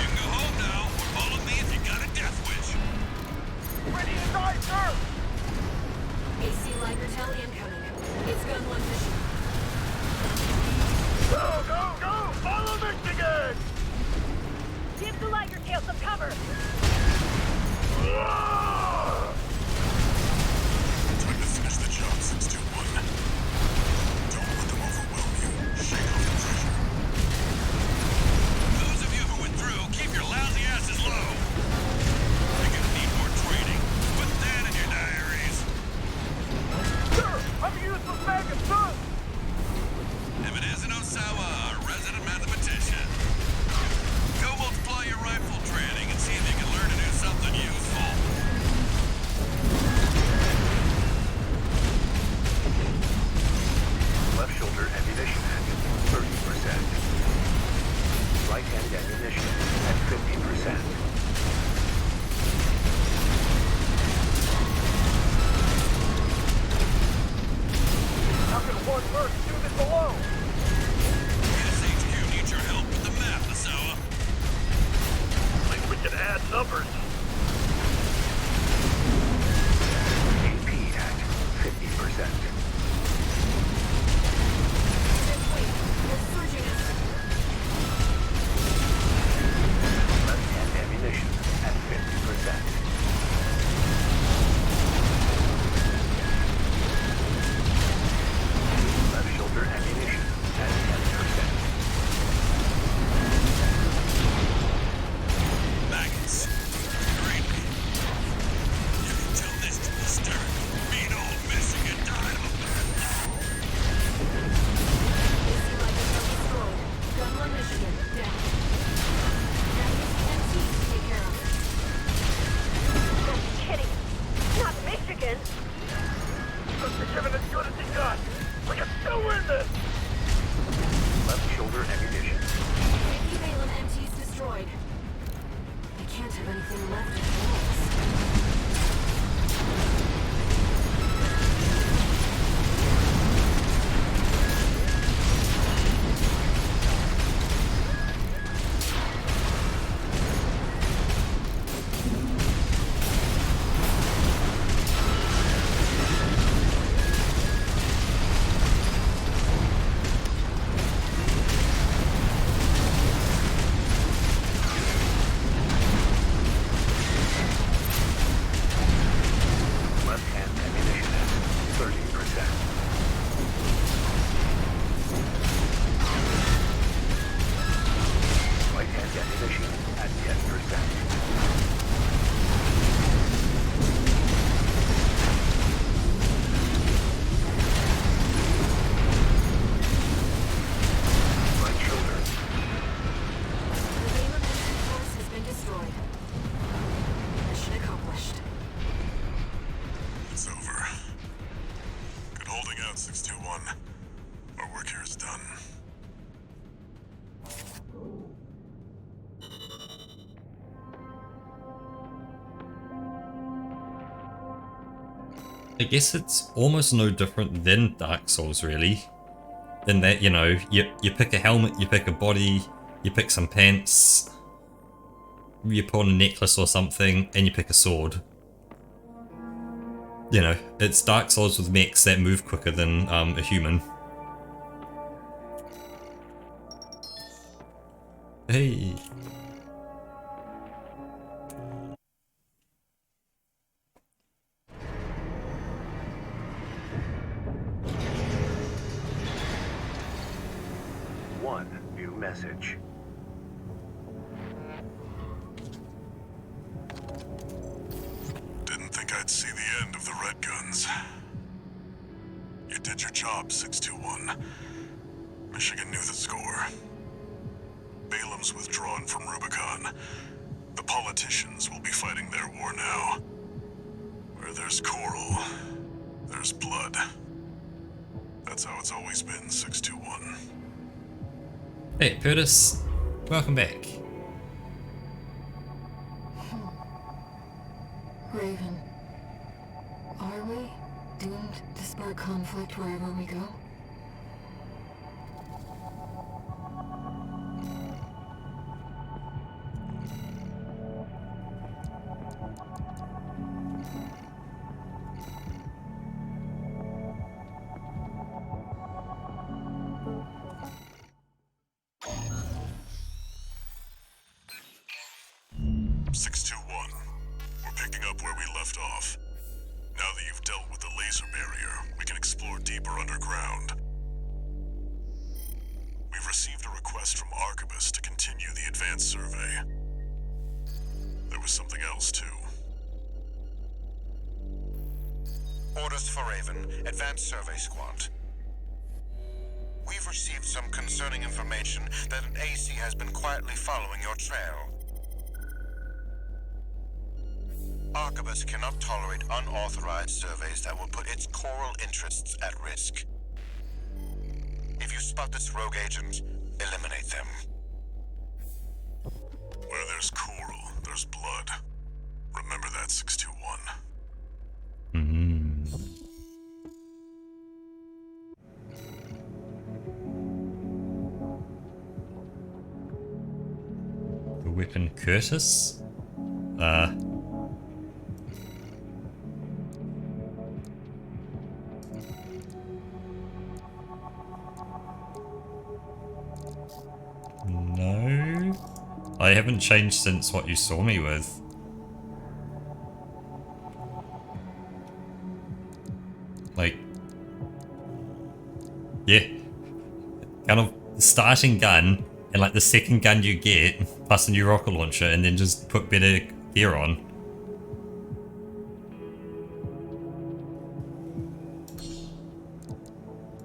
You can go home now, or follow me if you got a death wish. Ready to die, sir! AC Ligertail incoming. It's gun 1 mission. Go, go, go! Follow Michigan! Give the Ligertail some cover! Time to finish the job, 621. Don't let them overwhelm you. Shake off the pressure. Those of you who went through, keep your lousy asses low. You're gonna need more training. Put that in your diaries. Sir, I'm a useless maggot, son! If it isn't Osawa, our resident mathematician. Go multiply your rifle training and see if you can learn to do something useful. shot! We can still win this! Left shoulder ammunition. Enemy Balaam MT's destroyed. I can't have anything left of bullets. It's over. Good holding out, 621. Our work here is done. I guess it's almost no different than Dark Souls, really. In that, you know, you pick a helmet, you pick a body, you pick some pants, you put on a necklace or something, and you pick a sword. You know, it's Dark Souls with mechs that move quicker than a human. Hey. One new message. Didn't think I'd see the end of the Red Guns. You did your job, 621. Michigan knew the score. Balaam's withdrawn from Rubicon. The politicians will be fighting their war now. Where there's coral, there's blood. That's how it's always been, 621. Hey, Curtis. Welcome back. Raven, are we doomed to spark conflict wherever we go? We're picking up where we left off. Now that you've dealt with the laser barrier, we can explore deeper underground. We've received a request from Arquebus to continue the advanced survey. There was something else, too. Orders for Raven, Advanced Survey Squad. We've received some concerning information that an AC has been quietly following your trail. Arquebus cannot tolerate unauthorized surveys that will put its coral interests at risk. If you spot this rogue agent, eliminate them. Where there's coral, there's blood. Remember that, 621. The weapon Curtis? No. I haven't changed since what you saw me with. Like, yeah. Kind of starting gun and like the second gun you get, plus a new rocket launcher, and then just put better gear on.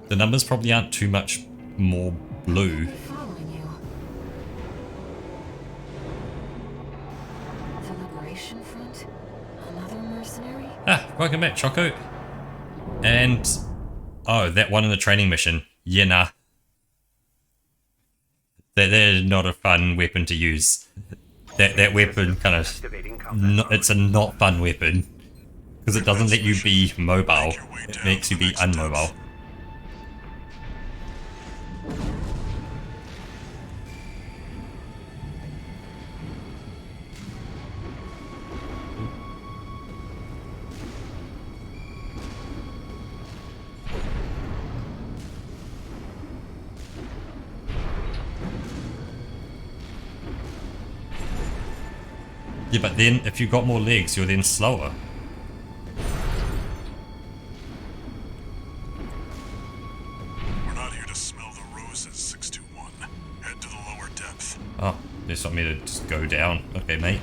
The numbers probably aren't too much more blue. Another mercenary? Ah, welcome back, Choco. And Oh, that one in the training mission. Yeah, nah. They're not a fun weapon to use. That weapon kind of... it's a not fun weapon. Because it doesn't let you be mobile. It makes you be unmobile. Yeah, but then if you got more legs, you're then slower. We're not here to smell the roses, 621. Head to the lower depth. Oh, they just want me to just go down. Okay, mate.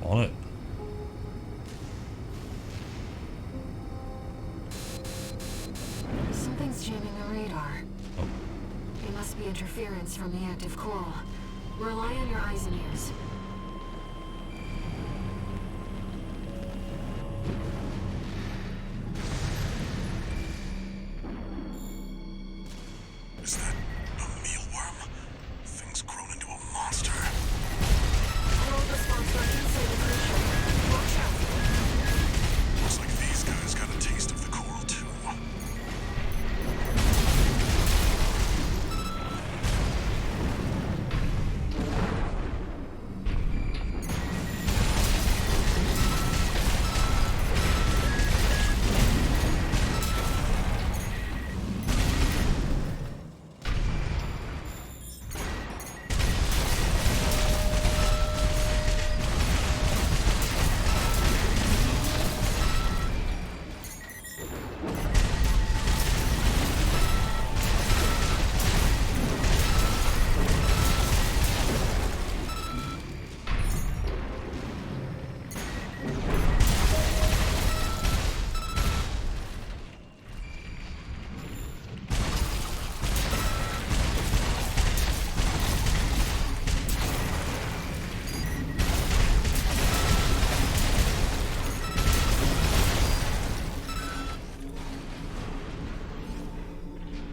On it. Something's jamming the radar. Oh. It must be interference from the active coral. Rely on your eyes and ears. Is that a mealworm? Thing's grown into a monster. Coral response right inside the creature. Watch out. Looks like these guys got a taste of the coral too.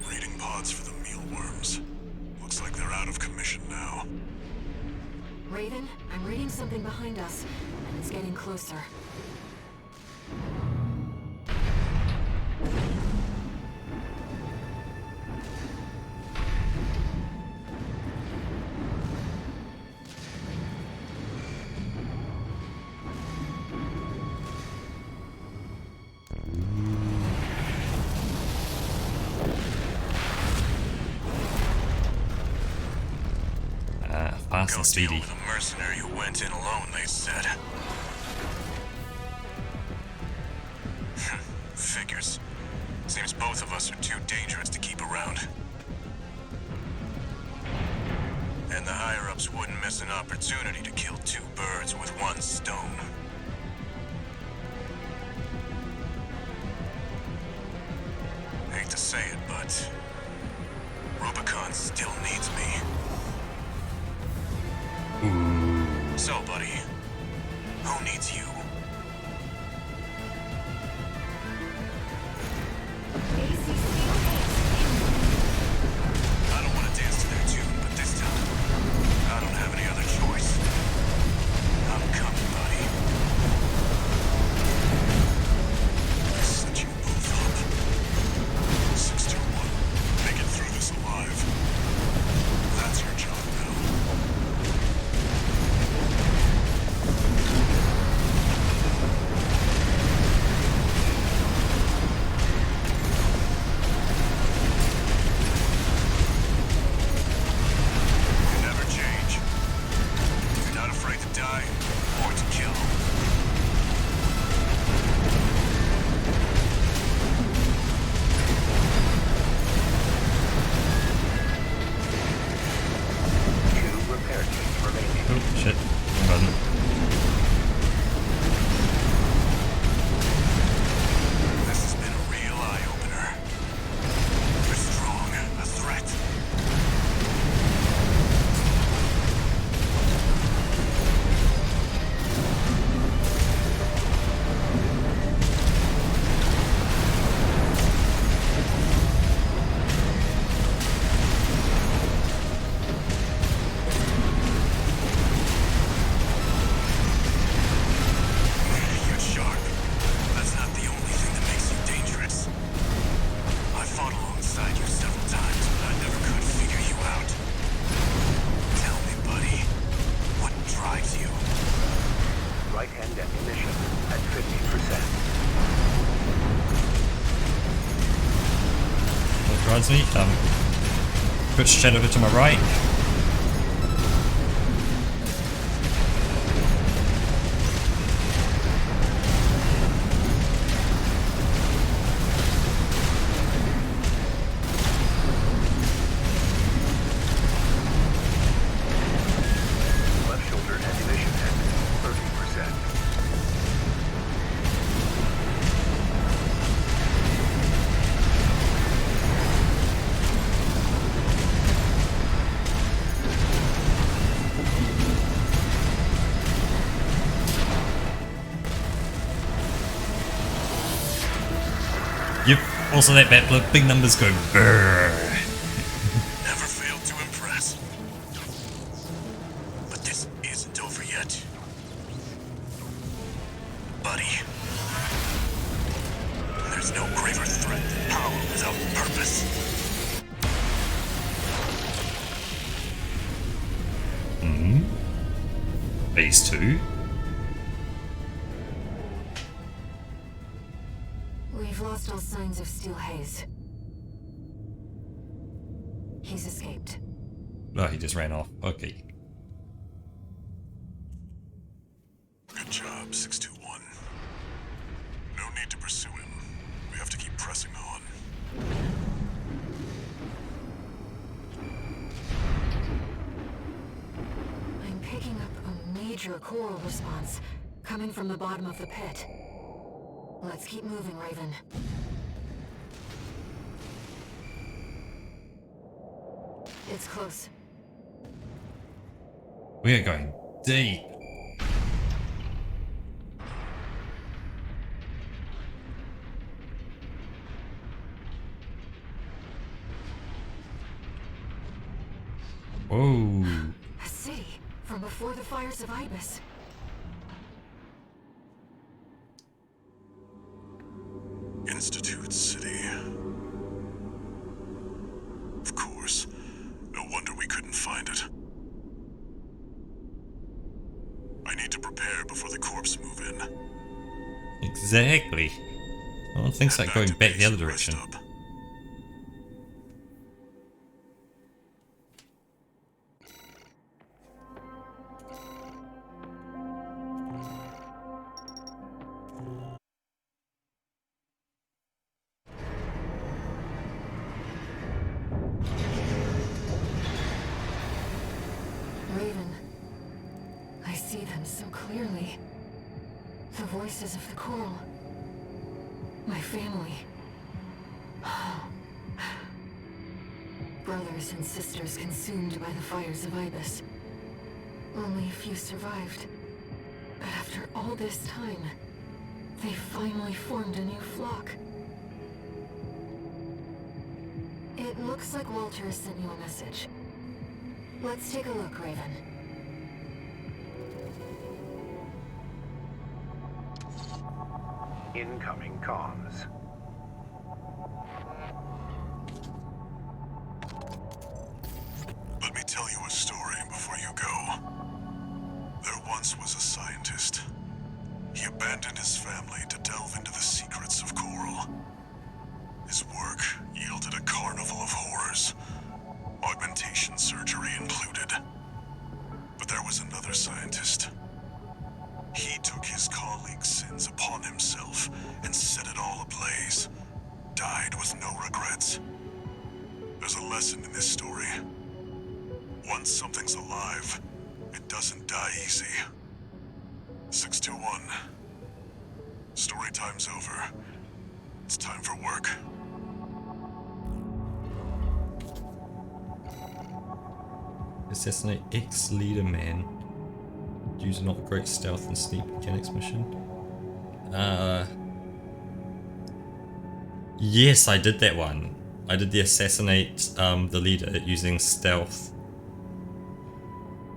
Reading pods for the mealworms. Looks like they're out of commission now. Raven, I'm reading something behind us, and it's getting closer. Fast and speedy. Deal with a mercenary who went in alone, they said. Figures. Seems both of us are too dangerous to keep around. And the higher-ups wouldn't miss an opportunity to kill two birds with one stone. Hate to say it, but Rubicon still needs me. So, buddy, who needs you? I don't want to dance to their tune, but this time, I don't have any other choice. I'm coming, buddy. I set you both up. 621, make it through this alive. That's your job now. towards me. Switch chat over to my right. Left shoulder ammunition at 30%. Yep, also that backflip, big numbers go brrr. Never failed to impress. But this isn't over yet. Buddy. There's no graver threat than power without purpose. Phase 2. We've lost all signs of Steel Haze. He's escaped. Oh, he just ran off. Okay. Good job, 621. No need to pursue him. We have to keep pressing on. I'm picking up a major coral response coming from the bottom of the pit. Let's keep moving, Raven. It's close. We are going deep. Whoa. A city from before the fires of Ibis. Institute City. Of course. No wonder we couldn't find it. I need to prepare before the corps move in. Exactly. Well, things like going back the other direction. Raven. I see them so clearly. The voices of the coral. My family. Brothers and sisters consumed by the fires of Ibis. Only a few survived. But after all this time, they finally formed a new flock. It looks like Walter has sent you a message. Let's take a look, Raven. Incoming comms. Let me tell you a story before you go. There once was a scientist. He abandoned his family to delve into the secrets of coral. His work yielded a carnival of horrors, augmentation surgery included. But there was another scientist. He took his colleagues' sins upon himself and set it all ablaze. Died with no regrets. There's a lesson in this story. Once something's alive, it doesn't die easy. 621. Story time's over. It's time for work. Assassinate ex-leader man. Use not great stealth and sneak mechanics mission. Yes, I did that one. I did the assassinate the leader using stealth.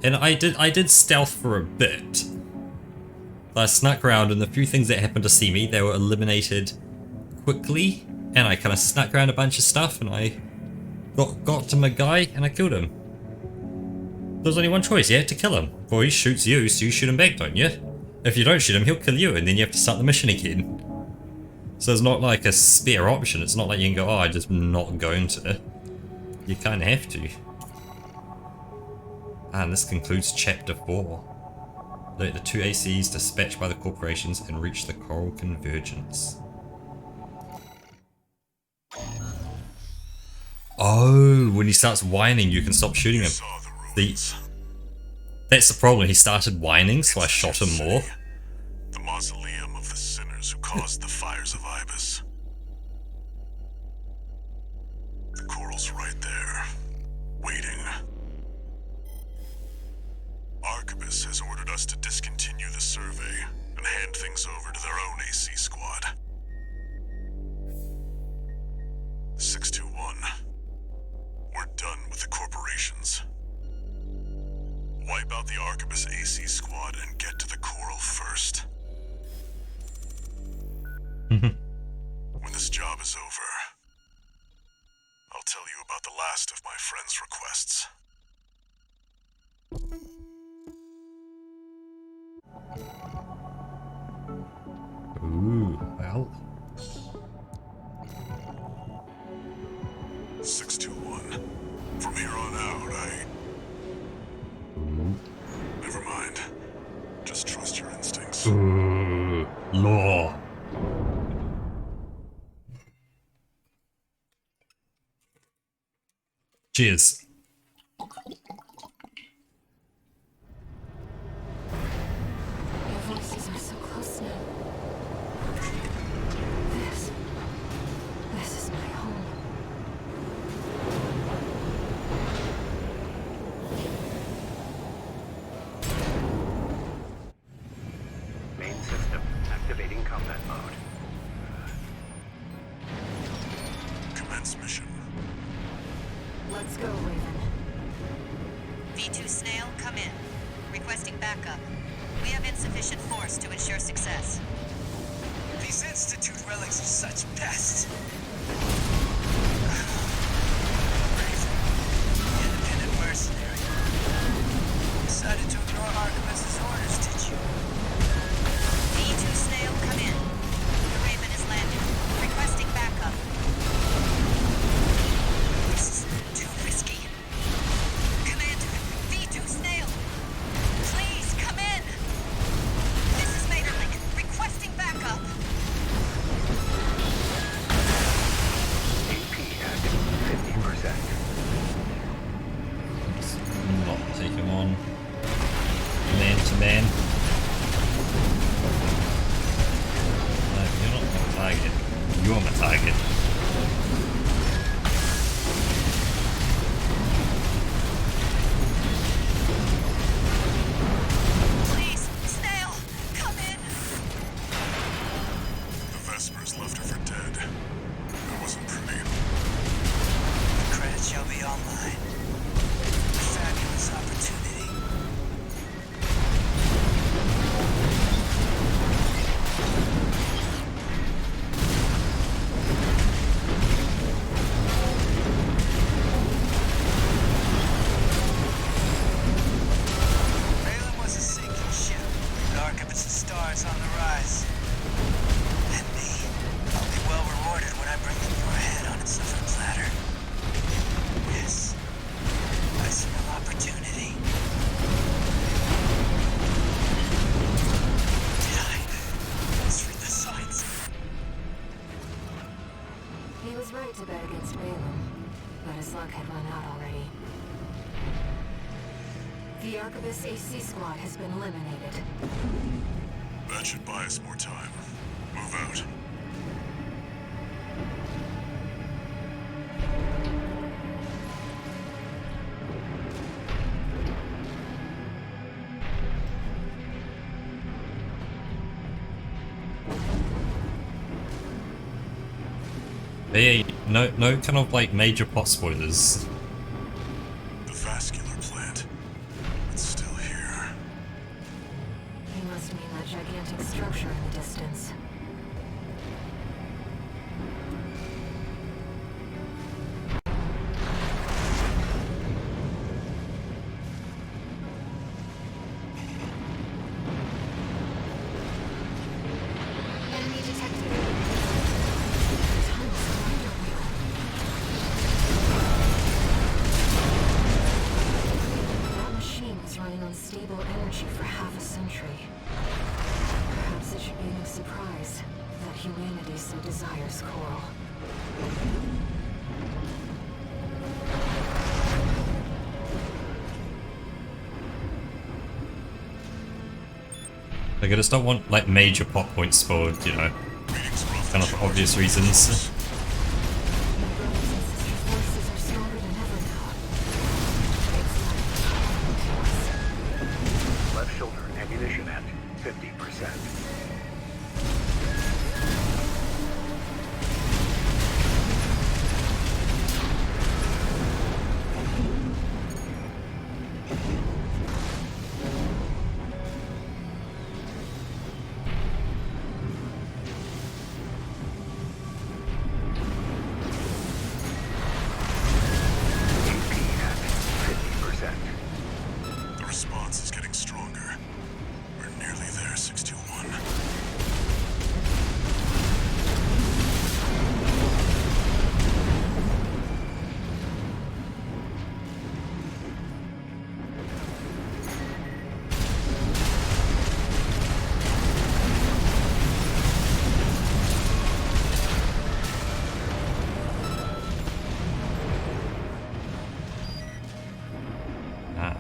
And I did stealth for a bit. I snuck around, and the few things that happened to see me, they were eliminated quickly. And I kind of snuck around a bunch of stuff, and I got to my guy, and I killed him. There's only one choice, you have to kill him. Or he shoots you, so you shoot him back, don't you? If you don't shoot him, he'll kill you, and then you have to start the mission again. So it's not like a spare option. It's not like you can go, oh, I'm just not going to. You kind of have to. And this concludes Chapter 4. Let the two ACs dispatched by the corporations and reach the Coral Convergence. Oh, when he starts whining, you can stop shooting him. That's the problem. He started whining, so I shot him more. The mausoleum of the sinners who caused the fires of Ibis. The coral's right there, waiting. Arquebus has ordered us to discontinue the survey and hand things over to their own AC squad. 621. We're done with the corporations. Wipe out the Arquebus AC squad and get to the coral first. When this job is over, I'll tell you about the last of my friend's requests. Ooh, well. 621. From here on out, Never mind. Just trust your instincts. Law. Cheers. Your voices are so close now. This is my home. Main system activating combat mode. Commence mission. Let's go, Raven. V2 Snail, come in. Requesting backup. We have insufficient force to ensure success. These Institute relics are such pests. Raven, the independent mercenary. Decided to ignore Arquebus's orders, did you? V2 Snail, come in. The Raven is landing. Requesting backup. This is too risky. Commander, V2 Snail! Please, come in! This is Maeterlinck, requesting backup! AP at 50%. Not take him on. Man to man. You're not my target. You're my target. Please, Snail, come in! The Vespers left her for dead. That wasn't pretty. The credit shall be all mine. A fabulous opportunity. Raylan was a sinking ship, with Arquebus' stars on the rise. And me, I'll be well rewarded when I bring them your head on a silver platter. Yes, I smell opportunity. Did I misread the signs? He was right to bet against Balaam, but his luck had run out already. The Arquebus AC squad has been eliminated. That should buy us more time. Move out. Hey, no kind of like major plot spoilers. The vascular plant. It's still here. He must mean that gigantic structure in the distance. Enemy detected. stable energy for half a century. Perhaps it should be no surprise that humanity so desires coral. Like, I just don't want, like, major plot points spoiled, you know, kind of for obvious reasons. Left shoulder ammunition at 50%. The response is getting stronger. We're nearly there, 621. Ah.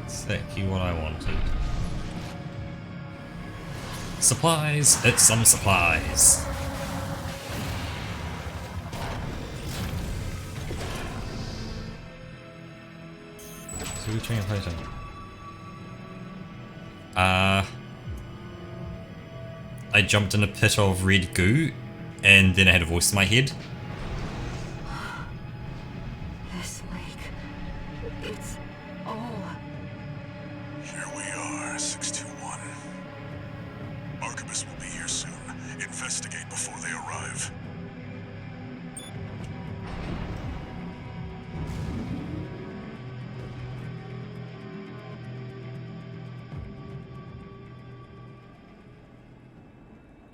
Exactly what I wanted. Supplies! It's some supplies! So we change later. I jumped in a pit of red goo, and then I had a voice in my head. This lake, it's all... Here we are, 621. Arquebus will be here soon. Investigate before they arrive.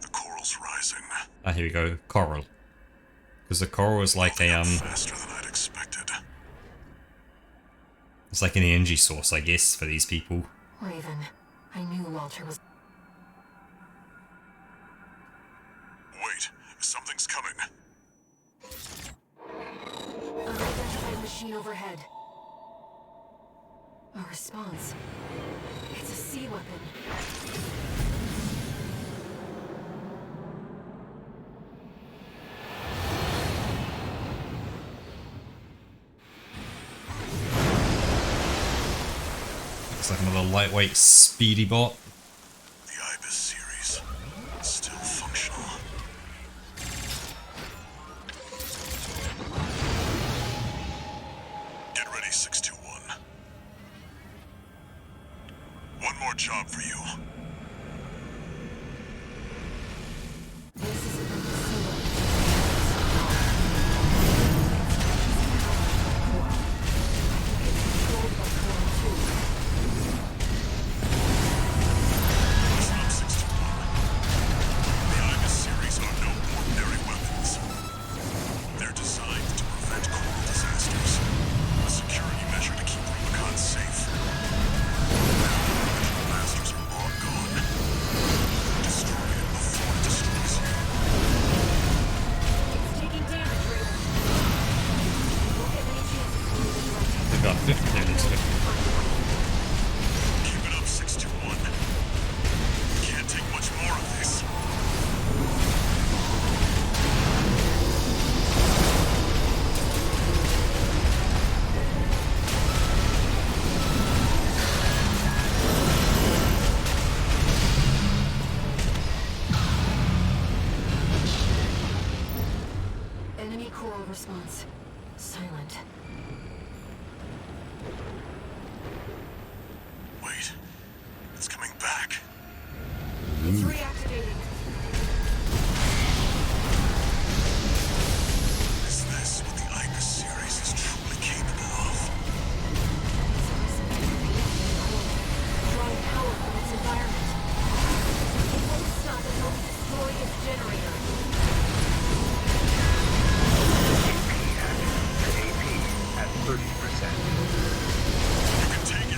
The coral's rising. Ah, here we go. Coral. Because the coral is like a, Faster than I'd expected. it's like an energy source, I guess, for these people. Raven, I knew Walter was... Wait, something's coming. Unidentified machine overhead. A response. It's a sea weapon. It's like another lightweight, speedy bot. The Ibis series. Still functional. Get ready, 621. One more job for you. This is a sea weapon. Controlled by coral too. Listen up, 621. The Ibis series are no ordinary weapons. They're designed to prevent coral disasters. A security measure to keep Rubicon safe. Original masters are long gone. Destroy it before it destroys you. It's taking damage, Raven. We'll get any chances to move it right. They've got 50 minutes to Keep it up, 621. Can't take much more of this. Enemy coral response. Silent. Wait, it's coming back. It's reactivating. Is this what the Ibis series is truly capable of? Drawing power from its environment. It won't stop until we destroy its generator. AP at 30%. You can take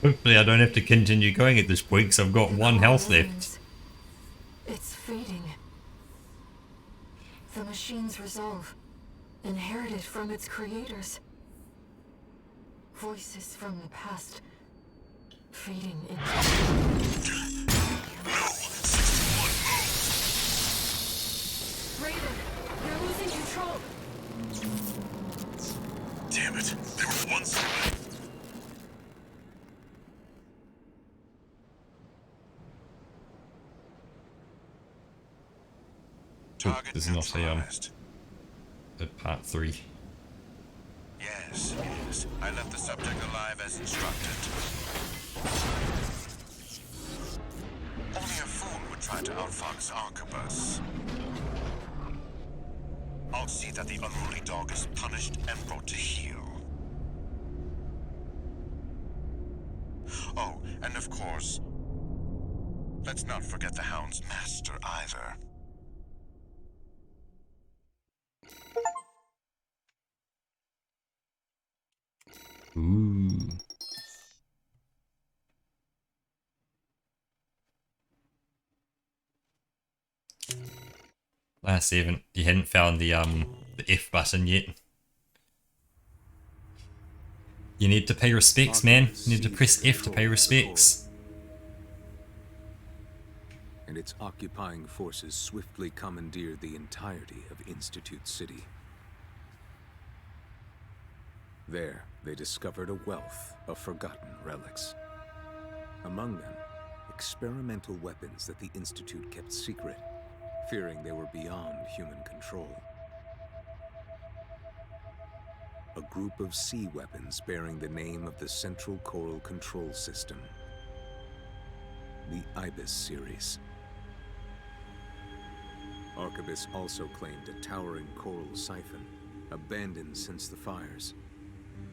Hopefully I don't have to continue going at this point because I've got one health left. It's fading. The machine's resolve, inherited from its creators. Voices from the past, fading into... No! 61 move! Raven, you're losing control! Damn it, they were one step ahead. Target There's not neutralized. a part 3. Yes, yes. I left the subject alive as instructed. Only a fool would try to outfox Arquebus. I'll see that the unruly dog is punished and brought to heel. Oh, and of course, let's not forget the Hound's master either. Ooh. Last you hadn't found the F button yet. You need to pay respects, man. You need to press F to pay respects. And its occupying forces swiftly commandeered the entirety of Institute City. There, they discovered a wealth of forgotten relics. Among them, experimental weapons that the Institute kept secret, fearing they were beyond human control. A group of sea weapons bearing the name of the Central Coral Control System. The Ibis series. Arquebus also claimed a towering coral siphon, abandoned since the fires.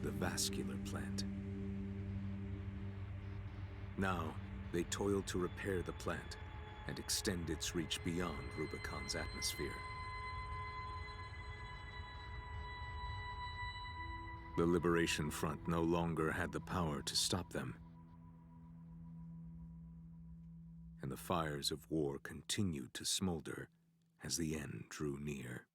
The vascular plant. Now, they toil to repair the plant and extend its reach beyond Rubicon's atmosphere. The Liberation Front no longer had the power to stop them. And the fires of war continued to smolder as the end drew near.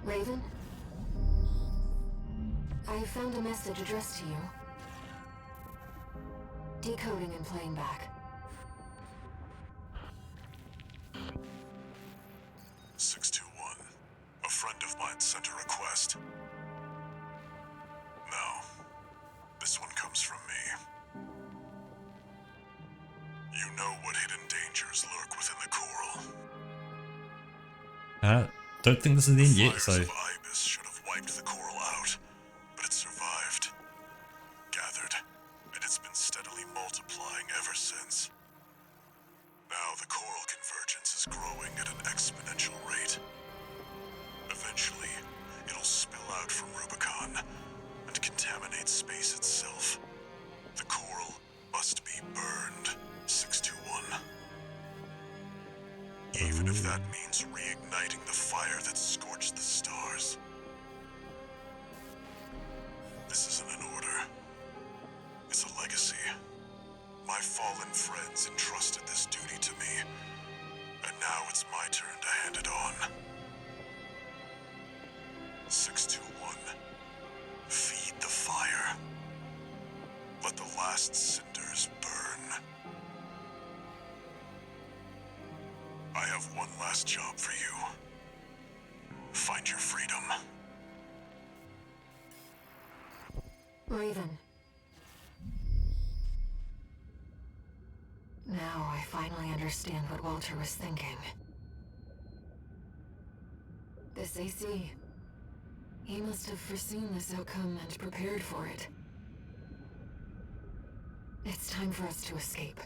Raven? I found a message addressed to you. Decoding and playing back. 621. A friend of mine sent a request. Now, this one comes from me. You know what hidden dangers lurk within the coral. Don't think this is the end yet, so... Fires of Ibis should have wiped the coral out, but it survived. Gathered, and it's been steadily multiplying ever since. Now the coral convergence is growing at an exponential rate. Eventually, it'll spill out from Rubicon and contaminate space itself. The coral must be burned, 621. Even if that means reigniting the fire that scorched the stars. This isn't an order. It's a legacy. My fallen friends entrusted this duty to me, and now it's my turn to hand it on. 621. Feed the fire. Let the last cinders burn. I have one last job for you. Find your freedom. Raven. Now I finally understand what Walter was thinking. This AC. He must have foreseen this outcome and prepared for it. It's time for us to escape.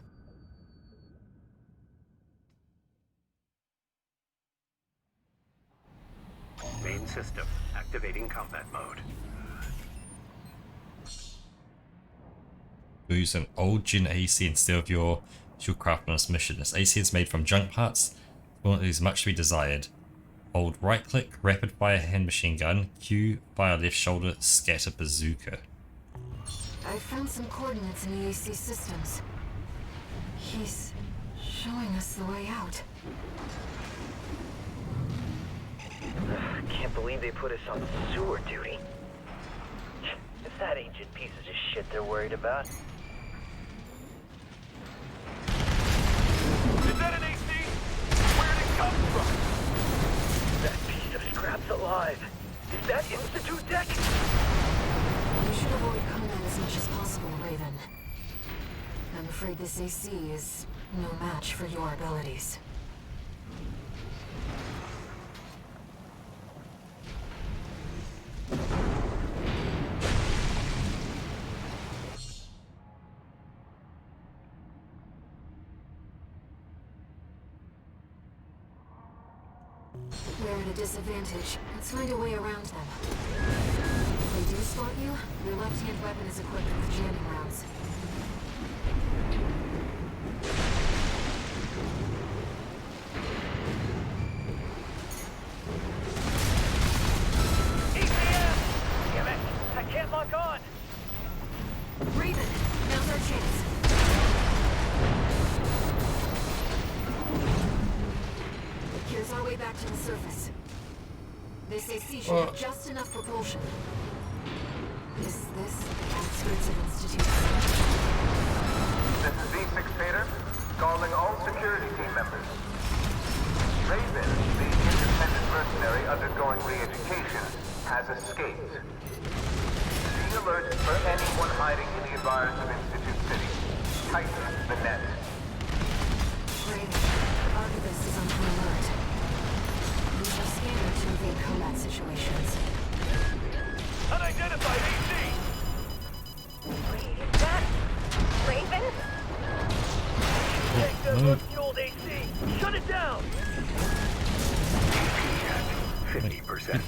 Main system, activating combat mode. Do choose an old gen AC instead of your Shieldcraft on this mission. This AC is made from junk parts, but it is much to be desired. Hold right click, rapid fire hand machine gun, Q, fire left shoulder, scatter bazooka. I found some coordinates in the AC systems. He's showing us the way out. Can't believe they put us on sewer duty. It's that ancient pieces of shit they're worried about. Is that an AC? Where'd it come from? That piece of scrap's alive. Is that Institute Tech? You should avoid combat as much as possible, Raven. I'm afraid this AC is no match for your abilities. We're at a disadvantage. Let's find a way around them. If they do spot you, your left-hand weapon is equipped with jamming rounds. ECM! Damn it! I can't lock on! Raven, now's our chance. Here's our way back to the surface. This AC should have just enough propulsion. Is this the outskirts of Institute? This is V6 Tater, calling all security team members. Raven, the independent mercenary undergoing re-education, has escaped. Be alert for anyone hiding in the environs of Institute City. Tighten the net. Raven, Archivist is on full alert. Use our scanner to evade combat situations. Unidentified AC! Wait, is that Raven? Take that rusty old AC! Shut it down! AP at 50%.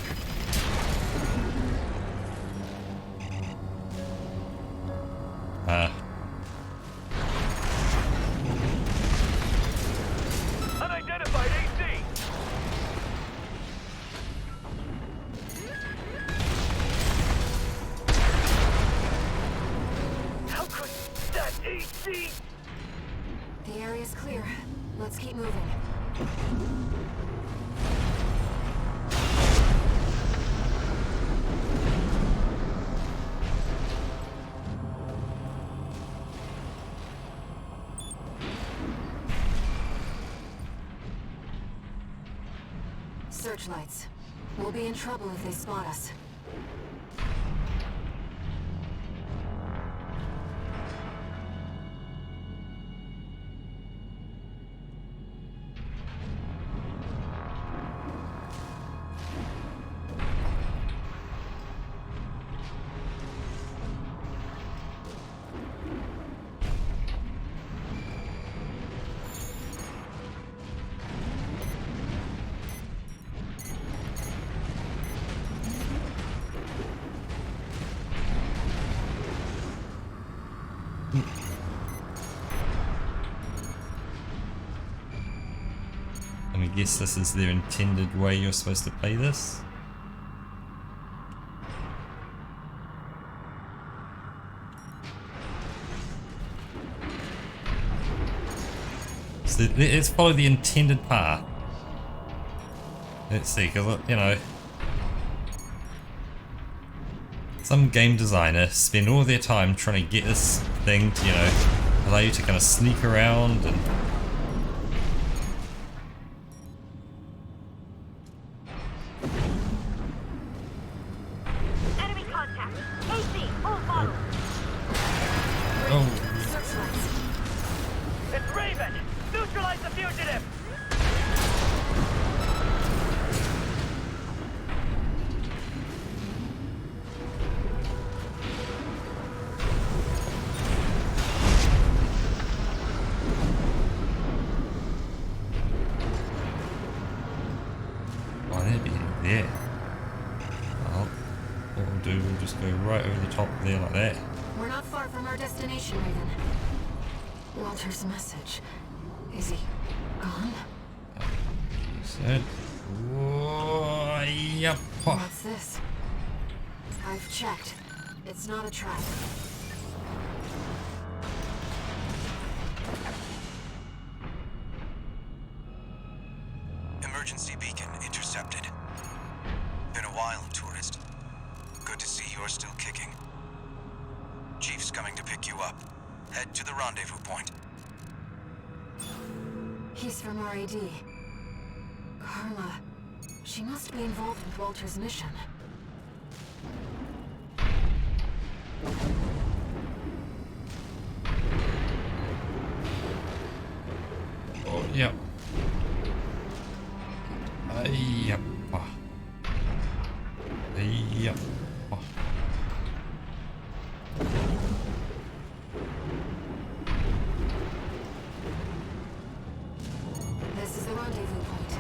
Unidentified AC! How could that AC? The area's clear. Let's keep moving. Searchlights. We'll be in trouble if they spot us. And I guess this is their intended way you're supposed to play this. So let's follow the intended path. Let's see, because, you know, some game designer spend all their time trying to get this thing to, you know, allow you to kind of sneak around and... Enemy contact. AC, full throttle. Oh, Searchlights. It's Raven! Neutralize the fugitive! oh, that'd be there. Well, What we'll do, we'll just go right over the top there like that. We're not far from our destination, Raven. Walter's message. Is he gone? Said. Whoa, yep. What's this? I've checked. It's not a trap. Emergency beacon intercepted. Been a while, tourist. Good to see you're still kicking. Chief's coming to pick you up. Head to the rendezvous point. He's from RAD. Carla. She must be involved with Walter's mission. Oh, yep. Yep. Yep. This is the rendezvous point.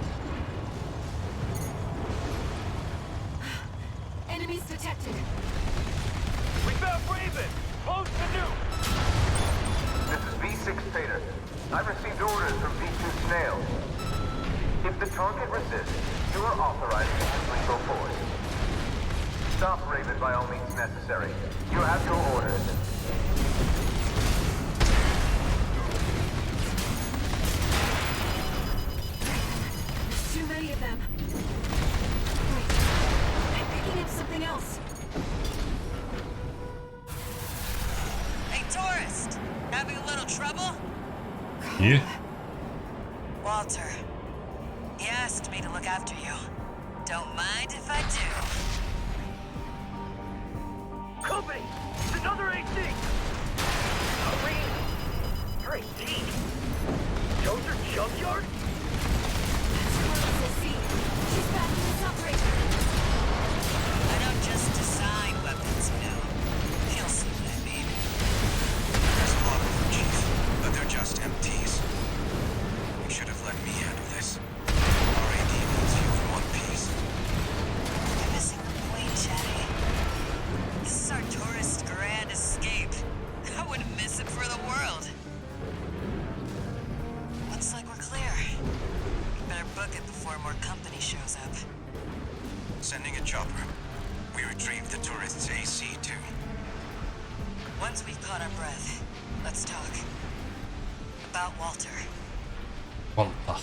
Enemies detected. We found Raven! Close to nuke! This is V6 Theta. I received orders from V2 Snail. If the target resists, you are authorized to use lethal force. Stop Raven by all means necessary. You have your orders. There's too many of them. Wait. I'm picking up something else. Hey, tourist! Having a little trouble? Yeah. Walter. He asked me to look after you. Don't mind if I do. Company! It's another AC! Hurry! Your AC? Dozer Junkyard? That's Carla's AC. She's backing us up, Raven. I don't just design weapons, you know. You'll see what I mean. There's a lot of them, Chief, but they're just MTs. You should have let me handle this. RAD needs you in one piece. You're missing the point, Chatty. This is our tourist grand escape. I wouldn't miss it for the world. Looks like we're clear. We better book it before more company shows up. Sending a chopper. We retrieved the tourist's AC, too. Once we've caught our breath, let's talk. About Walter. Walter.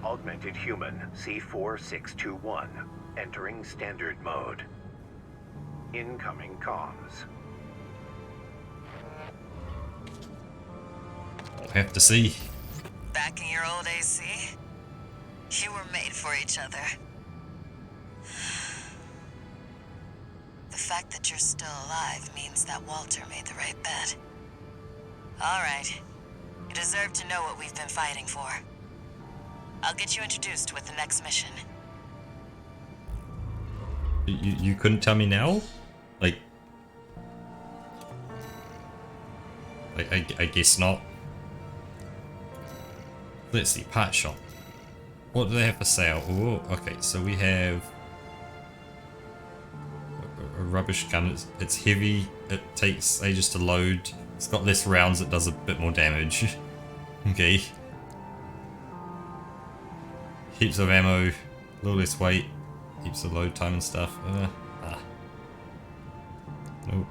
Augmented human C4621. Entering standard mode. Incoming comms. We'll have to see. Back in your old AC? You were made for each other. The fact that you're still alive means that Walter made the right bet. All right. You deserve to know what we've been fighting for. I'll get you introduced with the next mission. You couldn't tell me now? Like I guess not. Let's see, part shop. What do they have for sale? Oh, okay, so we have a rubbish gun. It's heavy, it takes ages to load, it's got less rounds, it does a bit more damage. Okay. Heaps of ammo, a little less weight, heaps of load time and stuff. Nope.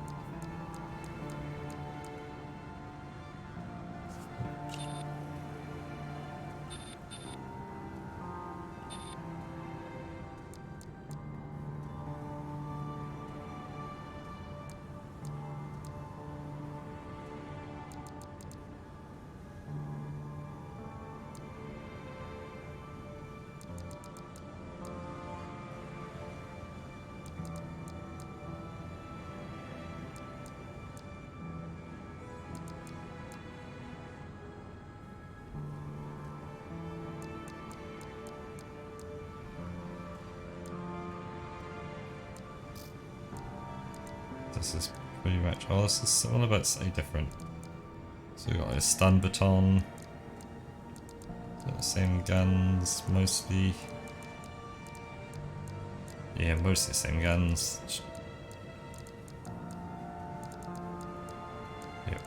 This is pretty much, oh, this is similar but slightly different. So we got a stun baton. Got the same guns, mostly. Yeah, mostly the same guns. Yep.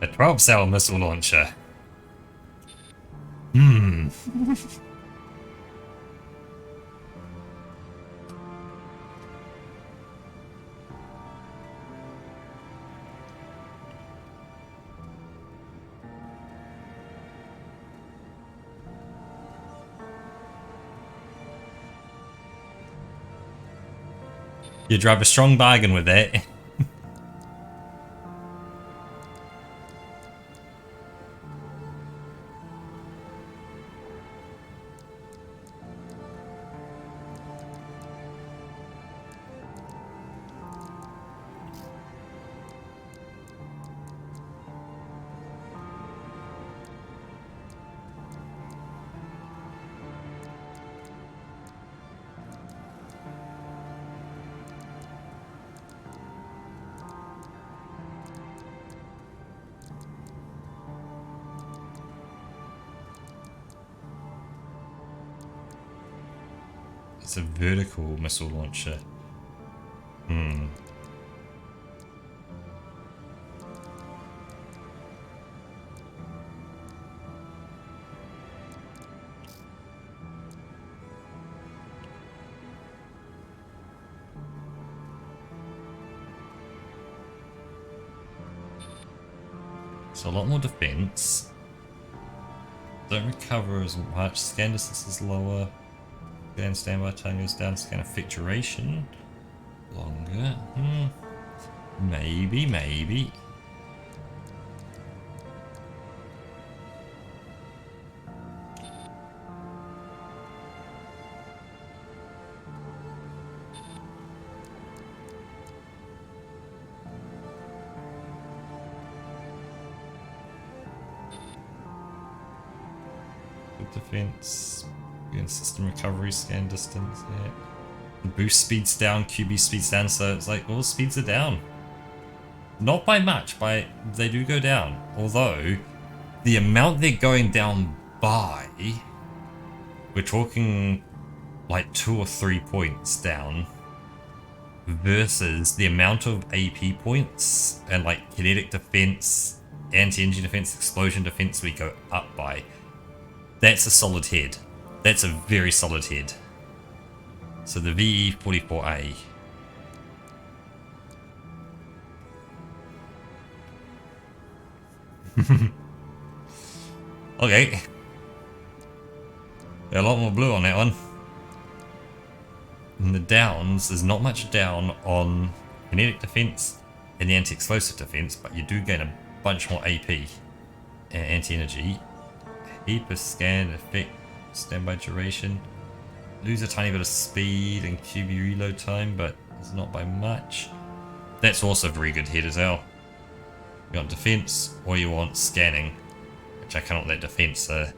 A 12-cell missile launcher. You drive a strong bargain with that. It's a vertical missile launcher. So a lot more defense. Don't recover as much. Scan distance is lower. Scan standby time goes down. Scan effect duration longer. Maybe. Good defense. Again, system recovery, scan distance. Yeah. Boost speeds down, QB speeds down, so it's like all speeds are down. Not by much, they do go down. Although the amount they're going down by, we're talking like 2 or 3 points down versus the amount of AP points and like kinetic defense, anti-engine defense, explosion defense we go up by. That's a solid head. That's a very solid head. So the VE-44A. Okay. A lot more blue on that one. In the downs, there's not much down on kinetic defense and the anti-explosive defense, but you do gain a bunch more AP and anti-energy. Hyper scan effect, standby duration. Lose a tiny bit of speed and QB reload time, but it's not by much. That's also a very good hit as well. You want defense or you want scanning, which I cannot let defense. The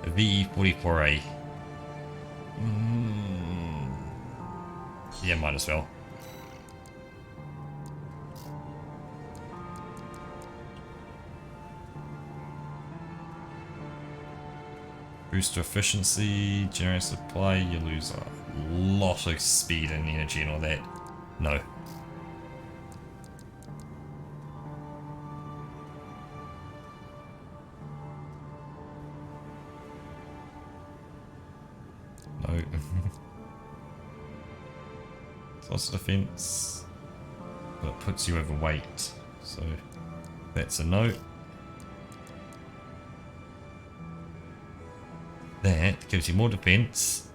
VE-44A. Yeah, might as well. Boost efficiency, generate supply, you lose a lot of speed and energy and all that. No. No. Lots of defense. But it puts you overweight. So that's a no. That gives you more defense.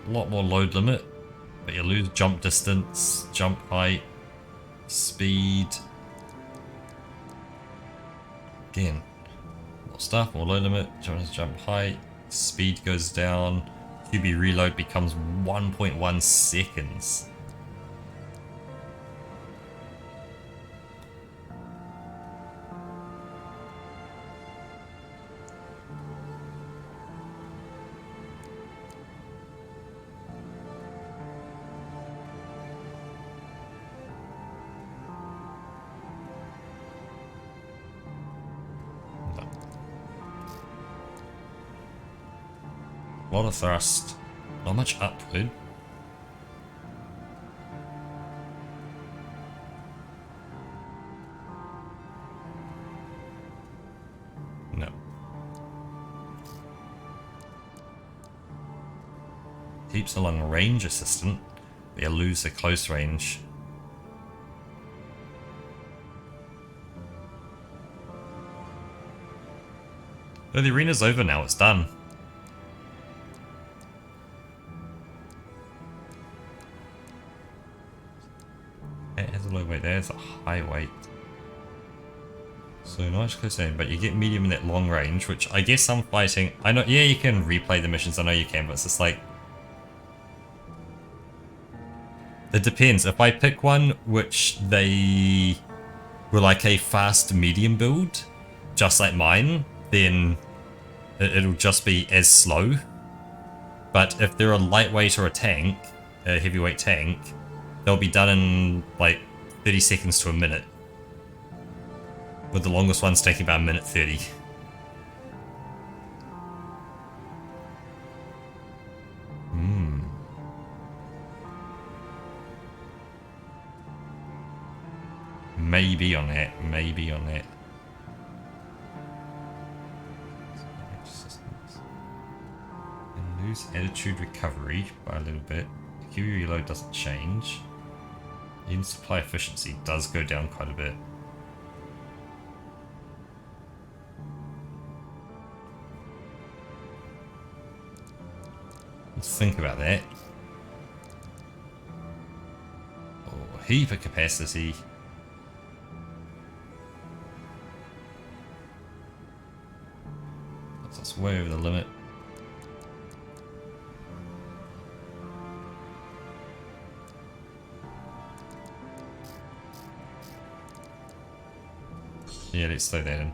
A lot more load limit. But you lose jump distance, jump height, speed. Again, more stuff, more load limit, jump height, speed goes down, QB reload becomes 1.1 seconds. A lot of thrust, not much upward. No. Keeps a long range assistant, but you lose the close range. Oh, the arena's over now, it's done. It has a low weight there, it's a high weight. So nice close aim, but you get medium in that long range, which I guess I'm fighting. I know, yeah, you can replay the missions, I know you can, but it's just like... It depends. If I pick one which they were like a fast medium build, just like mine, then it'll just be as slow. But if they're a lightweight or a tank, a heavyweight tank, they'll be done in like 30 seconds to a minute. With the longest ones taking about a minute 30. Maybe on that, maybe on that. And lose attitude recovery by a little bit. The QE reload doesn't change. Even supply efficiency does go down quite a bit. Let's think about that. Oh, heap of capacity. That's way over the limit. Yeah, let's throw that in.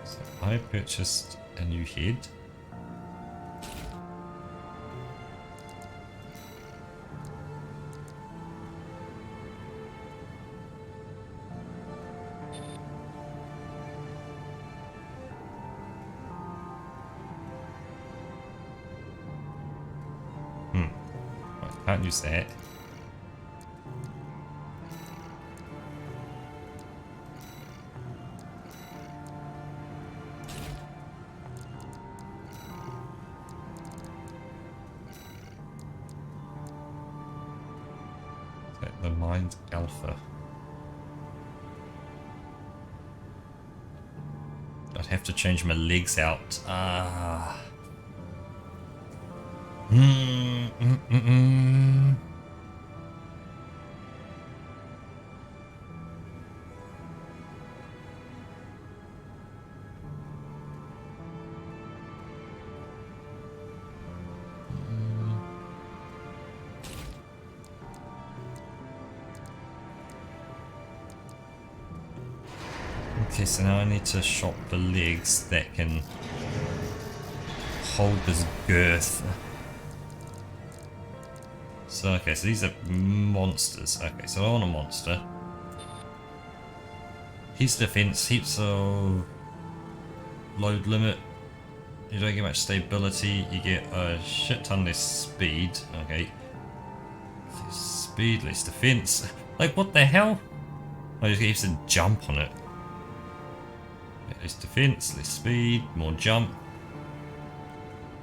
So I purchased a new head. Can't use that. The Mind Alpha. I'd have to change my legs out. Okay, so now I need to shop the legs that can hold this girth. So, okay, so these are monsters. Okay, so I want a monster. Heaps of defense, heaps of load limit. You don't get much stability, you get a shit ton less speed. Okay. Speed, less defense. Like, what the hell? I just get to jump on it. Less defense, less speed, more jump.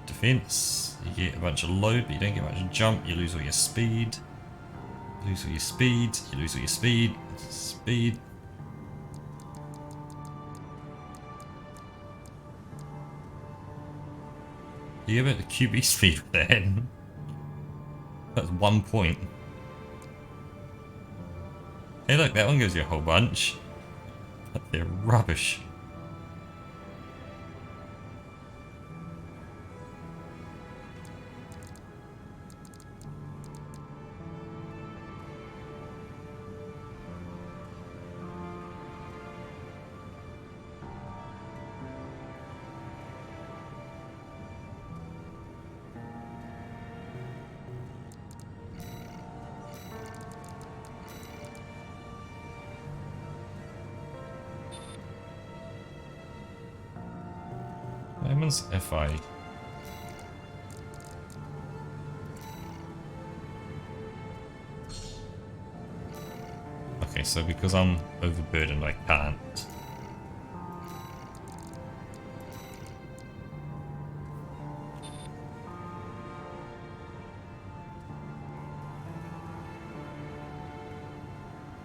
Defense, you get a bunch of load, but you don't get much jump. You lose all your speed. You lose all your speed. You lose all your speed. Speed. You get a bit of QB speed with that. That's 1 point. Hey look, that one gives you a whole bunch. But they're rubbish. Lemons FI. Okay, so because I'm overburdened, I can't.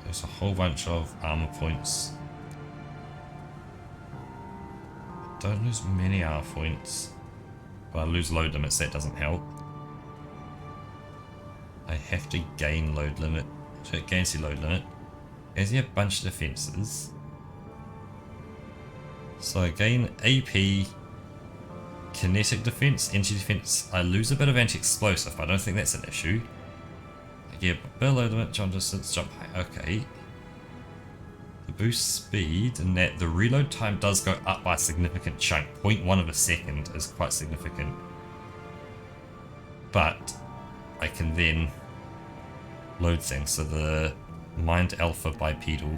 There's a whole bunch of armor points. Don't lose many armor points. But I lose load limits, that doesn't help. I have to gain load limit. So it gains the load limit. Gives you a bunch of defenses. So I gain AP, kinetic defense, energy defense. I lose a bit of anti-explosive, but I don't think that's an issue. I get a bit of load limit, jump distance, jump height. Okay. The boost speed and that the reload time does go up by a significant chunk. 0.1 of a second is quite significant. But I can then load things. So the Mind Alpha bipedal.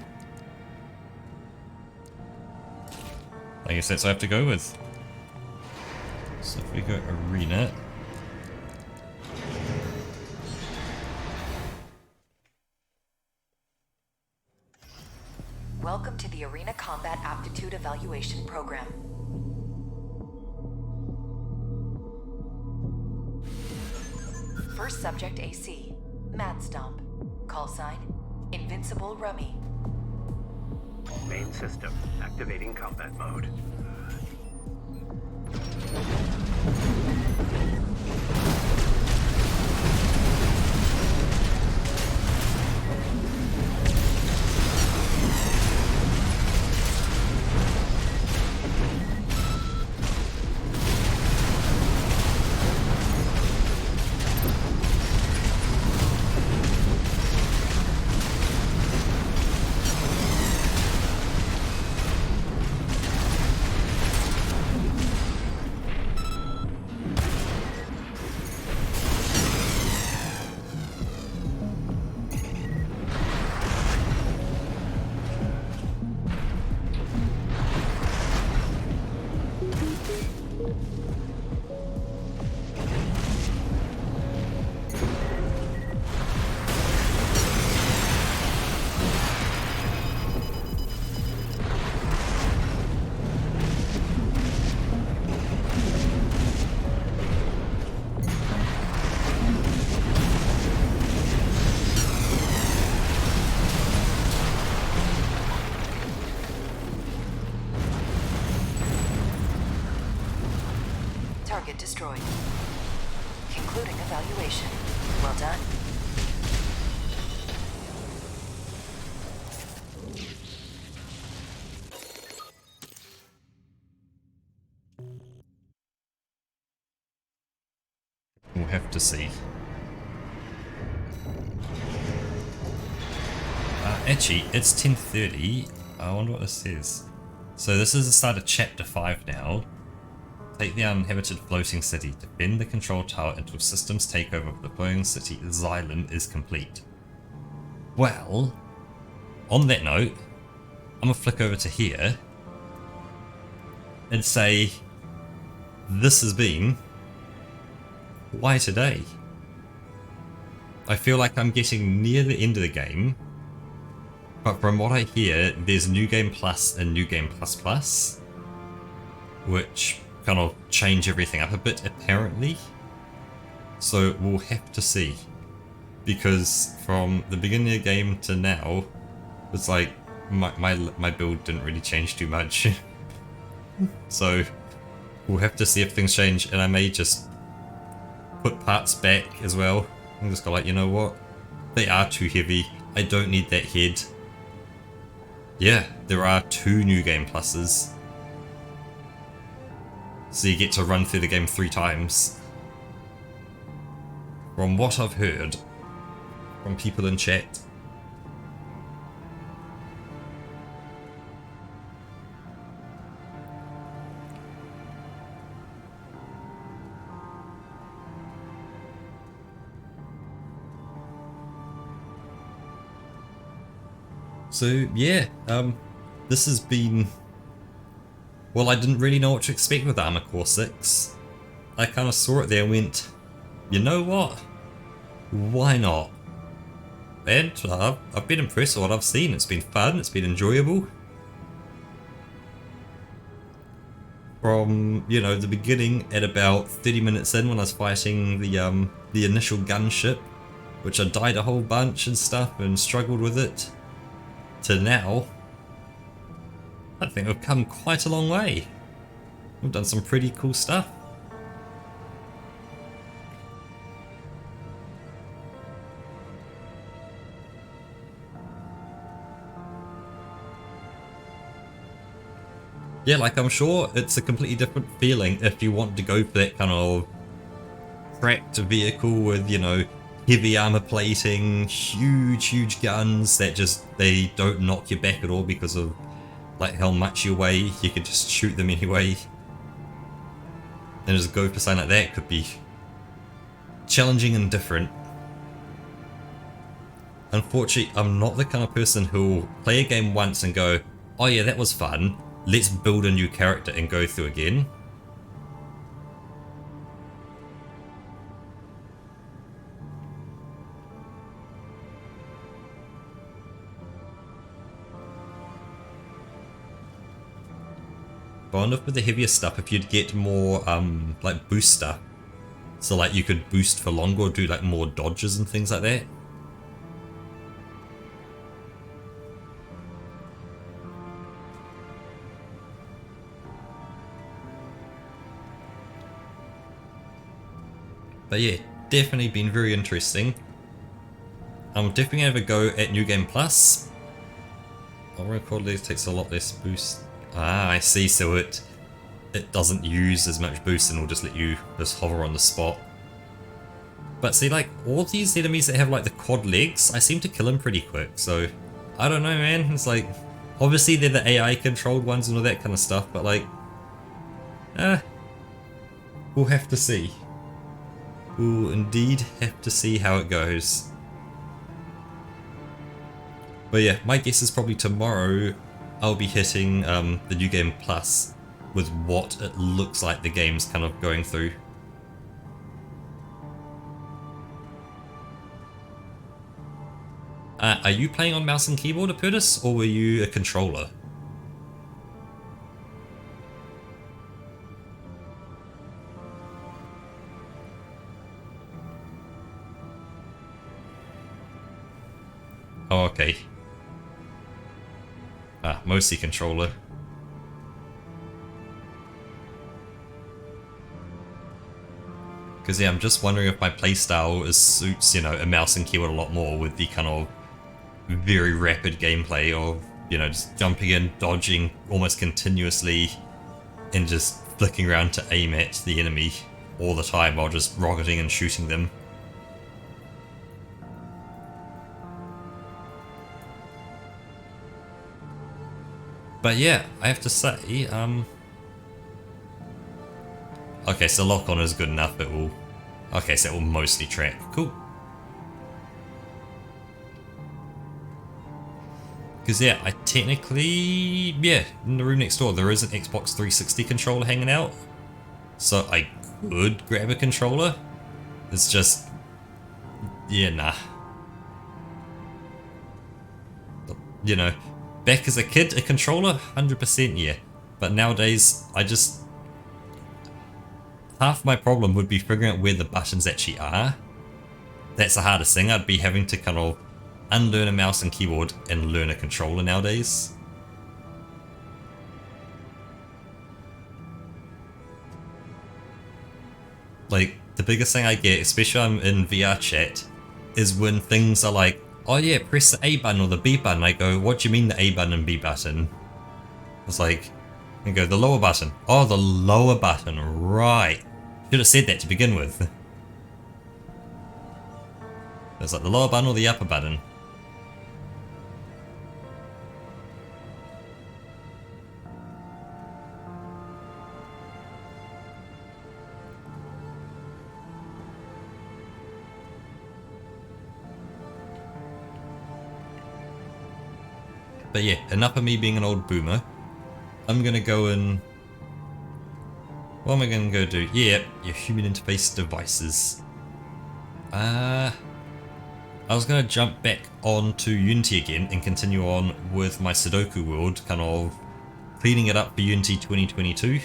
I guess that's what I have to go with. So if we go arena. Welcome to the Arena Combat Aptitude Evaluation Program. First subject AC, Mad Stomp. Call sign, Invincible Rummy. Main system activating combat mode. Target destroyed. Concluding evaluation. Well done. We'll have to see. Actually, it's 10:30. I wonder what this says. So this is the start of Chapter 5 now. Take the uninhabited floating city. Defend the control tower until systems takeover of the floating city Xylem is complete. Well, on that note, I'm gonna flick over to here and say this has been Why Today. I feel like I'm getting near the end of the game, But from what I hear, there's New Game Plus and New Game Plus Plus, which kind of change everything up a bit apparently. So we'll have to see. Because from the beginning of the game to now, it's like my build didn't really change too much. So we'll have to see if things change, and I may just put parts back as well. I'm just go like, you know what? They are too heavy. I don't need that head. Yeah, there are 2 New Game Pluses. So you get to run through the game 3 times. From what I've heard from people in chat. So yeah, this has been, well, I didn't really know what to expect with Armored Core 6. I kind of saw it there and went, you know what? Why not? And I've been impressed with what I've seen. It's been fun, it's been enjoyable. From, you know, the beginning at about 30 minutes in when I was fighting the initial gunship, which I died a whole bunch and stuff and struggled with it, to now, I think we've come quite a long way. We've done some pretty cool stuff. Yeah, like I'm sure it's a completely different feeling if you want to go for that kind of cracked vehicle with, you know, heavy armor plating, huge guns that just, they don't knock you back at all because of like how much you weigh. You could just shoot them anyway. And just go for something like that could be challenging and different. Unfortunately, I'm not the kind of person who'll play a game once and go, oh yeah, that was fun, let's build a new character and go through again. But I wonder if with the heavier stuff, if you'd get more like boost stuff. So like you could boost for longer or do like more dodges and things like that. But yeah, definitely been very interesting. I'm definitely gonna have a go at New Game Plus. I'll record this takes a lot less boost. Ah, I see, so it doesn't use as much boost and will just let you just hover on the spot. But see, like, all these enemies that have like the quad legs, I seem to kill them pretty quick, so I don't know, man. It's like, obviously they're the AI controlled ones and all that kind of stuff, but like, we'll have to see. We'll indeed have to see how it goes. But yeah, my guess is probably tomorrow I'll be hitting the New Game Plus with what it looks like the game's kind of going through. Are you playing on mouse and keyboard, Apertus, or were you a controller? Oh, okay. Mostly controller. Because yeah, I'm just wondering if my playstyle suits, you know, a mouse and keyboard a lot more with the kind of very rapid gameplay of, you know, just jumping in, dodging almost continuously, and just flicking around to aim at the enemy all the time while just rocketing and shooting them. But yeah, I have to say, okay, so lock-on is good enough, it will... Okay, so it will mostly track. Cool. Because yeah, I technically... Yeah, in the room next door, there is an Xbox 360 controller hanging out. So I could grab a controller. It's just... Yeah, nah. you know, back as a kid, a controller, 100% yeah. But nowadays, half my problem would be figuring out where the buttons actually are. That's the hardest thing. I'd be having to kind of unlearn a mouse and keyboard and learn a controller nowadays. Like, the biggest thing I get, especially when I'm in VR chat, is when things are like, oh yeah, press the A button or the B button. I go, what do you mean the A button and B button? It's like, I go, the lower button. Oh, the lower button, right. Should have said that to begin with. It's like the lower button or the upper button. But yeah, enough of me being an old boomer. I'm gonna go and... What am I gonna go do? Yeah, your human interface devices. I was gonna jump back onto Unity again and continue on with my Sudoku world, kind of cleaning it up for Unity 2022.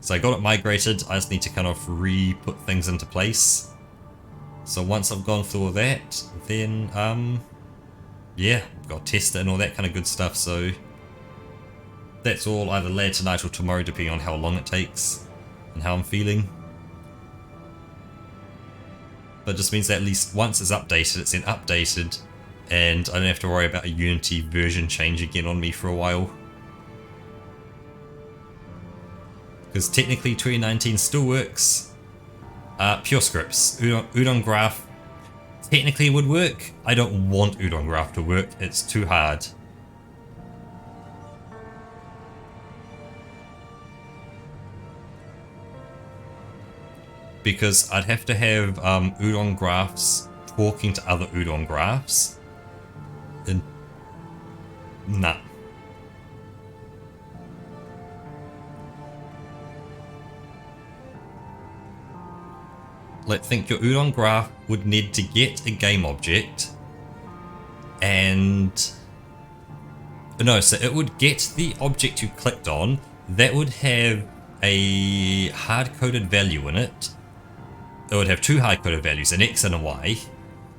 So I got it migrated, I just need to kind of re-put things into place. So once I've gone through all that, then yeah, got to test it and all that kind of good stuff, so that's all either later tonight or tomorrow, depending on how long it takes and how I'm feeling. But it just means that at least once it's updated, it's then updated, and I don't have to worry about a Unity version change again on me for a while. Because technically 2019 still works. Pure scripts, Udon Graph technically would work. I don't want Udon Graph to work, it's too hard. Because I'd have to have Udon Graphs talking to other Udon Graphs. And nah. Like, think your Udon Graph would need to get a game object and... No, so it would get the object you clicked on, that would have a hard-coded value in it. It would have two hard-coded values, an X and a Y.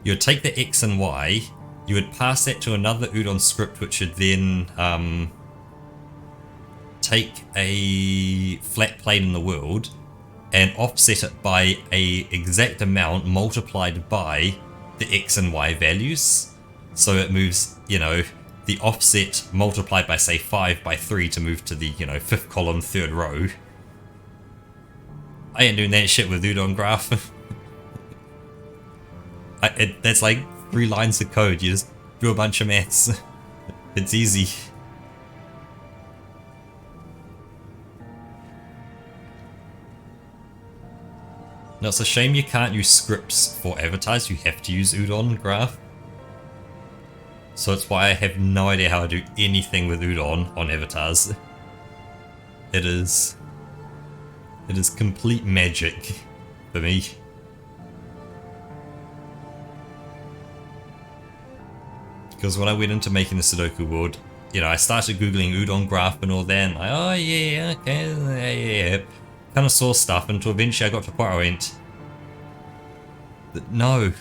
You would take the X and Y, you would pass that to another Udon script, which would then take a flat plane in the world and offset it by a exact amount multiplied by the X and Y values. So it moves, you know, the offset multiplied by, say, 5 by 3 to move to the, you know, 5th column, 3rd row. I ain't doing that shit with Udon Graph. That's like 3 lines of code, you just do a bunch of maths. It's easy. Now it's a shame you can't use scripts for avatars, you have to use Udon Graph. So that's why I have no idea how to do anything with Udon on avatars. It is complete magic for me. Because when I went into making the Sudoku world, you know, I started googling Udon Graph and all that, and like, oh yeah, okay, yeah. Kind of saw stuff until eventually I got to the point where I went, no,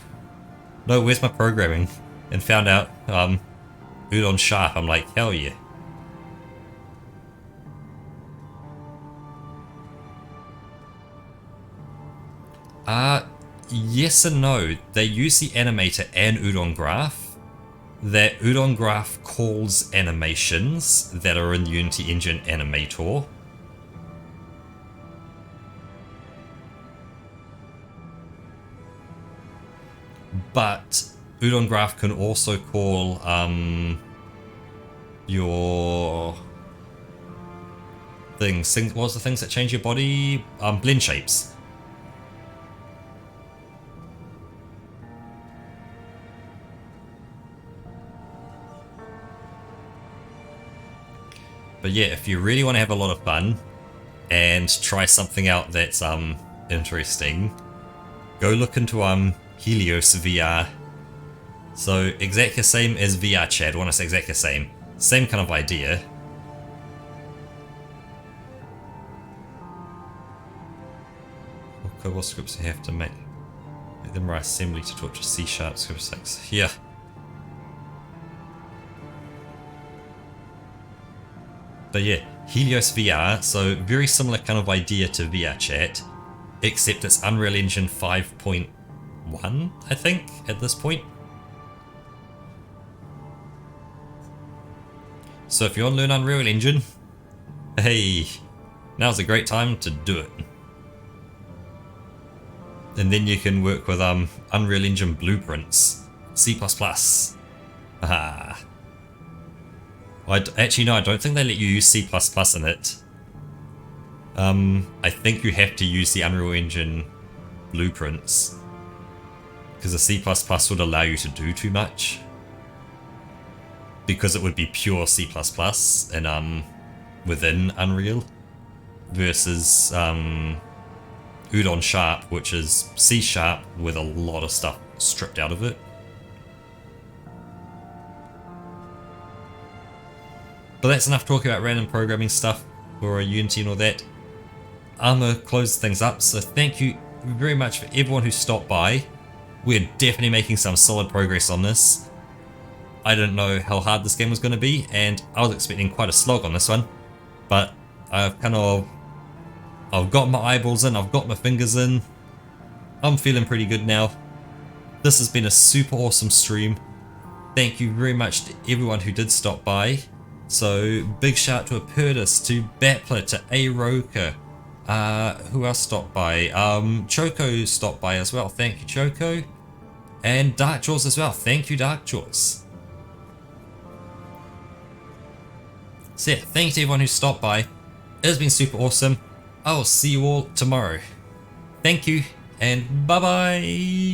where's my programming? And found out Udon Sharp. I'm like, hell yeah. Yes and no. They use the animator and Udon Graph. That Udon Graph calls animations that are in the Unity Engine Animator. But Udon Graph can also call your things. What was the things that change your body? Blend shapes. But yeah, if you really want to have a lot of fun and try something out that's interesting, go look into Helios VR. So exactly the same as VR chat. When I say exactly the same kind of idea. What COBOL scripts you have to make them write assembly to talk to C# script 6. Yeah. But yeah, Helios VR, so very similar kind of idea to VR chat, except it's Unreal Engine 5.1, I think, at this point. So if you want to learn Unreal Engine, hey, now's a great time to do it. And then you can work with Unreal Engine blueprints, C++. Haha. Actually, no, I don't think they let you use C++ in it. I think you have to use the Unreal Engine blueprints, because the C++ would allow you to do too much. Because it would be pure C++ and within Unreal, versus Udon Sharp, which is C# with a lot of stuff stripped out of it. But that's enough talking about random programming stuff for Unity and all that. I'm going to close things up, so thank you very much for everyone who stopped by. We're definitely making some solid progress on this. I didn't know how hard this game was going to be, and I was expecting quite a slog on this one. But I've got my eyeballs in, I've got my fingers in. I'm feeling pretty good now. This has been a super awesome stream. Thank you very much to everyone who did stop by. So big shout out to Apertus, to Battler, to Aroka. Who else stopped by? Choco stopped by as well. Thank you, Choco. And Dark Jaws as well. Thank you, Dark Jaws. So yeah, thank you to everyone who stopped by. It has been super awesome. I will see you all tomorrow. Thank you, and bye bye.